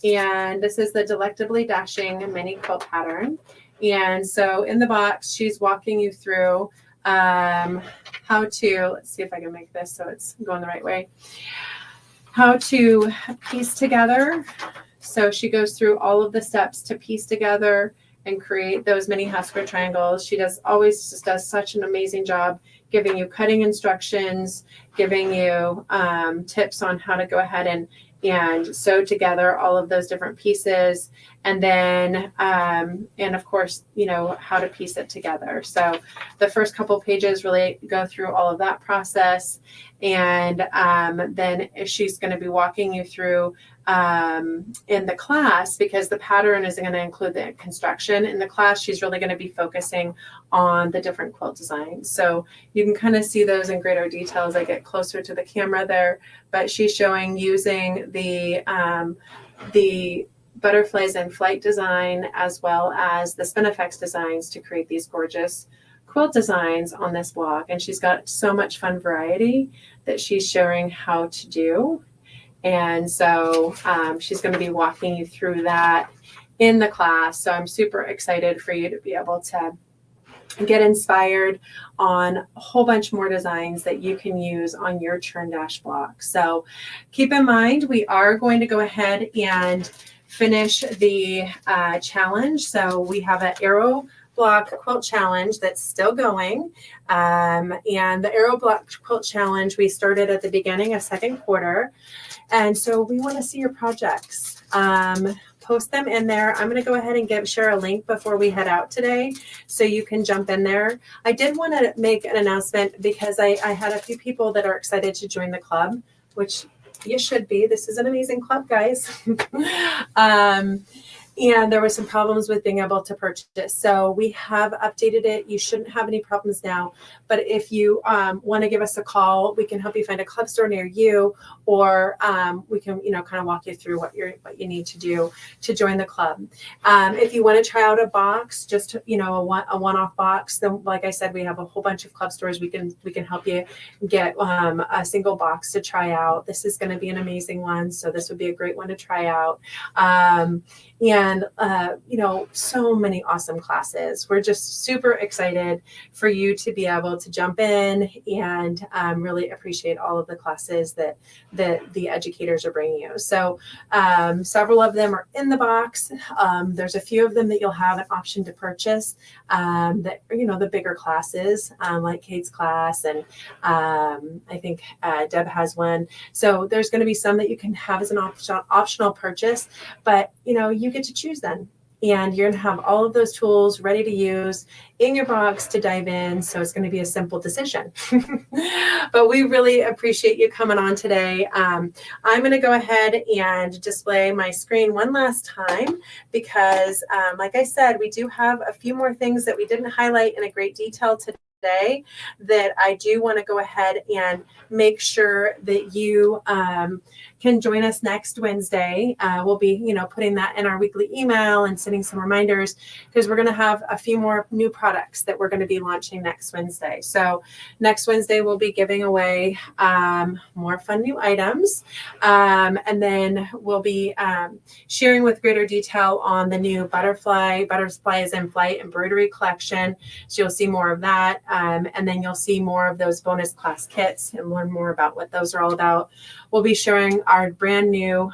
and this is the Delectably Dashing mini quilt pattern. And so in the box, she's walking you through how to, let's see if I can make this so it's going the right way, how to piece together. So she goes through all of the steps to piece together and create those mini half square triangles. She always just does such an amazing job giving you cutting instructions, giving you tips on how to go ahead and sew together all of those different pieces. And then, and of course, you know, how to piece it together. So the first couple pages really go through all of that process. And then she's going to be walking you through in the class, because the pattern is going to include the construction. In the class, she's really going to be focusing on the different quilt designs. So you can kind of see those in greater detail as I get closer to the camera there. But she's showing using the butterflies in flight design as well as the Spinifex designs to create these gorgeous quilt designs on this block. And she's got so much fun variety that she's showing how to do. And so she's going to be walking you through that in the class. So I'm super excited for you to be able to get inspired on a whole bunch more designs that you can use on your Churn Dash block. So keep in mind, we are going to go ahead and finish the challenge. So we have an arrow block quilt challenge that's still going. And the arrow block quilt challenge, we started at the beginning of second quarter. And so we want to see your projects. Post them in there. I'm going to go ahead and share a link before we head out today, so you can jump in there. I did want to make an announcement because I had a few people that are excited to join the club, which you should be. This is an amazing club, guys. And there were some problems with being able to purchase. So we have updated it. You shouldn't have any problems now. But if you want to give us a call, we can help you find a club store near you, or we can, kind of walk you through what you need to do to join the club. If you want to try out a box, just a one-off box, then like I said, we have a whole bunch of club stores. We can help you get a single box to try out. This is going to be an amazing one, so this would be a great one to try out. And so many awesome classes. We're just super excited for you to be able to jump in and really appreciate all of the classes that the educators are bringing you. So several of them are in the box. There's a few of them that you'll have an option to purchase that the bigger classes, like Kate's class, and I think Deb has one. So there's going to be some that you can have as an optional purchase, but you get to choose then. And you're going to have all of those tools ready to use in your box to dive in. So it's going to be a simple decision. But we really appreciate you coming on today. I'm going to go ahead and display my screen one last time because, like I said, we do have a few more things that we didn't highlight in a great detail today that I do want to go ahead and make sure that you can join us next Wednesday. We'll be, putting that in our weekly email and sending some reminders because we're going to have a few more new products that we're going to be launching next Wednesday. So next Wednesday, we'll be giving away more fun new items. And then we'll be sharing with greater detail on the new Butterflies in Flight embroidery collection. So you'll see more of that. And then you'll see more of those bonus class kits and learn more about what those are all about. We'll be sharing our brand new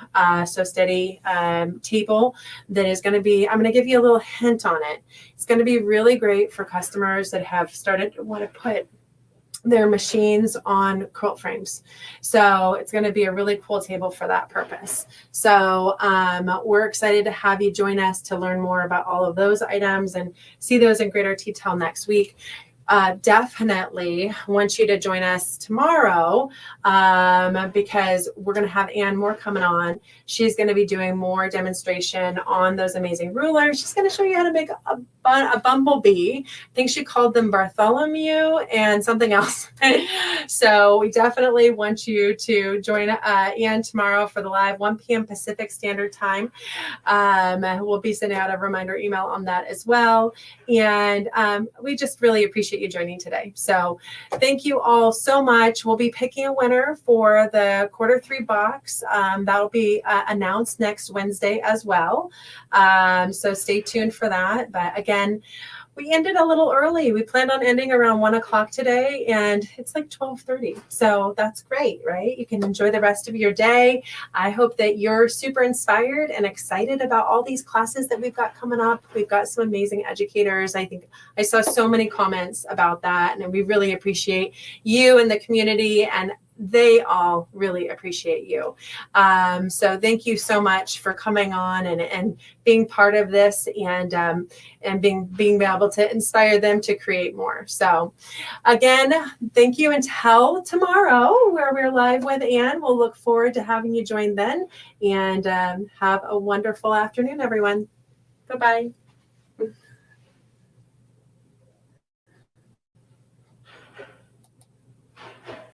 So Steady table that is going to be, I'm going to give you a little hint on it. It's going to be really great for customers that have started to want to put their machines on quilt frames. So it's going to be a really cool table for that purpose. So we're excited to have you join us to learn more about all of those items and see those in greater detail next week. definitely want you to join us tomorrow because we're going to have Ann Moore coming on. She's going to be doing more demonstration on those amazing rulers. She's going to show you how to make a bumblebee. I think she called them Bartholomew and something else. So we definitely want you to join Ann tomorrow for the live 1 p.m. Pacific Standard Time. We'll be sending out a reminder email on that as well. And we just really appreciate you joining today. So thank you all so much. We'll be picking a winner for the Q3 box. That'll be announced next Wednesday as well. So stay tuned for that. But again, we ended a little early. We planned on ending around 1 o'clock today, and it's like 12:30. So that's great, right? You can enjoy the rest of your day. I hope that you're super inspired and excited about all these classes that we've got coming up. We've got some amazing educators. I think I saw so many comments about that, and we really appreciate you and the community, and they all really appreciate you. So thank you so much for coming on and being part of this and being able to inspire them to create more. So again, thank you until tomorrow where we're live with Ann. We'll look forward to having you join then, and have a wonderful afternoon, everyone. Bye-bye.